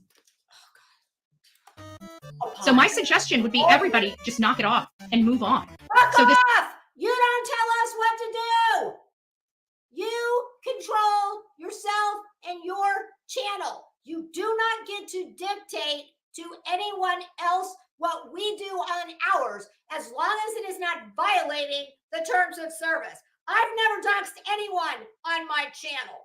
So my suggestion would be everybody just knock it off and move on. Fuck So this off! You don't tell us what to do. You control yourself and your channel. You do not get to dictate to anyone else what we do on ours, as long as it is not violating the terms of service. I've never doxed anyone on my channel.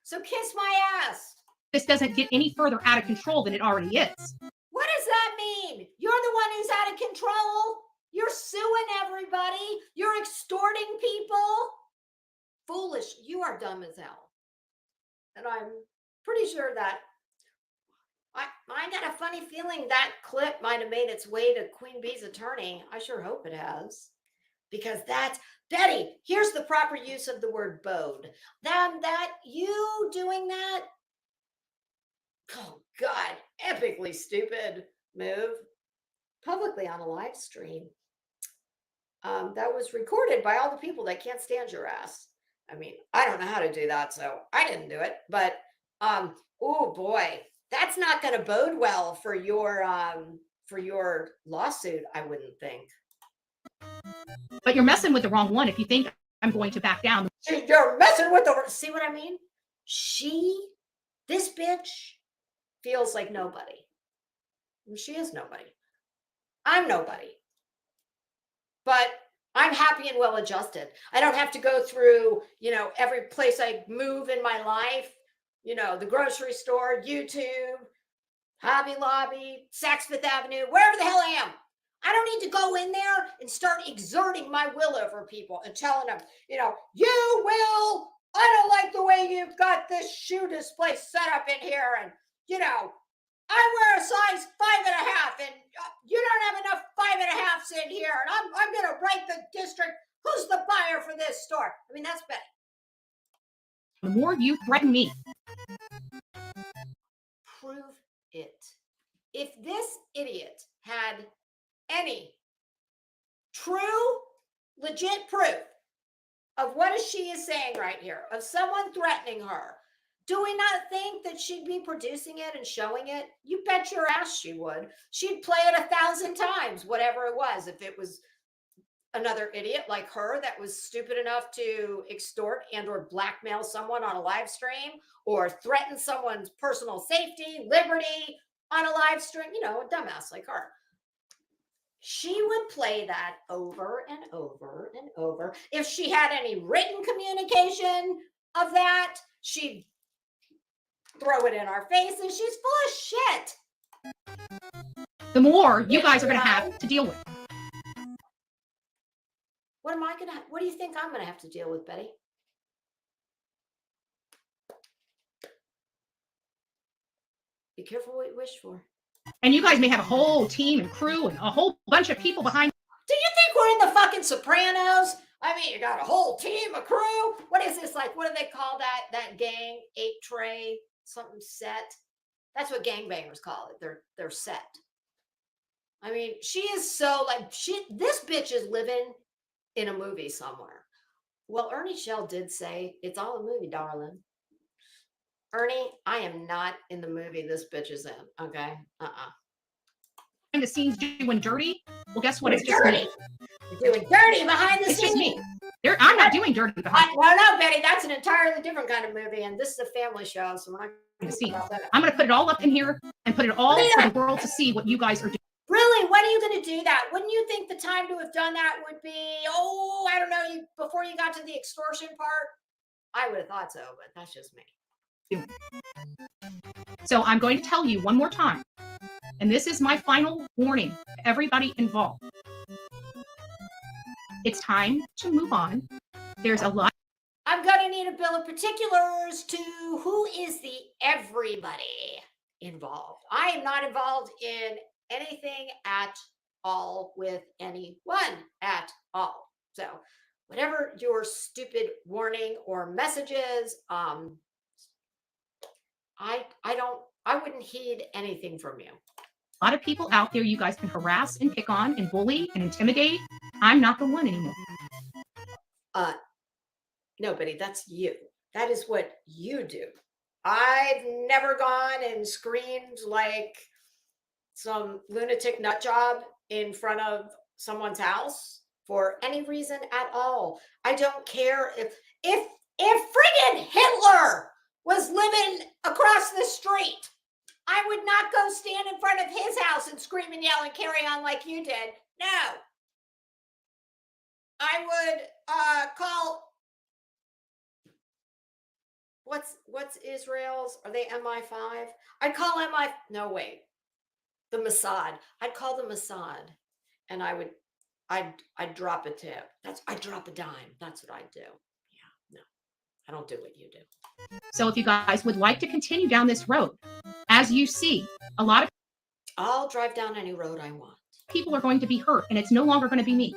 So kiss my ass. this doesn't get any further out of control than it already is. What does that mean? You're the one who's out of control. You're suing everybody. You're extorting people. Foolish. You are dumb as hell. And I'm pretty sure that I got a funny feeling that clip might have made its way to Queen Bee's attorney. I sure hope it has. Because that's, Betty, here's the proper use of the word bode. That you doing that, oh God, epically stupid move publicly on a live stream. That was recorded by all the people that can't stand your ass. I mean, I don't know how to do that, so I didn't do it. But, oh boy, that's not going to bode well for your lawsuit, I wouldn't think. But you're messing with the wrong one if you think I'm going to back down. You're messing with the, see what I mean? This bitch feels like nobody. She is nobody. I'm nobody. But I'm happy and well adjusted. I don't have to go through, every place I move in my life, the grocery store, YouTube, Hobby Lobby, Saks Fifth Avenue, wherever the hell I am. I don't need to go in there and start exerting my will over people and telling them, you will, I don't like the way you've got this shoe display set up in here. And, I wear a size 5.5 and you don't have enough 5.5s in here. And I'm going to write the district. Who's the buyer for this store? I mean, that's Betty. The more you threaten me. Prove it. If this idiot had any true, legit proof of what she is saying right here, of someone threatening her, do we not think that she'd be producing it and showing it? You bet your ass she would. She'd play it 1,000 times, whatever it was. If it was another idiot like her that was stupid enough to extort and or blackmail someone on a live stream or threaten someone's personal safety, liberty on a live stream, a dumbass like her. She would play that over and over and over. If she had any written communication of that, she'd throw it in our faces. She's full of shit. The more you guys are going to have to deal with. What do you think I'm going to have to deal with, Betty? Be careful what you wish for. And you guys may have a whole team and crew and a whole bunch of people behind. Do you think we're in the fucking Sopranos? I mean, you got a whole team, a crew. What is this like? What do they call that gang? 8-tray something set. That's what gangbangers call it. They're set. I mean, she is so like this bitch is living in a movie somewhere. Well, Ernie Shell did say it's all a movie, darling. Ernie, I am not in the movie this bitch is in. Okay. Behind the scenes doing dirty. Well, guess what? It's just dirty. me. You're doing dirty behind the It's scenes. just me. I'm not doing dirty behind No, Betty, that's an entirely different kind of movie, and this is a family show, so we're not the scenes. I'm going to put it all up in here and put it all for the world to see what you guys are doing. Really? When are you going to do that? Wouldn't you think the time to have done that would be, I don't know, before you got to the extortion part? I would have thought so, but that's just me. So I'm going to tell you one more time, and this is my final warning to everybody involved. It's time to move on. There's a lot. I'm going to need a bill of particulars to who is the everybody involved. I am not involved in anything at all with anyone at all. So whatever your stupid warning or messages, I wouldn't heed anything from you. A lot of people out there you guys can harass and pick on and bully and intimidate. I'm not the one anymore. No, Betty, that's you. That is what you do. I've never gone and screamed like some lunatic nut job in front of someone's house for any reason at all. I don't care if friggin' Hitler was living across the street. I would not go stand in front of his house and scream and yell and carry on like you did. No. I would call what's Israel's? Are they MI5? I'd call MI. No, wait. The Mossad. I'd call the Mossad, and I'd drop a tip. I'd drop a dime. That's what I'd do. Yeah, no, I don't do what you do. So if you guys would like to continue down this road, as you see, a lot of I'll drive down any road I want. People are going to be hurt, and it's no longer going to be me.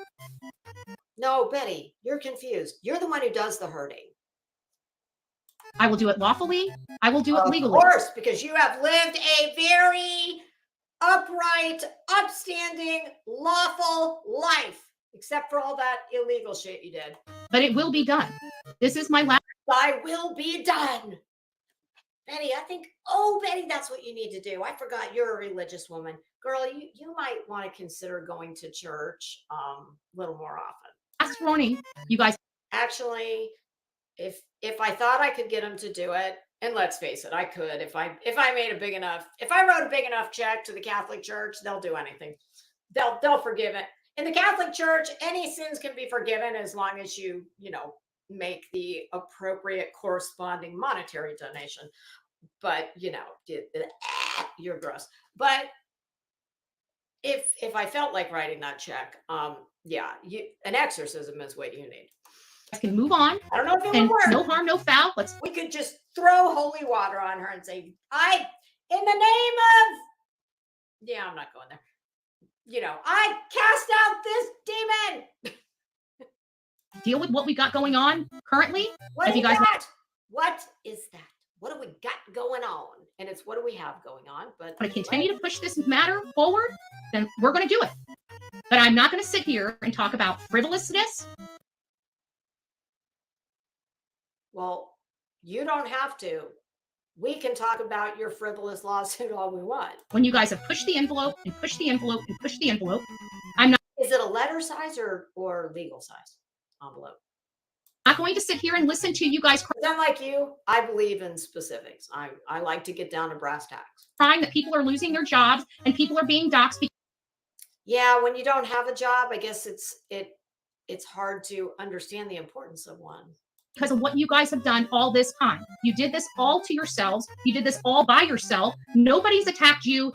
No, Betty, you're confused. You're the one who does the hurting. I will do it lawfully. I will do it legally. Of course, because you have lived a very upright, upstanding, lawful life, except for all that illegal shit you did. But it will be done. This is my last. I will be done. Betty, Betty, that's what you need to do. I forgot you're a religious woman. Girl, you might want to consider going to church a little more often. Last warning, you guys. Actually, if I thought I could get them to do it, and let's face it, I could. If I wrote a big enough check to the Catholic Church, they'll do anything. They'll forgive it. In the Catholic Church, any sins can be forgiven as long as you make the appropriate corresponding monetary donation. But you're gross. But if I felt like writing that check, an exorcism is what you need. Can move on. I don't know if it would work. No harm, no foul. We could just throw holy water on her and say, in the name of, I'm not going there. I cast out this demon. Deal with what we got going on currently. What is that? What is that? What do we got going on? And it's what do we have going on? But to continue to push this matter forward, then we're going to do it. But I'm not going to sit here and talk about frivolousness. Well, you don't have to. We can talk about your frivolous lawsuit all we want. When you guys have pushed the envelope and pushed the envelope and pushed the envelope, I'm not. Is it a letter size or legal size envelope? I'm not going to sit here and listen to you guys. Unlike you, I believe in specifics. I like to get down to brass tacks. Crying that people are losing their jobs and people are being doxxed. Yeah, when you don't have a job, I guess it's hard to understand the importance of one. Because of what you guys have done all this time. You did this all to yourselves. You did this all by yourself. Nobody's attacked you.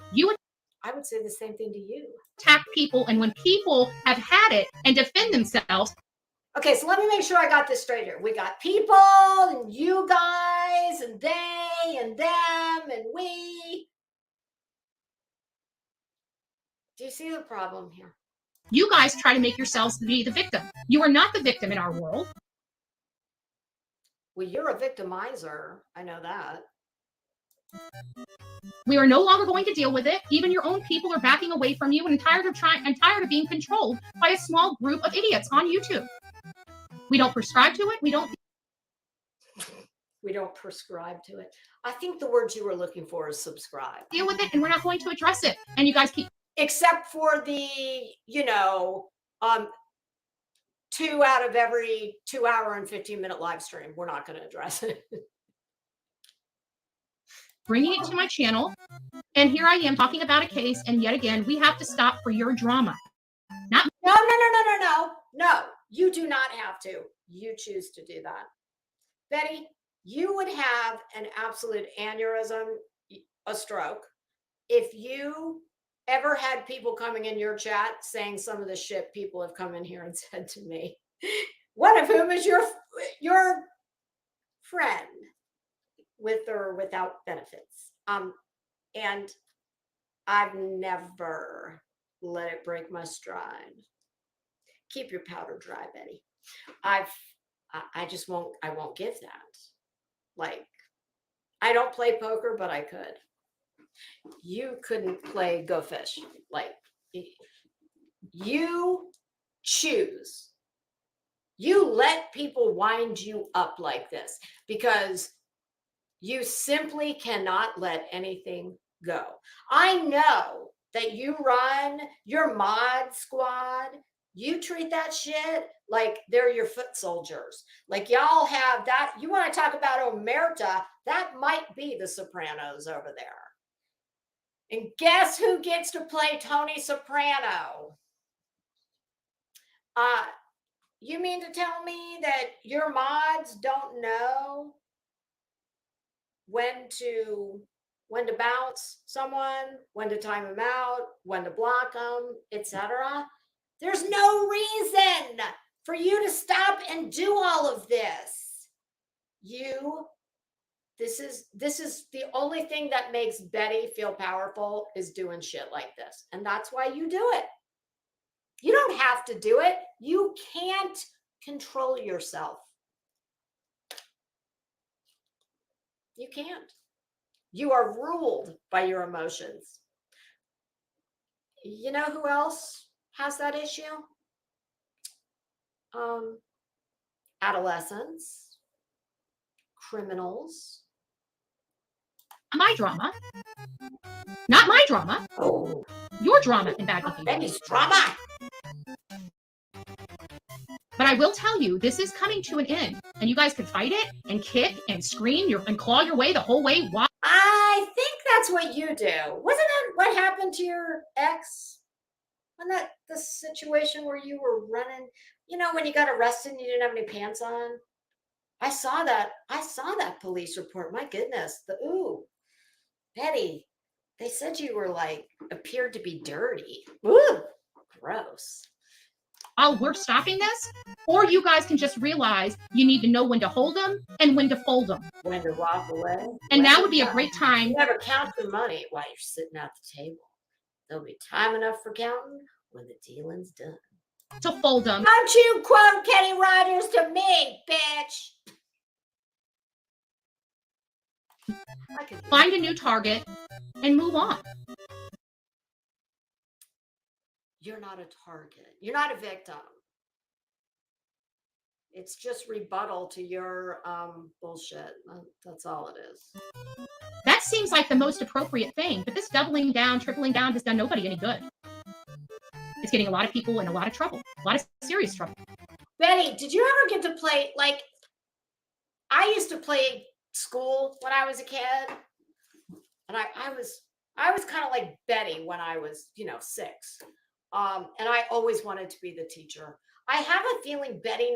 I would say the same thing to you. Attack people, and when people have had it and defend themselves. Okay, so let me make sure I got this straight here. We got people and you guys and they and them and we. Do you see the problem here? You guys try to make yourselves be the victim. You are not the victim in our world. Well, you're a victimizer. I know that. We are no longer going to deal with it. Even your own people are backing away from you and tired of being controlled by a small group of idiots on YouTube. We don't prescribe to it. We don't prescribe to it. I think the word you were looking for is subscribe. deal with it, and we're not going to address it. And you guys keep, except for the, 2 out of every 2 hour and 15-minute live stream. We're not going to address it. bringing it to my channel, and here I am talking about a case, and yet again, we have to stop for your drama. No. You do not have to. You choose to do that. Betty, you would have an absolute aneurysm, a stroke, if you ever had people coming in your chat saying some of the shit people have come in here and said to me, one of whom is your friend, with or without benefits. And I've never let it break my stride. Keep your powder dry, Betty. I won't give that. Like, I don't play poker, but I could. You couldn't play Go Fish. Like, you choose. You let people wind you up like this because you simply cannot let anything go. I know that you run your mod squad. You treat that shit like they're your foot soldiers. Like, y'all have that. You want to talk about omerta? That might be the Sopranos over there. And guess who gets to play Tony Soprano? You mean to tell me that your mods don't know when to bounce someone, when to time them out, when to block them, etc.? There's no reason for you to stop and do all of this. This is the only thing that makes Betty feel powerful, is doing shit like this. And that's why you do it. You don't have to do it. You can't control yourself. You can't. You are ruled by your emotions. You know who else has that issue? Adolescents, criminals. my drama, not my drama, Oh, your drama and bad behavior. Betty's drama. But I will tell you, this is coming to an end, and you guys can fight it and kick and scream and claw your way the whole way. Why? I think that's what you do. Wasn't that what happened to your ex? Wasn't that the situation where you were running, when you got arrested and you didn't have any pants on? I saw that police report. My goodness. Betty, they said you were appeared to be dirty. Ooh, gross. Oh, we're stopping this? Or you guys can just realize you need to know when to hold them and when to fold them. When to walk away. And now would be a great time. You never count the money while you're sitting at the table. There'll be time enough for counting when the dealing's done. To fold them. Don't you quote Kenny Rogers to me, bitch. Find a new target and move on. You're not a target. You're not a victim. It's just rebuttal to your bullshit. That's all it is. That seems like the most appropriate thing, but this doubling down, tripling down has done nobody any good. It's getting a lot of people in a lot of trouble, a lot of serious trouble. Betty, did you ever get to play, I used to play school when I was a kid, and I was kind of like Betty when I was, 6. And I always wanted to be the teacher. I have a feeling Betty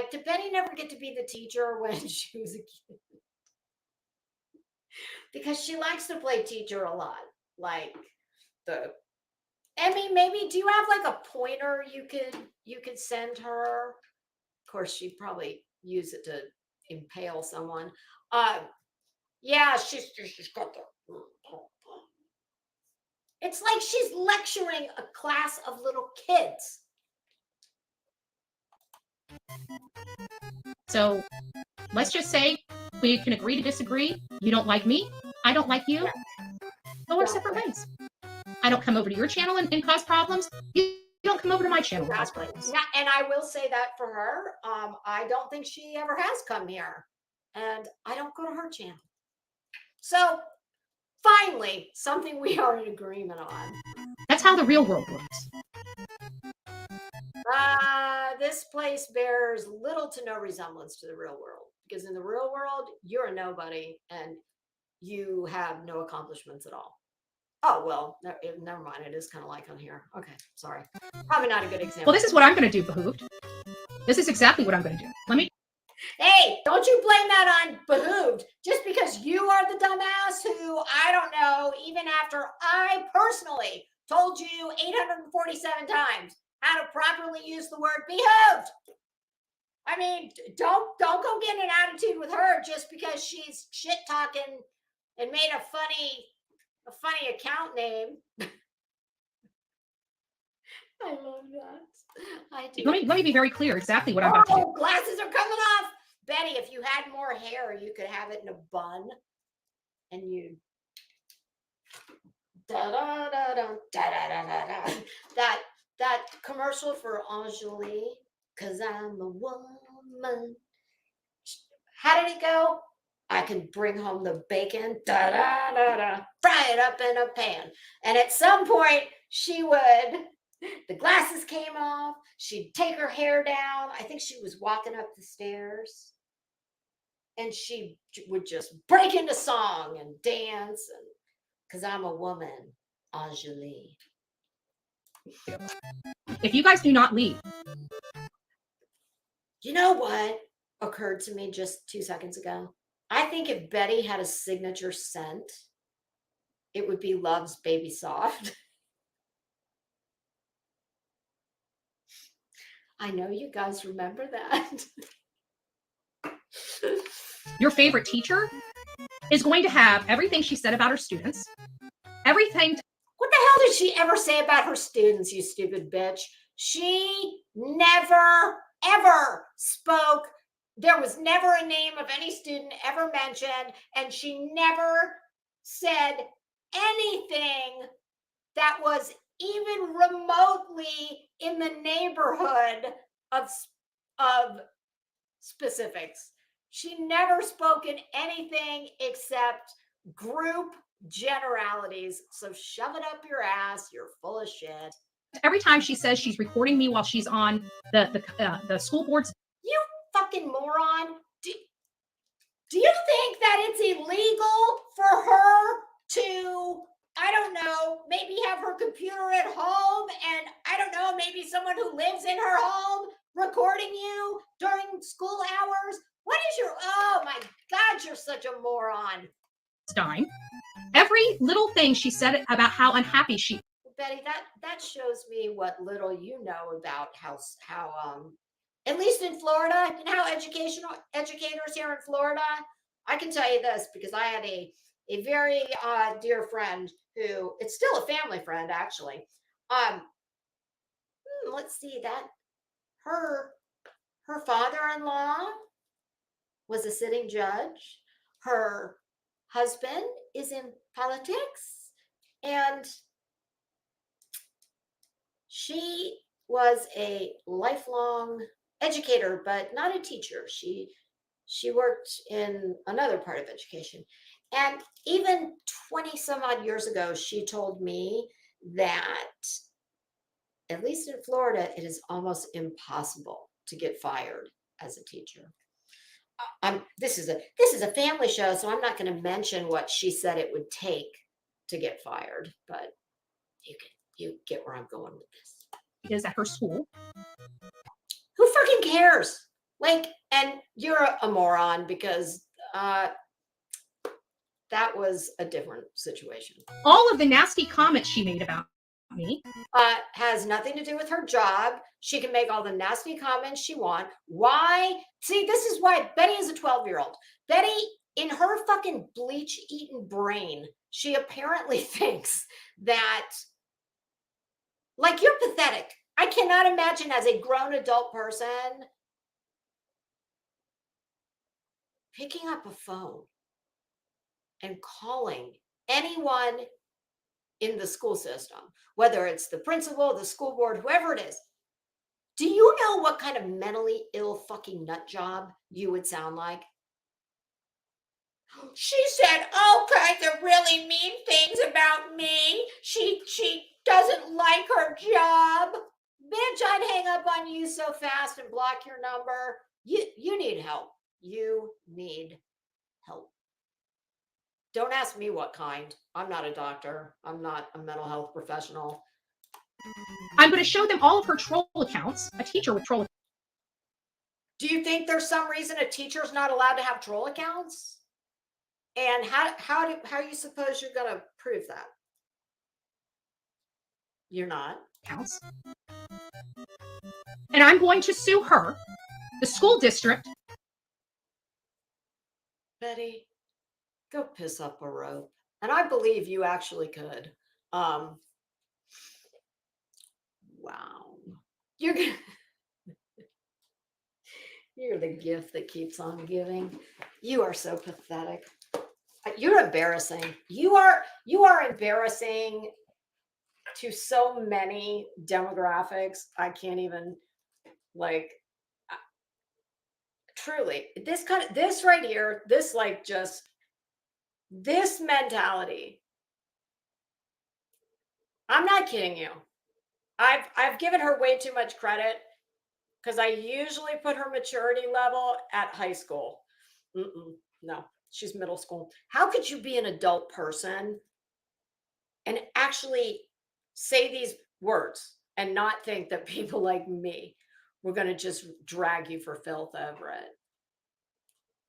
did Betty never get to be the teacher when she was a kid? Because she likes to play teacher a lot. Emmy, maybe do you have a pointer you could send her? Of course, she'd probably use it to impale someone. Yeah, she's got the. It's like she's lecturing a class of little kids. So let's just say we can agree to disagree. You don't like me. I don't like you. Go our separate ways. I don't come over to your channel and cause problems. You don't come over to my channel and cause problems. Yeah, and I will say that for her, I don't think she ever has come here, and I don't go to her channel. So finally, something we are in agreement on. That's how the real world works. This place bears little to no resemblance to the real world, because in the real world, you're a nobody and you have no accomplishments at all. Oh, well, never mind. It is kind of like on here. Okay, sorry. Probably not a good example. Well, this is what I'm going to do, Behooved. This is exactly what I'm going to do. Hey, don't you blame that on Behooved. Just because you are the dumbass who, I don't know, even after I personally told you 847 times how to properly use the word behooved. I mean, don't go get in an attitude with her just because she's shit talking and made a funny account name. I love that. I do. Let me be very clear exactly what I'm about to do. Glasses are coming off. Betty, if you had more hair, you could have it in a bun and you that commercial for Angeli, cause I'm a woman. How did it go? I can bring home the bacon, fry it up in a pan. And at some point, the glasses came off. She'd take her hair down. I think she was walking up the stairs. And she would just break into song and dance. And because I'm a woman, Angeli. If you guys do not leave. You know what occurred to me just 2 seconds ago? I think if Betty had a signature scent, it would be Love's Baby Soft. I know you guys remember that. Your favorite teacher is going to have everything she said about her students. Everything. What the hell did she ever say about her students, you stupid bitch? She never, ever spoke. There was never a name of any student ever mentioned, and she never said anything that was even remotely in the neighborhood of specifics. She never spoke in anything except group generalities. So shove it up your ass. You're full of shit. Every time she says she's recording me while she's on the school boards. You fucking moron. Do you think that it's illegal for her to, I don't know, maybe have her computer at home and, I don't know, maybe someone who lives in her home recording you during school hours? What is your, oh my God, you're such a moron. Dime. Every little thing she said about how unhappy she. Betty, that shows me what little you know about how at least in Florida, and how educators here in Florida. I can tell you this because I had a very dear friend who, it's still a family friend actually. Let's see, that her father-in-law was a sitting judge. Her husband is in politics, and she was a lifelong educator, but not a teacher. She worked in another part of education. And even 20 some odd years ago, she told me that, at least in Florida, it is almost impossible to get fired as a teacher. This is a family show, so I'm not going to mention what she said it would take to get fired, but you get where I'm going with this. Is at her school. Who fucking cares? Like, and you're a moron because that was a different situation. All of the nasty comments she made about me has nothing to do with her job. She can make all the nasty comments she wants. Why? See, this is why Betty is a 12-year-old. Betty, in her fucking bleach-eaten brain, she apparently thinks that, like, you're pathetic. I cannot imagine as a grown adult person picking up a phone and calling anyone in the school system, whether it's the principal, the school board, whoever it is. Do you know what kind of mentally ill fucking nut job you would sound like? She said all kinds of really mean things about me. She doesn't like her job. Bitch, I'd hang up on you so fast and block your number. You need help. You need help. Don't ask me what kind. I'm not a doctor. I'm not a mental health professional. I'm going to show them all of her troll accounts, a teacher with troll. Do you think there's some reason a teacher's not allowed to have troll accounts? And how do you suppose you're going to prove that? You're not. Accounts. And I'm going to sue her, the school district. Betty, go piss up a rope. And I believe you actually could. Wow. You're the gift that keeps on giving. You are so pathetic. You're embarrassing. You are embarrassing to so many demographics. I can't even, like, truly, this right here, this, like, just this mentality. I'm not kidding you. I've given her way too much credit because I usually put her maturity level at high school. No, she's middle school. How could you be an adult person and actually say these words and not think that people like me were going to just drag you for filth over it?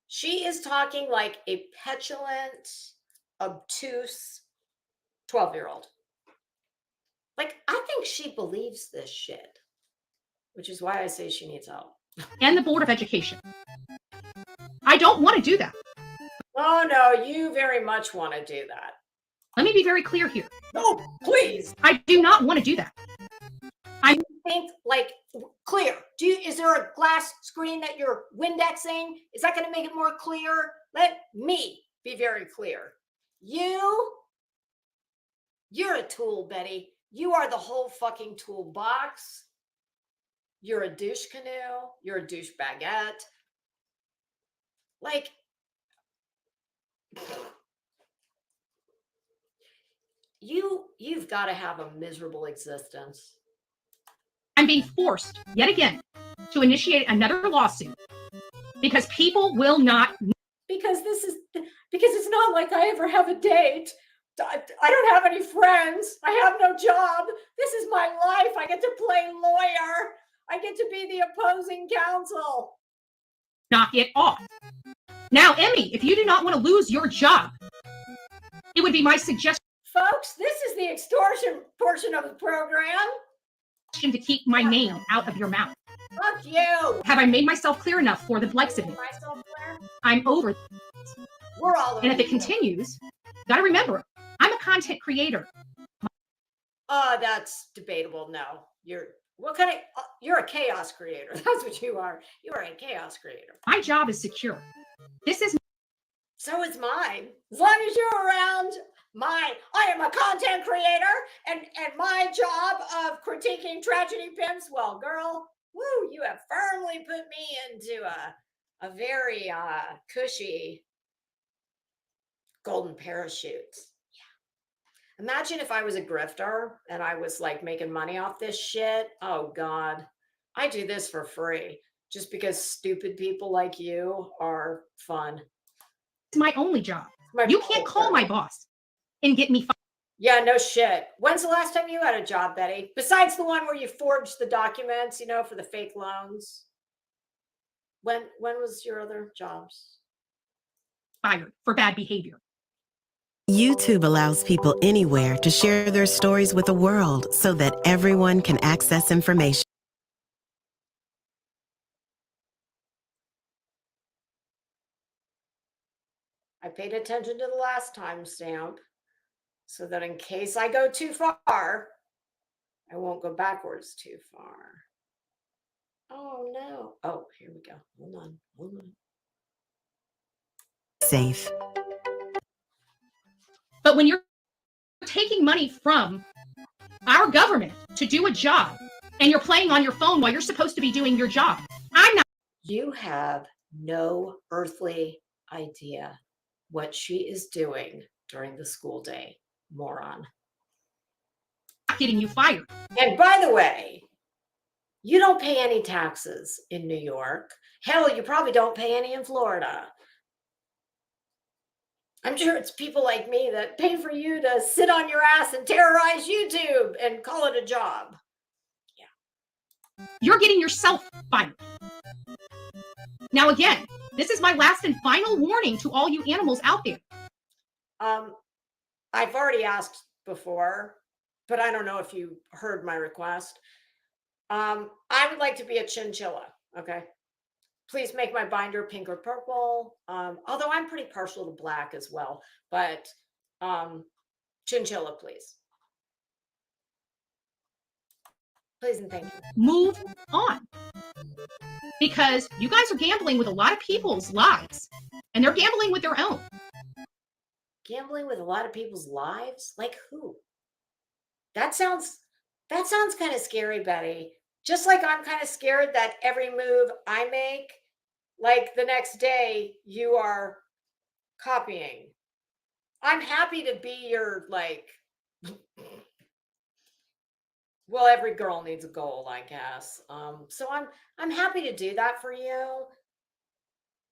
She is talking like a petulant, obtuse 12-year-old. Like, I think she believes this shit, which is why I say she needs help. And the Board of Education. I don't want to do that. Oh, no, you very much want to do that. Let me be very clear here. No, please. I do not want to do that. I think, like, clear. Is there a glass screen that you're Windexing? Is that going to make it more clear? Let me be very clear. You're a tool, Betty. You are the whole fucking toolbox. You're a douche canoe. You're a douche baguette. Like, you've got to have a miserable existence. I'm being forced, yet again, to initiate another lawsuit because people will not. Because it's not like I ever have a date. I don't have any friends. I have no job. This is my life. I get to play lawyer. I get to be the opposing counsel. Knock it off. Now, Emmy, if you do not want to lose your job, it would be my suggestion. Folks, this is the extortion portion of the program. To keep my name out of your mouth. Fuck you. Have I made myself clear enough for the likes of you? I'm over. We're all over. And if it continues, gotta remember, I'm a content creator. That's debatable. No, you're a chaos creator. That's what you are. You are a chaos creator. My job is secure. So is mine. As long as you're around, I am a content creator, and my job of critiquing tragedy pimps, well, girl, woo, you have firmly put me into a very cushy golden parachutes. Yeah. Imagine if I was a grifter and I was, like, making money off this shit. Oh God, I do this for free just because stupid people like you are fun. It's my only job. You can't call my boss and get me fired. Yeah, no shit. When's the last time you had a job, Betty? Besides the one where you forged the documents, for the fake loans. When was your other jobs? Fired for bad behavior. YouTube allows people anywhere to share their stories with the world so that everyone can access information. I paid attention to the last timestamp. so that in case I go too far, I won't go backwards too far. Oh no. Oh, here we go. Hold on. Safe. But when you're taking money from our government to do a job and you're playing on your phone while you're supposed to be doing your job, I'm not. You have no earthly idea what she is doing during the school day, moron. Getting you fired. And by the way, you don't pay any taxes in New York. Hell, you probably don't pay any in Florida. I'm sure it's people like me that pay for you to sit on your ass and terrorize YouTube and call it a job. Yeah. You're getting yourself fired. Now, again, this is my last and final warning to all you animals out there. I've already asked before, but I don't know if you heard my request. I would like to be a chinchilla, okay? Please make my binder pink or purple. Although I'm pretty partial to black as well, but chinchilla, please. Please and thank you. Move on. Because you guys are gambling with a lot of people's lives, and they're gambling with their own. Gambling with a lot of people's lives? Like who? That sounds kind of scary, Betty. Just like I'm kind of scared that every move I make, like the next day, you are copying. I'm happy to be your, like, well, every girl needs a goal, I guess. So I'm happy to do that for you.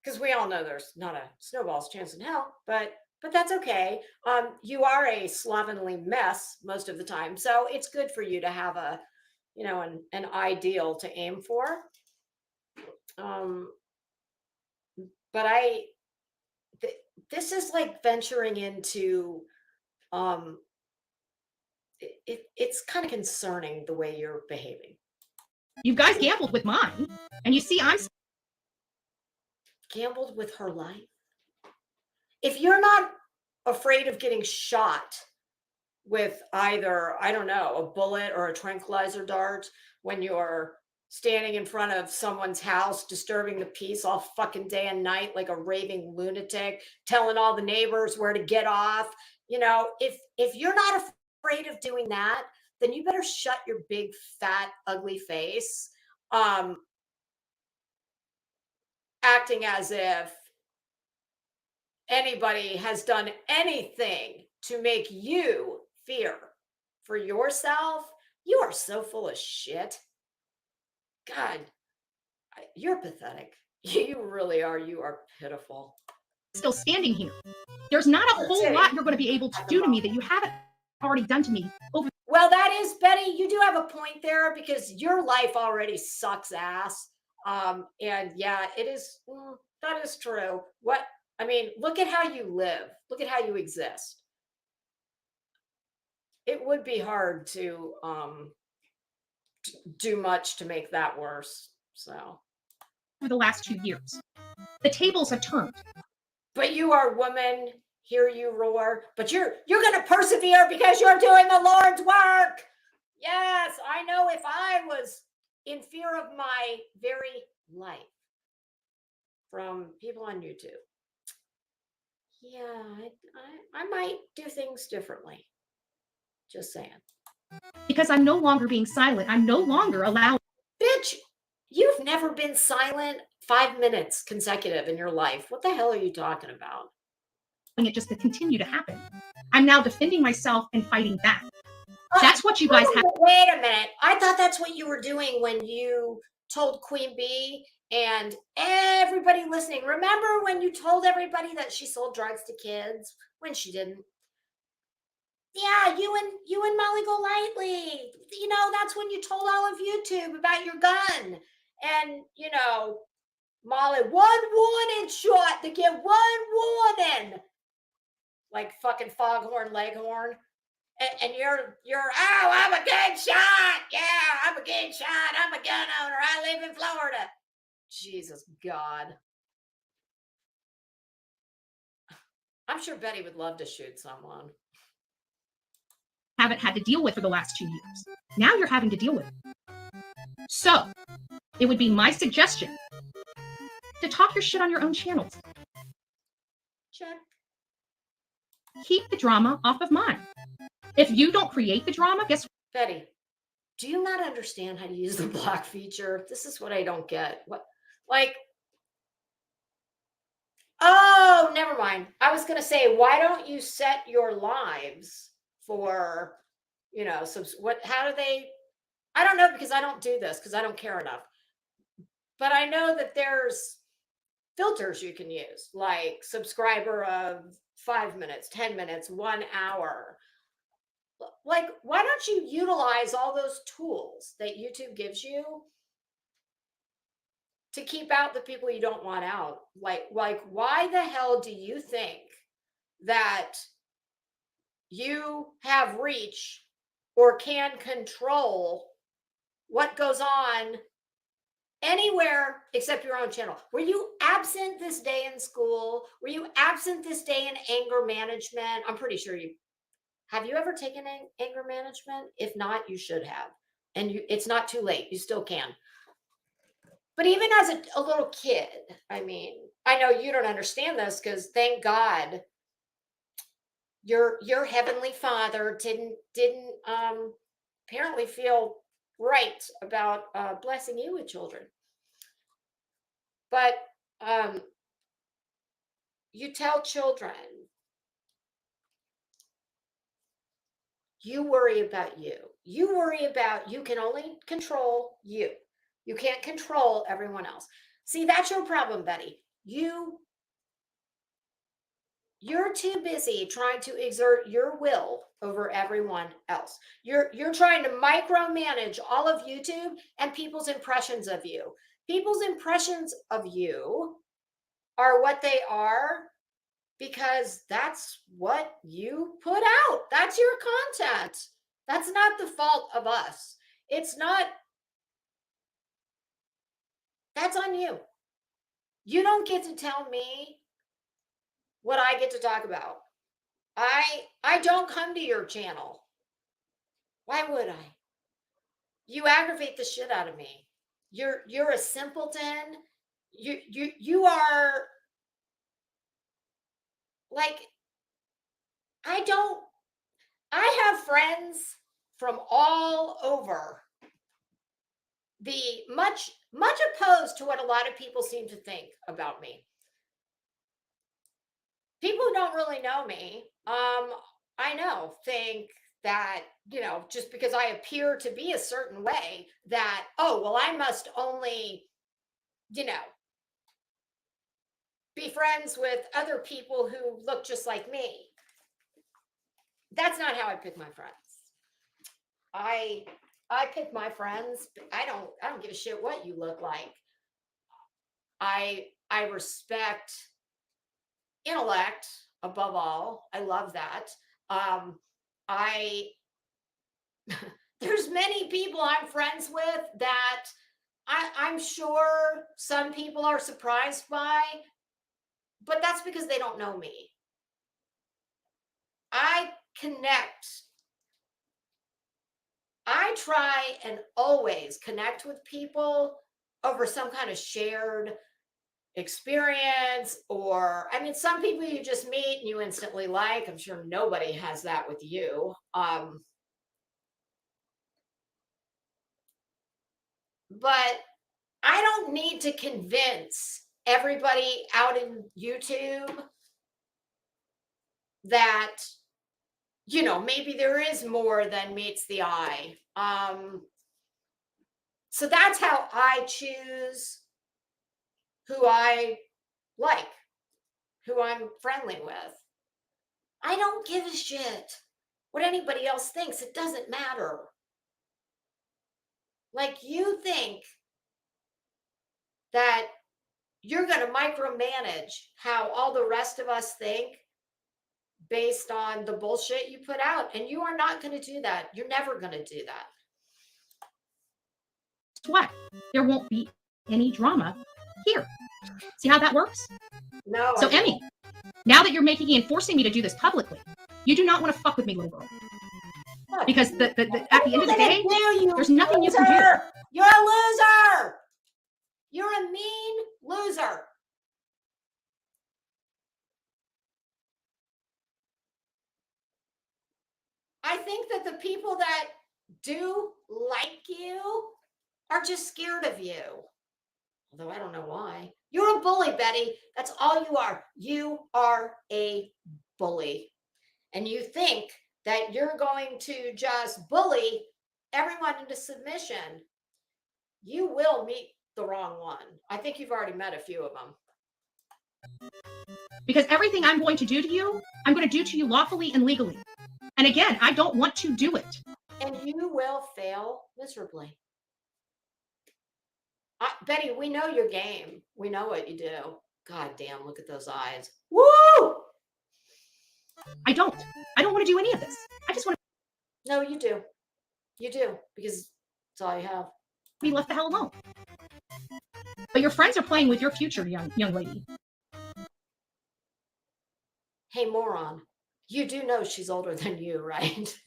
Because we all know there's not a snowball's chance in hell, but that's okay. You are a slovenly mess most of the time. So it's good for you to have a, you know, an ideal to aim for. But this is like venturing into, it's kind of concerning the way you're behaving. You guys gambled with mine, and you see I'm Gambled with her life. If you're not afraid of getting shot with either, I don't know, a bullet or a tranquilizer dart when you're standing in front of someone's house, disturbing the peace all fucking day and night like a raving lunatic, telling all the neighbors where to get off, you know, if you're not afraid of doing that, then you better shut your big, fat, ugly face, acting as if anybody has done anything to make you fear for yourself. You are so full of shit. God, you're pathetic. You really are. You are pitiful. still standing here. There's not a whole lot you're going to be able to do to me that you haven't already done to me over. Well, that is, Betty, you do have a point there because your life already sucks ass. And yeah, it is, that is true. I mean, look at how you live. Look at how you exist. It would be hard to do much to make that worse. So For the last 2 years, the tables have turned. But you are a woman, hear you roar. But you're going to persevere because you're doing the Lord's work. Yes, I know if I was in fear of my very life from people on YouTube, yeah, I might do things differently. Just saying. Because I'm no longer being silent. I'm no longer allowed. Bitch, you've never been silent 5 minutes consecutive in your life. What the hell are you talking about? It just to continue to happen. I'm now defending myself and fighting back. That's what you guys have. Wait a minute. I thought that's what you were doing when you told Queen Bee and everybody listening. Remember when you told everybody that she sold drugs to kids when she didn't? Yeah, you and Molly Golightly. You know, that's when you told all of YouTube about your gun. And, you know, Molly, one warning shot to get one warning. Like fucking foghorn leghorn. And you're, oh, I'm a good shot. Yeah, I'm a good shot. I'm a gun owner. I live in Florida. Jesus God. I'm sure Betty would love to shoot someone. haven't had to deal with for the last 2 years. Now you're having to deal with it. So it would be my suggestion to talk your shit on your own channels. Check. Keep the drama off of mine. If you don't create the drama, guess what? Betty, do you not understand how to use the block feature? This is what I don't get. What, like, oh, never mind. I was going to say, why don't you set your lives for, you know, how do they, I don't know, because I don't do this because I don't care enough. But I know that there's filters you can use, like subscriber of 5 minutes, 10 minutes, 1 hour. Like, why don't you utilize all those tools that YouTube gives you to keep out the people you don't want out? Like why the hell do you think that you have reach or can control what goes on anywhere except your own channel? Were you absent this day in school? Were you absent this day in anger management? I'm pretty sure have you ever taken anger management? If not, you should have. And it's not too late. You still can. But even as a little kid, I mean, I know you don't understand this because thank God your heavenly Father didn't apparently feel right about blessing you with children. But you tell children, you worry about you. You worry about, you can only control you. You can't control everyone else. See, that's your problem, Betty. You're too busy trying to exert your will over everyone else. You're trying to micromanage all of YouTube and people's impressions of you. People's impressions of you are what they are because that's what you put out. That's your content. That's not the fault of us. It's not. That's on you. You don't get to tell me what I get to talk about. I don't come to your channel. Why would I? You aggravate the shit out of me. You're a simpleton. You are like, I have friends from all over, the much opposed to what a lot of people seem to think about me. People who don't really know me, I know, think that, you know, just because I appear to be a certain way that, oh, well, I must only, you know, be friends with other people who look just like me. That's not how I pick my friends. I pick my friends. I don't give a shit what you look like. I respect intellect above all. I love that. There's many people I'm friends with that I'm sure some people are surprised by, but that's because they don't know me. I connect. I try and always connect with people over some kind of shared experience, or, I mean, some people you just meet and you instantly like. I'm sure nobody has that with you. But I don't need to convince everybody out in YouTube that, you know, maybe there is more than meets the eye. So that's how I choose who I like, who I'm friendly with. I don't give a shit what anybody else thinks. It doesn't matter. Like, you think that you're going to micromanage how all the rest of us think based on the bullshit you put out. And you are not going to do that. You're never going to do that. What? There won't be any drama here. See how that works? No. So, Emmy, now that you're making and forcing me to do this publicly, you do not want to fuck with me, little girl. Because at the end of the day, there's nothing you can do. You're a loser. You're a mean loser. I think that the people that do like you are just scared of you. Although I don't know why. You're a bully, Betty. That's all you are. You are a bully. And you think that you're going to just bully everyone into submission. You will meet the wrong one. I think you've already met a few of them. Because everything I'm going to do to you, I'm going to do to you lawfully and legally. And again, I don't want to do it. And you will fail miserably. Betty, we know your game. We know what you do. God damn, look at those eyes. Woo! I don't want to do any of this. I just want to. No, you do. You do, because that's all you have. Be left the hell alone. But your friends are playing with your future, young lady. Hey, moron. You do know she's older than you, right?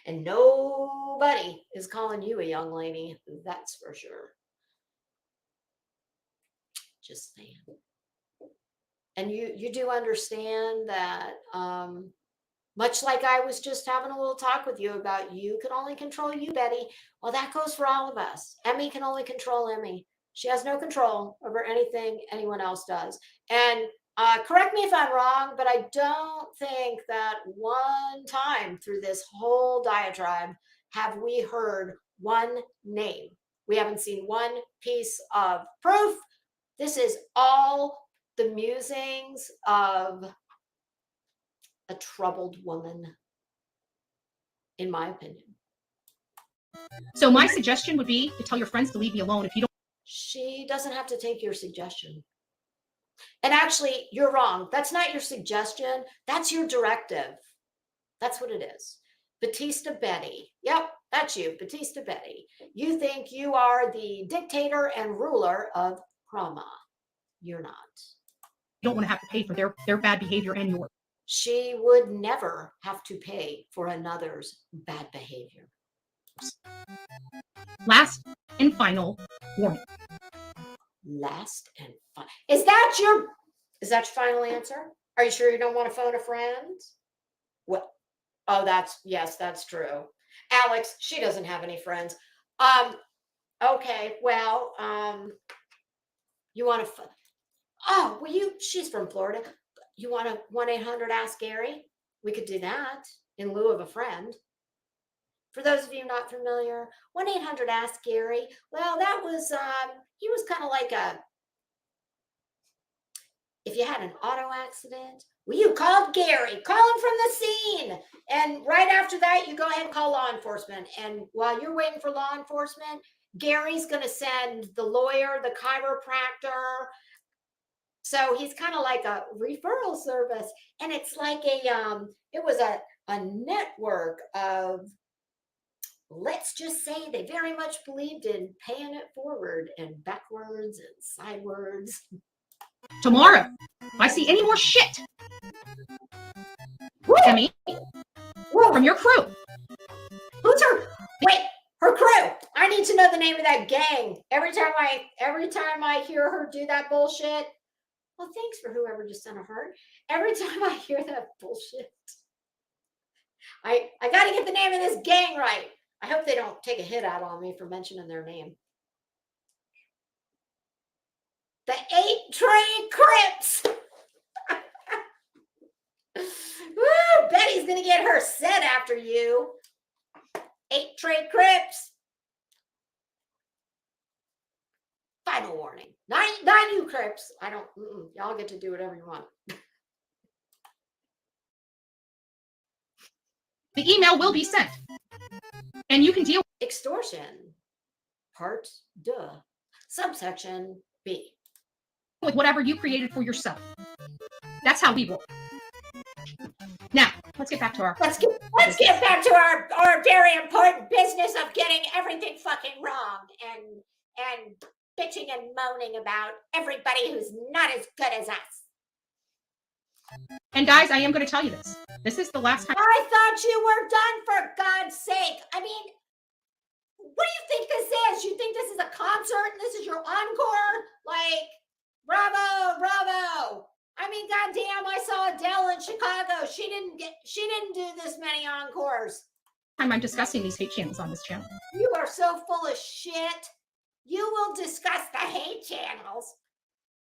And nobody is calling you a young lady. That's for sure. Just saying. And you do understand that, much like I was just having a little talk with you about, you can only control you, Betty. Well, that goes for all of us. Emmy can only control Emmy. She has no control over anything anyone else does. And correct me if I'm wrong, but I don't think that one time through this whole diatribe have we heard one name. We haven't seen one piece of proof. This is all the musings of a troubled woman, in my opinion. So my suggestion would be to tell your friends to leave me alone if you don't. She doesn't have to take your suggestion. And actually, you're wrong. That's not your suggestion. That's your directive. That's what it is. Batista Betty. Yep, that's you, Batista Betty. You think you are the dictator and ruler of Krama. You're not. You don't want to have to pay for their bad behavior and yours. She would never have to pay for another's bad behavior. Last and final warning. Last and final. Is that your final answer? Are you sure you don't want to phone a friend? Well, oh, that's true. Alex, she doesn't have any friends. Okay, well, you want to, she's from Florida. You want a 1-800-ASK-GARY? We could do that in lieu of a friend. For those of you not familiar, 1-800-ASK-GARY. Well, that was, he was kind of like if you had an auto accident, well, you called Gary, call him from the scene. And right after that, you go ahead and call law enforcement. And while you're waiting for law enforcement, Gary's going to send the lawyer, the chiropractor. So he's kind of like a referral service. And it's like it was a network of, let's just say they very much believed in paying it forward and backwards and sidewards. Tomorrow, if I see any more shit, Emmy, from your crew. Who's her? Wait, her crew. I need to know the name of that gang. Every time I hear her do that bullshit. Well, thanks for whoever just sent a heart. Every time I hear that bullshit, I got to get the name of this gang right. I hope they don't take a hit out on me for mentioning their name. The 8-Train Crips. Woo, Betty's going to get her set after you. 8-Train Crips. Final warning. Not you, Crips. I don't, y'all get to do whatever you want. The email will be sent. And you can deal with extortion. Part D. Subsection B. With whatever you created for yourself. That's how we roll. Now, let's get back to our our very important business of getting everything fucking wrong and bitching and moaning about everybody who's not as good as us. And guys, I am going to tell you this. This is the last time. I thought you were done, for God's sake. I mean, what do you think this is? You think this is a concert and this is your encore? Like, bravo, bravo. I mean, goddamn, I saw Adele in Chicago. She didn't do this many encores. I'm discussing these hate channels on this channel. You are so full of shit. You will discuss the hate channels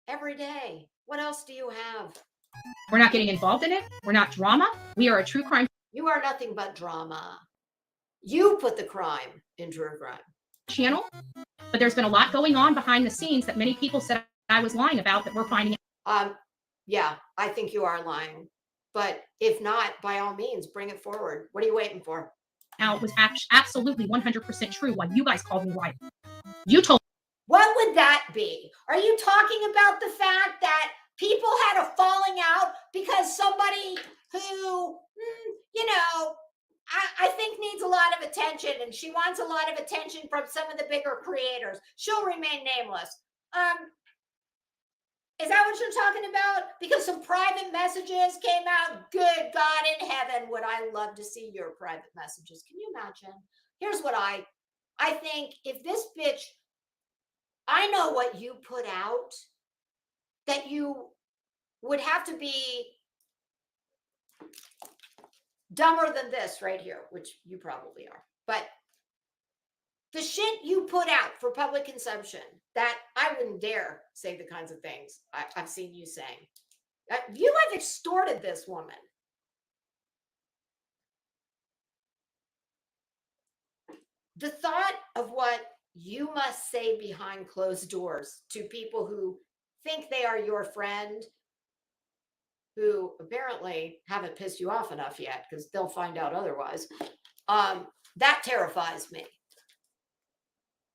every day. What else do you have? We're not getting involved in it. We're not drama. We are a true crime You are nothing but drama. You put the crime into a crime channel, but there's been a lot going on behind the scenes that many people said I was lying about that we're finding out. Yeah, I think you are lying. But if not, by all means, bring it forward. What are you waiting for? Now, it was absolutely 100% true while you guys called me lying. You told. What would that be? Are you talking about the fact that people had a falling out because somebody who, I think needs a lot of attention, and she wants a lot of attention from some of the bigger creators. She'll remain nameless. Is that what you're talking about? Because some private messages came out. Good God in heaven, would I love to see your private messages. Can you imagine? Here's what I think. If this bitch, I know what you put out, that you would have to be dumber than this right here, which you probably are. But the shit you put out for public consumption, that I wouldn't dare say the kinds of things I've seen you saying. You have extorted this woman. The thought of what you must say behind closed doors to people who think they are your friend, who apparently haven't pissed you off enough yet, because they'll find out otherwise, that terrifies me.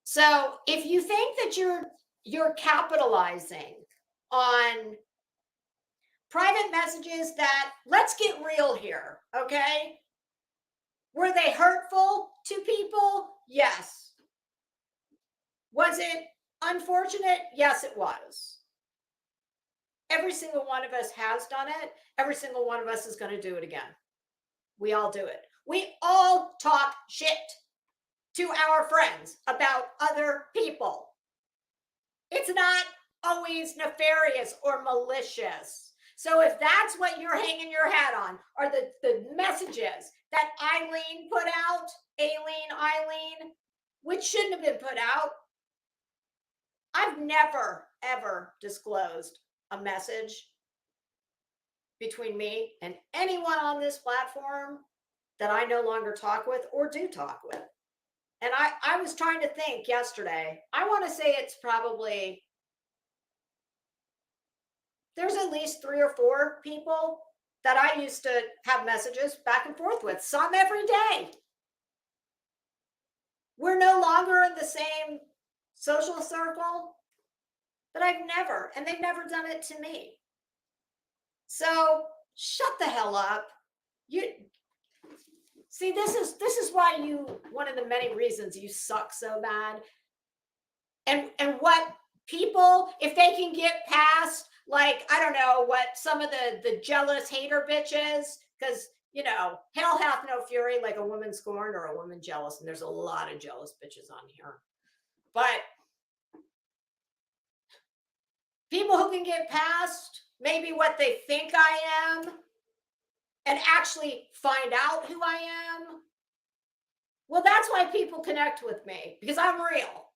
So if you think that you're capitalizing on private messages that, let's get real here, okay? Were they hurtful to people? Yes. Was it unfortunate? Yes, it was. Every single one of us has done it. Every single one of us is going to do it again. We all do it. We all talk shit to our friends about other people. It's not always nefarious or malicious. So if that's what you're hanging your hat on, are the messages that Eileen put out, Eileen, which shouldn't have been put out. I've never, ever disclosed a message between me and anyone on this platform that I no longer talk with or do talk with. And I was trying to think yesterday. I want to say it's probably, there's at least 3 or 4 people that I used to have messages back and forth with, some every day. We're no longer in the same social circle, but I've never, and they've never done it to me. So shut the hell up. You see, this is why one of the many reasons you suck so bad. And what people, if they can get past, like, I don't know, what some of the jealous hater bitches, because, hell hath no fury like a woman scorned or a woman jealous. And there's a lot of jealous bitches on here. But people who can get past maybe what they think I am and actually find out who I am, well, that's why people connect with me, because I'm real.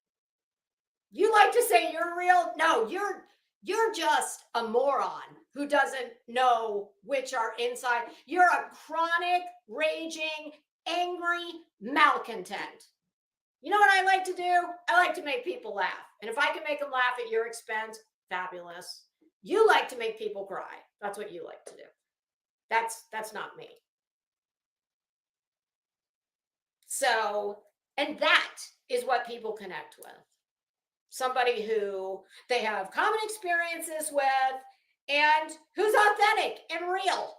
You like to say you're real? No, you're just a moron who doesn't know which are inside. You're a chronic, raging, angry malcontent. You know what I like to do? I like to make people laugh. And if I can make them laugh at your expense, fabulous. You like to make people cry. That's what you like to do. That's not me. So, and that is what people connect with. Somebody who they have common experiences with and who's authentic and real.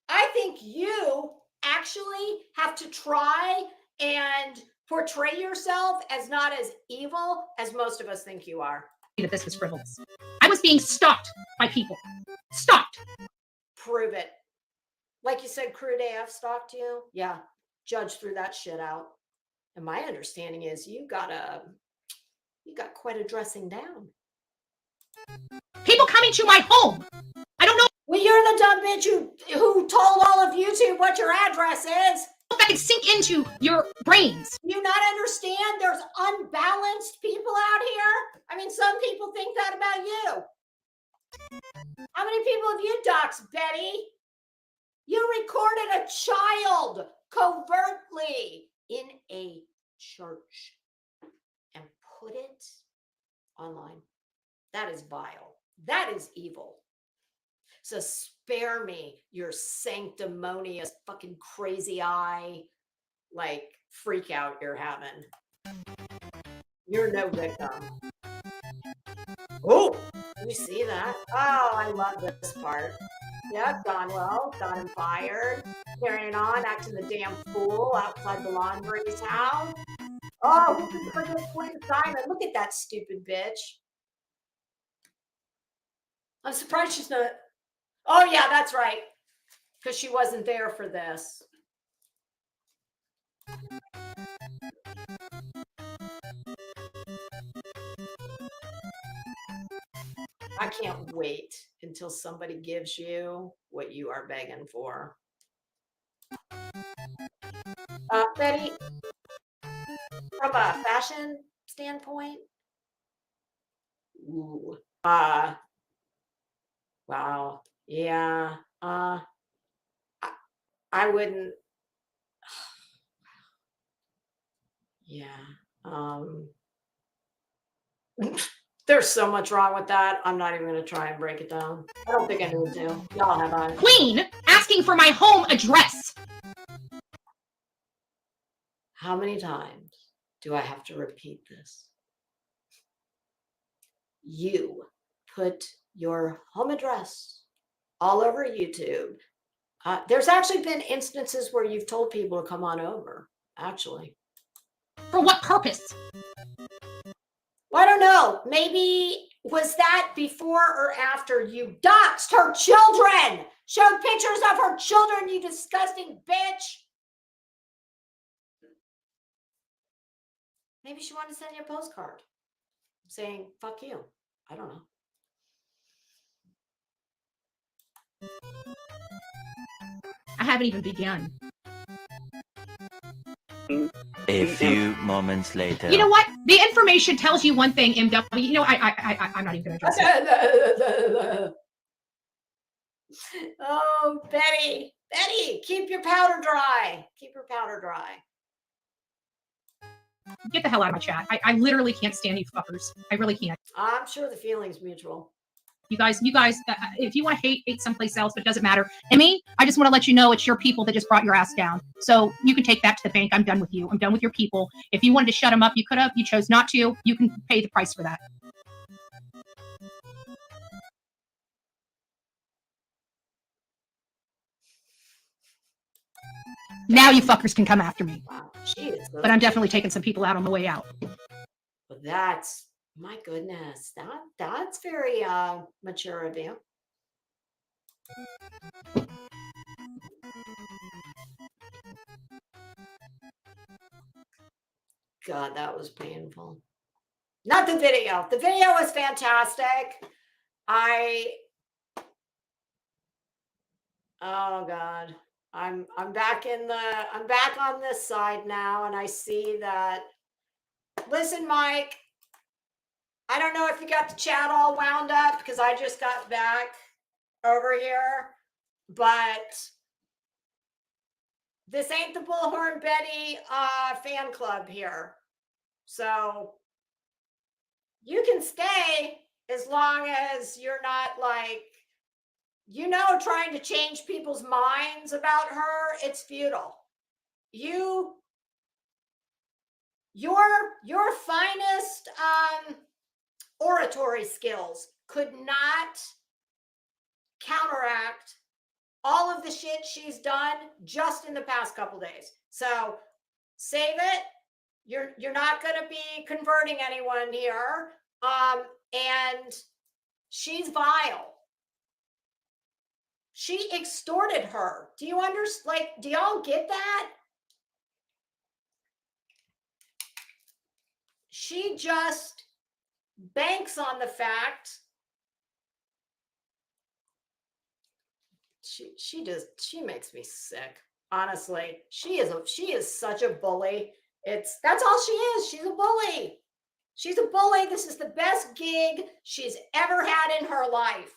I think you actually have to try and portray yourself as not as evil as most of us think you are. That this was frivolous. I was being stalked by people. Stalked. Prove it. Like you said, Crude AF stalked you. Yeah, Judge threw that shit out. And my understanding is you got quite a dressing down. People coming to my home. I don't know Well, you're the dumb bitch who told all of YouTube what your address is. if that can sink into your brains. Do you not understand there's unbalanced people out here? I mean, some people think that about you. How many people have you doxed, Betty? You recorded a child covertly in a church and put it online. That is vile. That is evil. So spare me your sanctimonious fucking crazy eye, like freak out you're having. You're no victim. Oh, you see that? Oh, I love this part. Yep, gone well, got him fired. Carrying on, acting the damn fool outside the laundry's house. Oh, who can forget Quinn Simon? Look at that stupid bitch. I'm surprised she's not. Oh, yeah, that's right. Because she wasn't there for this. I can't wait until somebody gives you what you are begging for. Betty, from a fashion standpoint, ooh, wow, yeah, I wouldn't, yeah, there's so much wrong with that. I'm not even going to try and break it down. I don't think I need to. Y'all have eyes. Queen asking for my home address. How many times do I have to repeat this? You put your home address all over YouTube. There's actually been instances where you've told people to come on over, actually. For what purpose? Well, I don't know. Maybe was that before or after you doxed her children? Showed pictures of her children, you disgusting bitch. Maybe she wanted to send you a postcard saying, fuck you. I don't know. I haven't even begun. A few moments later. You know what? The information tells you one thing, MW. You know, I'm not even going to address it. Oh, Betty, keep your powder dry. Keep your powder dry. Get the hell out of my chat. I literally can't stand you fuckers. I really can't. I'm sure the feeling's mutual. You guys, if you want to hate someplace else, but it doesn't matter. And me, I just want to let you know it's your people that just brought your ass down. So you can take that to the bank. I'm done with you. I'm done with your people. If you wanted to shut them up, you could have. You chose not to. You can pay the price for that. Now you fuckers can come after me. Wow, geez, but I'm definitely taking some people out on the way out. Well, that's, my goodness, that's very mature of you. God, that was painful. Not the video. The video was fantastic. Oh God. I'm back on this side now, and I see that. Listen, Mike, I don't know if you got the chat all wound up because I just got back over here, but this ain't the Bullhorn Betty fan club here. So you can stay as long as you're not like, trying to change people's minds about her. It's futile. Your finest oratory skills could not counteract all of the shit she's done just in the past couple days. So save it. You're not going to be converting anyone here. And she's vile. She extorted her. Do you understand? Like, do y'all get that? She just banks on the fact she makes me sick. Honestly, she is such a bully. That's all she is. She's a bully. She's a bully. This is the best gig she's ever had in her life.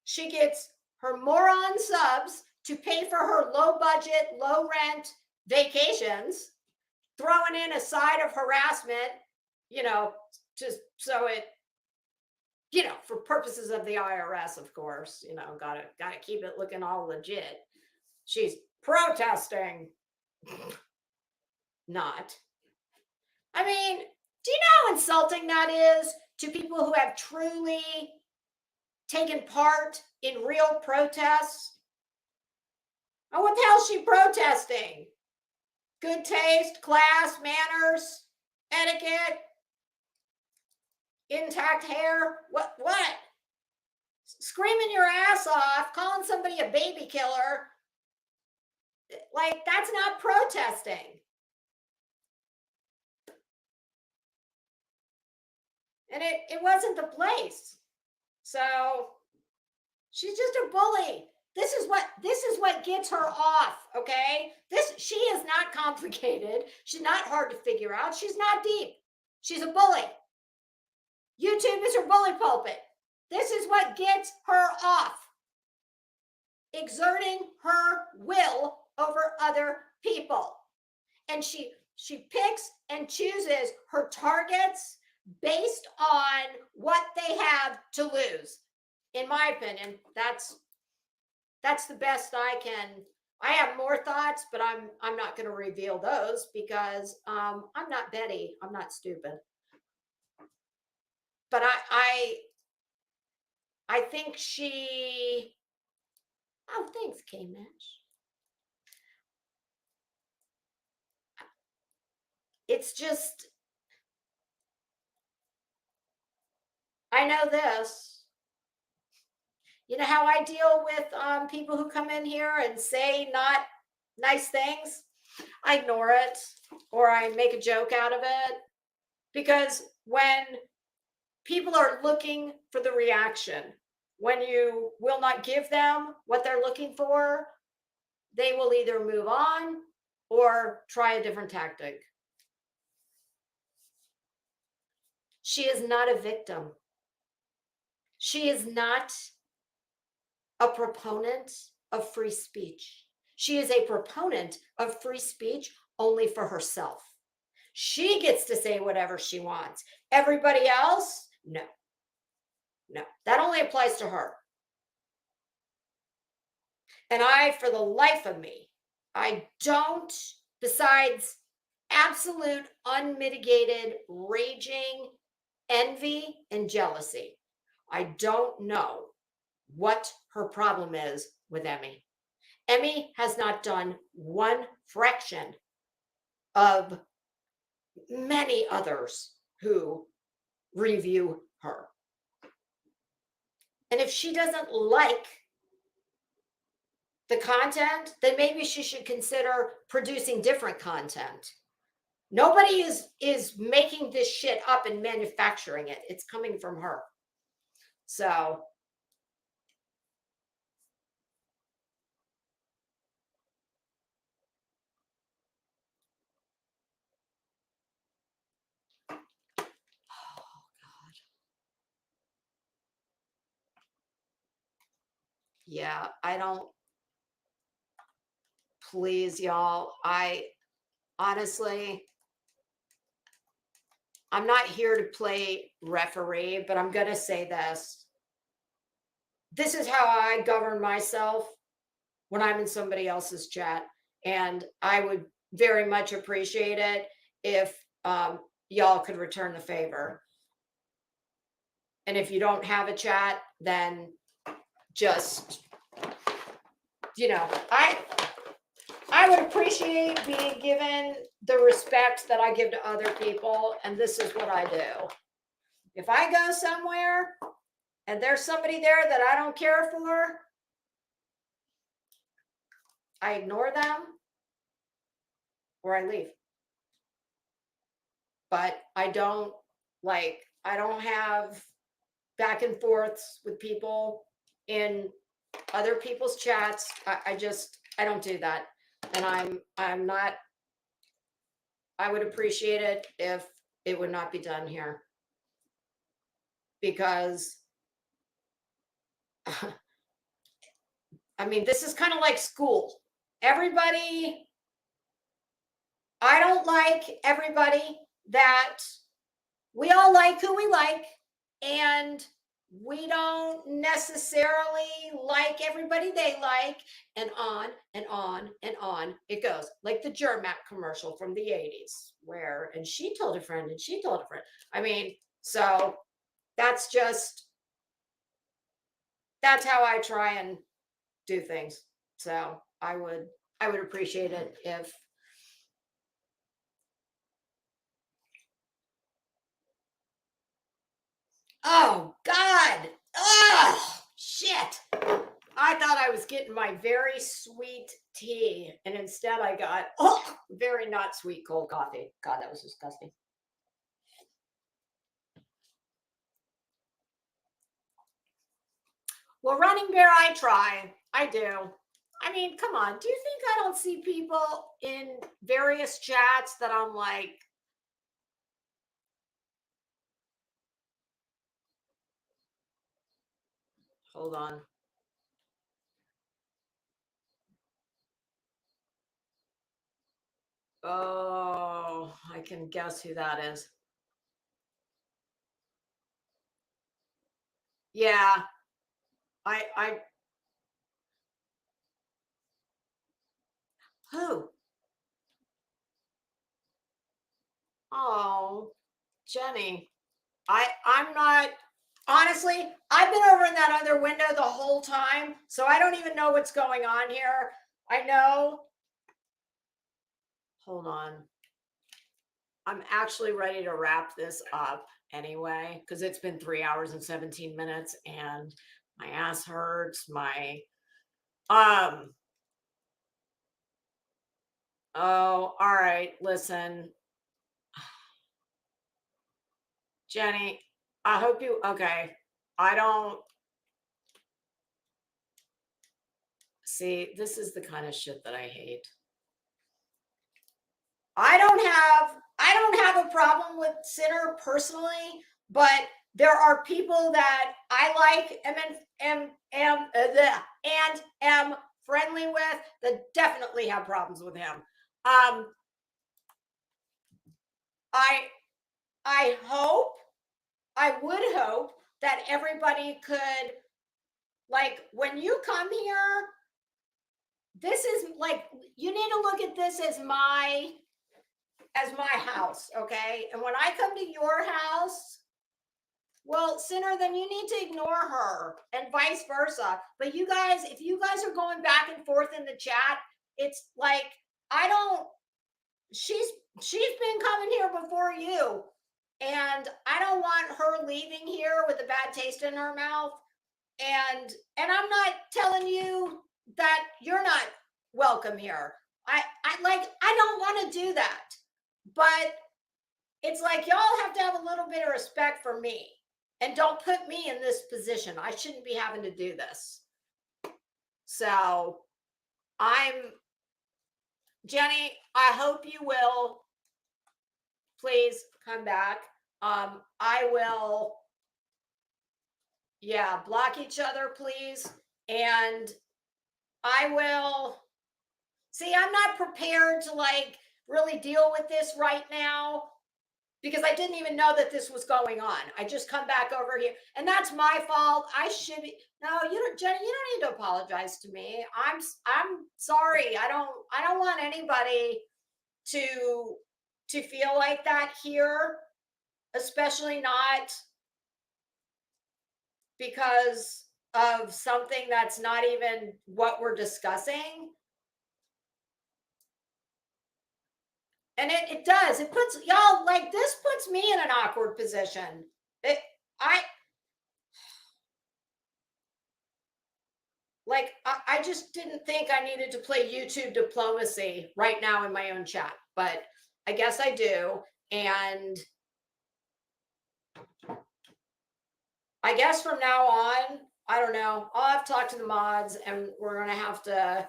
She gets her moron subs to pay for her low budget, low rent vacations, throwing in a side of harassment, just so it, for purposes of the IRS, of course, gotta keep it looking all legit. She's protesting. Not. I mean, do you know how insulting that is to people who have truly taken part in real protests? Oh, what the hell is she protesting? Good taste, class, manners, etiquette, intact hair? What? Screaming your ass off, calling somebody a baby killer. Like, that's not protesting. And it wasn't the place. So she's just a bully. This is what gets her off, okay? She is not complicated. She's not hard to figure out. She's not deep. She's a bully. YouTube is her bully pulpit. This is what gets her off. Exerting her will over other people. And she picks and chooses her targets based on what they have to lose. In my opinion, that's the best I can. I have more thoughts, but I'm not going to reveal those because I'm not Betty. I'm not stupid. But I think she. Oh, thanks, K-Mesh. It's just, I know this. You know how I deal with people who come in here and say not nice things? I ignore it, or I make a joke out of it. Because when people are looking for the reaction, when you will not give them what they're looking for, they will either move on or try a different tactic. She is not a victim. She is not a proponent of free speech. She is a proponent of free speech only for herself. She gets to say whatever she wants. Everybody else, no. That only applies to her. And for the life of me, I don't, besides absolute unmitigated raging envy and jealousy, I don't know what her problem is with Emmy. Emmy has not done one fraction of many others who review her. And if she doesn't like the content, then maybe she should consider producing different content. Nobody is making this shit up and manufacturing it. It's coming from her. So yeah, I don't, please, y'all. I honestly, I'm not here to play referee, but I'm going to say this. This is how I govern myself when I'm in somebody else's chat. And I would very much appreciate it if y'all could return the favor. And if you don't have a chat, then just, I would appreciate being given the respect that I give to other people. And this is what I do. If I go somewhere and there's somebody there that I don't care for, I ignore them or I leave. But I don't have back and forths with people in other people's chats. I don't do that. And I'm not, I would appreciate it if it would not be done here. Because I mean, this is kind of like school. I don't like everybody that we all like who we like, and we don't necessarily like everybody they like, and on and on and on it goes. Like the Germac commercial from the 80s, and she told a friend and she told a friend. I mean, so that's how I try and do things. So I would appreciate it if oh God. Oh shit. I thought I was getting my very sweet tea, and instead I got very not sweet cold coffee. God, that was disgusting. Well, Running Bear, I try. I do. I mean, come on. Do you think I don't see people in various chats that I'm like, hold on. Oh, I can guess who that is. Yeah. Who? Oh, Jenny. I'm not, honestly, I've been over in that other window the whole time, so I don't even know what's going on here. I know. Hold on. I'm actually ready to wrap this up anyway, because it's been 3 hours and 17 minutes and my ass hurts. Oh, all right. Listen, Jenny, I hope you, okay. I don't see, this is the kind of shit that I hate. I don't have a problem with Sinner personally, but there are people that I like and am friendly with that definitely have problems with him. I would hope that everybody could, like, when you come here, this is like, you need to look at this as my house, okay? And when I come to your house, well, Sinner, then you need to ignore her and vice versa. But you guys, if you guys are going back and forth in the chat, it's like, she's been coming here before you, and I don't want her leaving here with a bad taste in her mouth. And I'm not telling you that you're not welcome here. I don't want to do that. But it's like, y'all have to have a little bit of respect for me, and don't put me in this position. I shouldn't be having to do this. So Jenny, I hope you will please come back. I will, block each other, please. And I will see, I'm not prepared to like really deal with this right now, because I didn't even know that this was going on. I just come back over here, and that's my fault. I should be, no, you don't, Jenny, you don't need to apologize to me. I'm sorry. I don't want anybody to feel like that here, especially not because of something that's not even what we're discussing. And it does. It puts y'all, like, this puts me in an awkward position. like, I just didn't think I needed to play YouTube diplomacy right now in my own chat, but I guess I do. And I guess from now on, I don't know. I'll have to talk to the mods and we're going to have to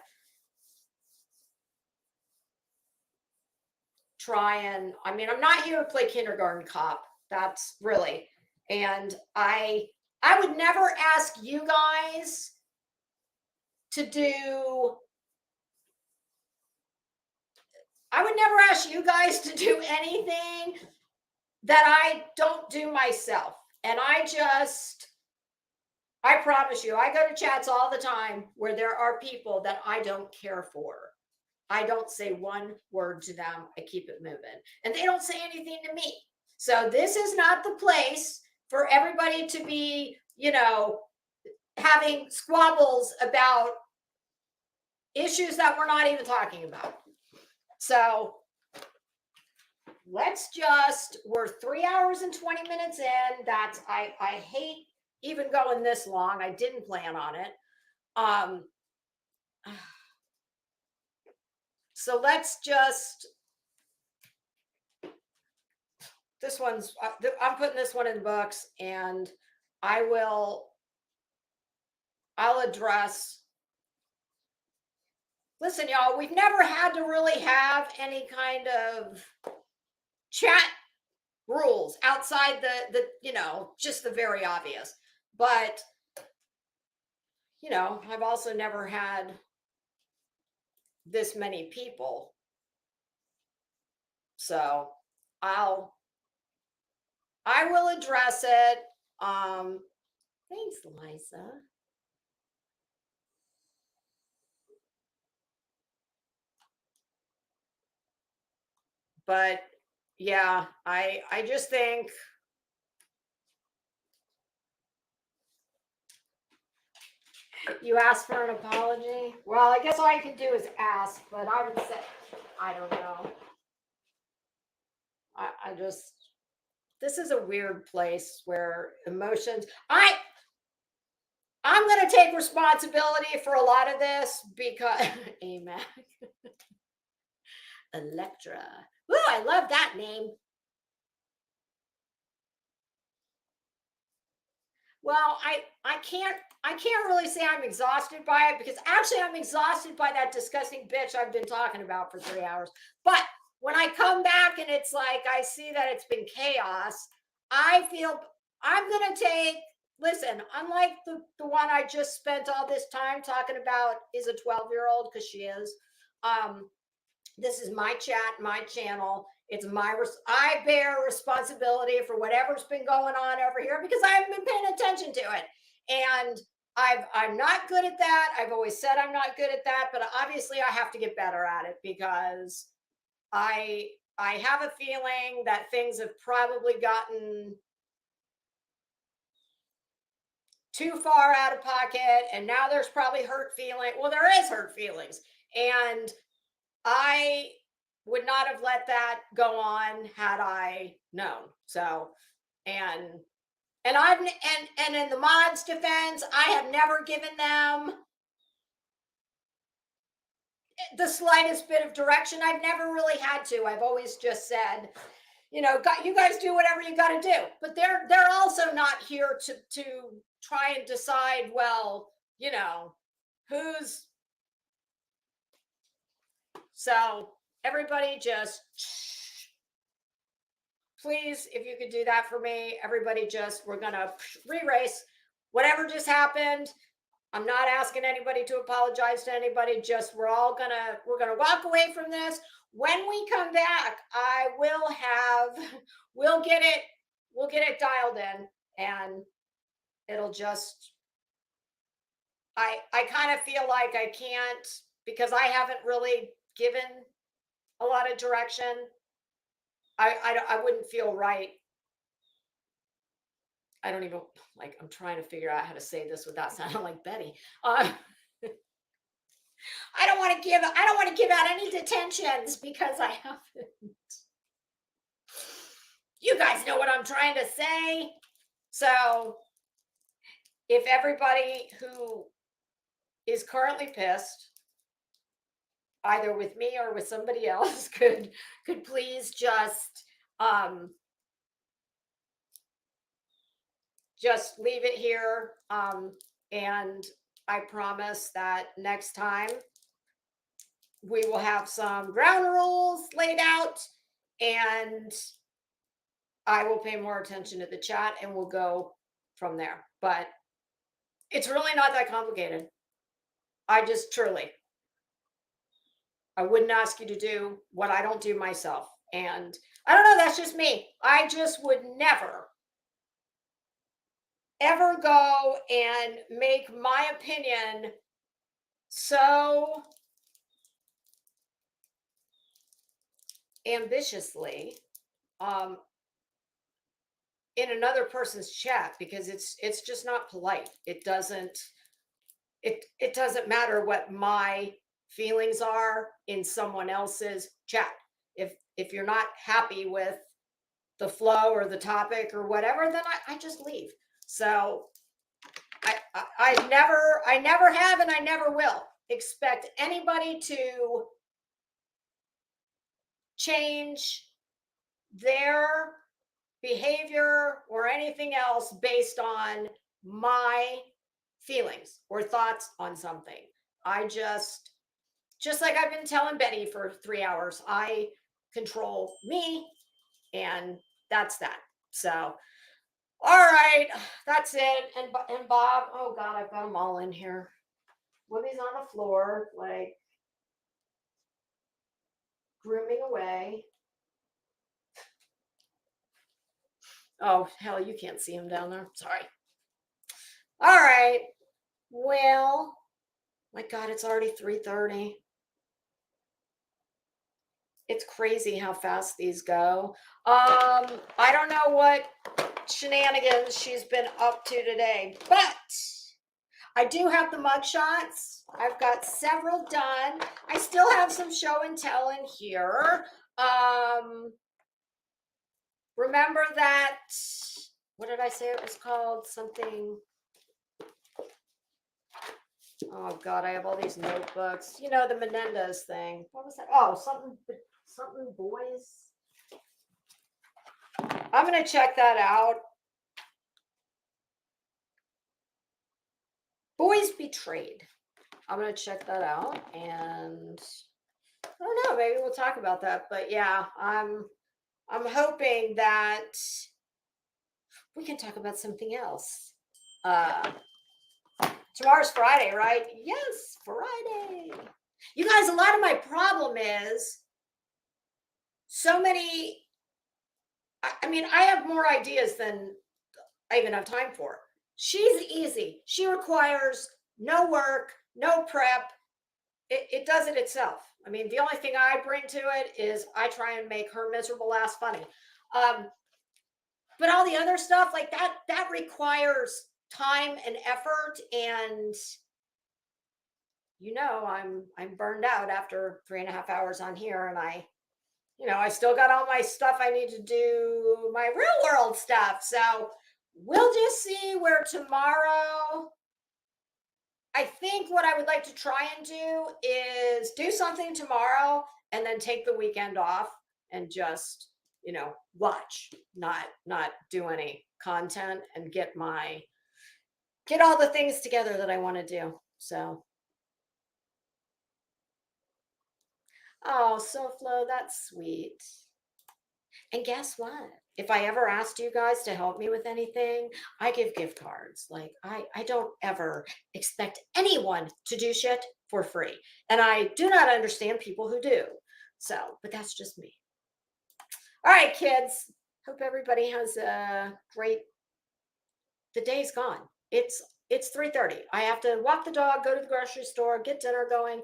try and, I mean, I'm not here to play kindergarten cop. That's really, and I would never ask you guys to do, I would never ask you guys to do anything that I don't do myself. And I promise you, I go to chats all the time where there are people that I don't care for. I don't say one word to them. I keep it moving. And they don't say anything to me. So this is not the place for everybody to be, having squabbles about issues that we're not even talking about. So we're 3 hours and 20 minutes in. That's, I hate even going this long. I didn't plan on it. So let's just, I'm putting this one in the books, and I'll address, listen, y'all, we've never had to really have any kind of chat rules outside the just the very obvious. But, I've also never had this many people. So I will address it. Thanks, Liza. But yeah, I just think you asked for an apology. Well, I guess all I can do is ask, but I would say, I don't know. I just, this is a weird place where emotions, I'm going to take responsibility for a lot of this because, amen. Electra. Ooh, I love that name. Well, I can't really say I'm exhausted by it, because actually I'm exhausted by that disgusting bitch I've been talking about for 3 hours. But when I come back and it's like I see that it's been chaos, I feel I'm going to take, listen, unlike the one I just spent all this time talking about is a 12-year-old, because she is. This is my chat, my channel. It's I bear responsibility for whatever's been going on over here because I haven't been paying attention to it. And I'm not good at that. I've always said I'm not good at that, but obviously I have to get better at it, because I have a feeling that things have probably gotten too far out of pocket, and now there's probably hurt feeling. Well, there is hurt feelings, and I would not have let that go on had I known. So, and in the mods' defense, I have never given them the slightest bit of direction. I've never really had to. I've always just said, you guys do whatever you got to do. But they're also not here to try and decide, well, who's. So everybody just, please, if you could do that for me, everybody just, we're going to re-race whatever just happened. I'm not asking anybody to apologize to anybody. Just, we're going to walk away from this. When we come back, we'll get it dialed in, and it'll just, I kind of feel like I can't, because I haven't really given a lot of direction. I wouldn't feel right. I don't even, like, I'm trying to figure out how to say this without sounding like Betty. I don't want to give out any detentions, because I haven't. You guys know what I'm trying to say. So if everybody who is currently pissed, either with me or with somebody else, could please just leave it here. And I promise that next time we will have some ground rules laid out, and I will pay more attention to the chat, and we'll go from there. But it's really not that complicated. I wouldn't ask you to do what I don't do myself. And I don't know, that's just me. I just would never, ever go and make my opinion so ambitiously in another person's chat, because it's just not polite. It doesn't matter what my feelings are in someone else's chat. If you're not happy with the flow or the topic or whatever, then I just leave. So I never have, and I never will expect anybody to change their behavior or anything else based on my feelings or thoughts on something. I just like I've been telling Betty for 3 hours, I control me, and that's that. So, all right, that's it. And Bob, oh God, I've got them all in here. Wibby's on the floor, like grooming away. Oh, hell, you can't see him down there. Sorry. All right. Well, my God, it's already 3:30. It's crazy how fast these go. I don't know what shenanigans she's been up to today, but I do have the mug shots. I've got several done. I still have some show and tell in here. Remember that, what did I say it was called? Something. Oh God, I have all these notebooks. You know, the Menendez thing. What was that? Oh, something boys. I'm going to check that out. Boys Betrayed. I'm going to check that out, and I don't know, maybe we'll talk about that. But yeah, I'm hoping that we can talk about something else. Tomorrow's Friday, right? Yes, Friday. You guys, a lot of my problem is so many. I mean, I have more ideas than I even have time for. She's easy. She requires no work, no prep. It does it itself. I mean, the only thing I bring to it is I try and make her miserable ass funny. But all the other stuff like that requires time and effort, and you know, I'm burned out after 3.5 hours on here, and I still got all my stuff I need to do, my real world stuff. So we'll just see where tomorrow. I think what I would like to try and do is do something tomorrow and then take the weekend off and just, watch, not do any content, and get all the things together that I want to do. So, oh, SoFlo, that's sweet. And guess what? If I ever asked you guys to help me with anything, I give gift cards. Like, I don't ever expect anyone to do shit for free. And I do not understand people who do. So, but that's just me. All right, kids. Hope everybody has a great, the day's gone. It's 3:30. I have to walk the dog, go to the grocery store, get dinner going.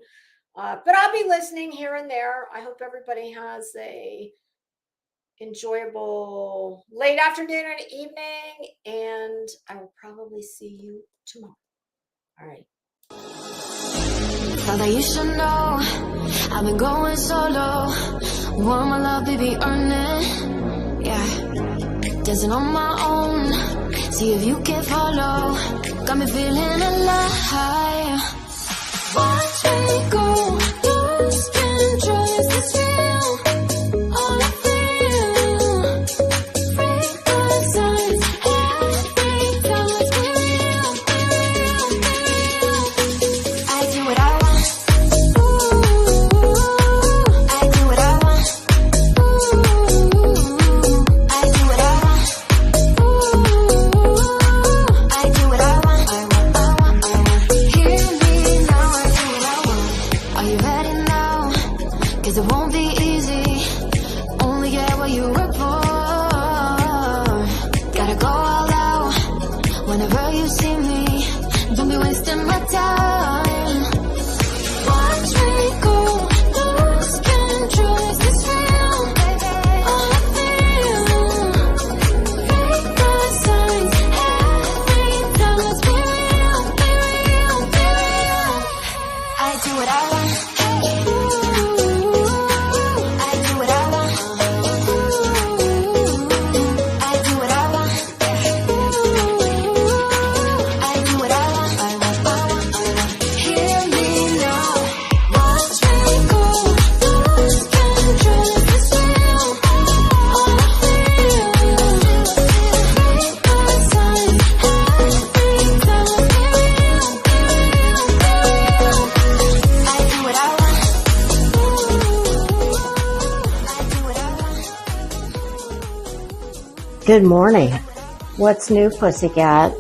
But I'll be listening here and there. I hope everybody has a enjoyable late afternoon and evening, and I will probably see you tomorrow. All right. Thought that you should know I've been going solo. Want my love, baby, earn it. Yeah, dancing on my own. See if you can follow. Got me feeling alive. Watch me go, lose control. Is this real? All I feel. Break the signs, every time. Let's be real, be real, be real. I do what I want. Ooh, I do what I want. Ooh, I do what I want. Ooh, I do what I want. I want. Hear me now, I do what I want. Are you ready now? 'Cause it won't be easy. Only get what you work for. Gotta go all out whenever you see me. Don't be wasting my time. Watch me go, lose control. Is this real? All I feel. Break the signs, every time. Let's be real, be real, be real. I do what I want. Ooh, I do what I want. Ooh, I do what I want. Ooh, I do what I want. I want. Hear me now. Watch me go, lose control. Is this real? All I feel. Break the signs, every time. Let's be real, be real, be real. I do what I want. Ooh, I do what I want. Good morning. What's new, Pussycat?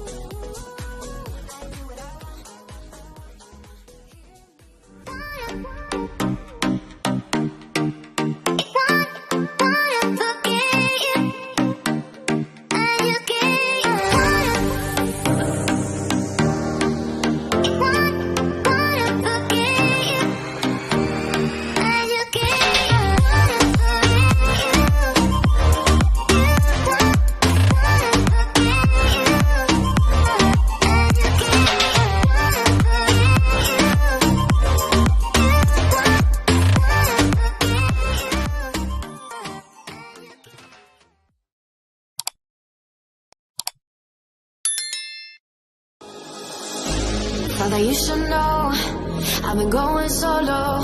Thought that you should know I've been going solo.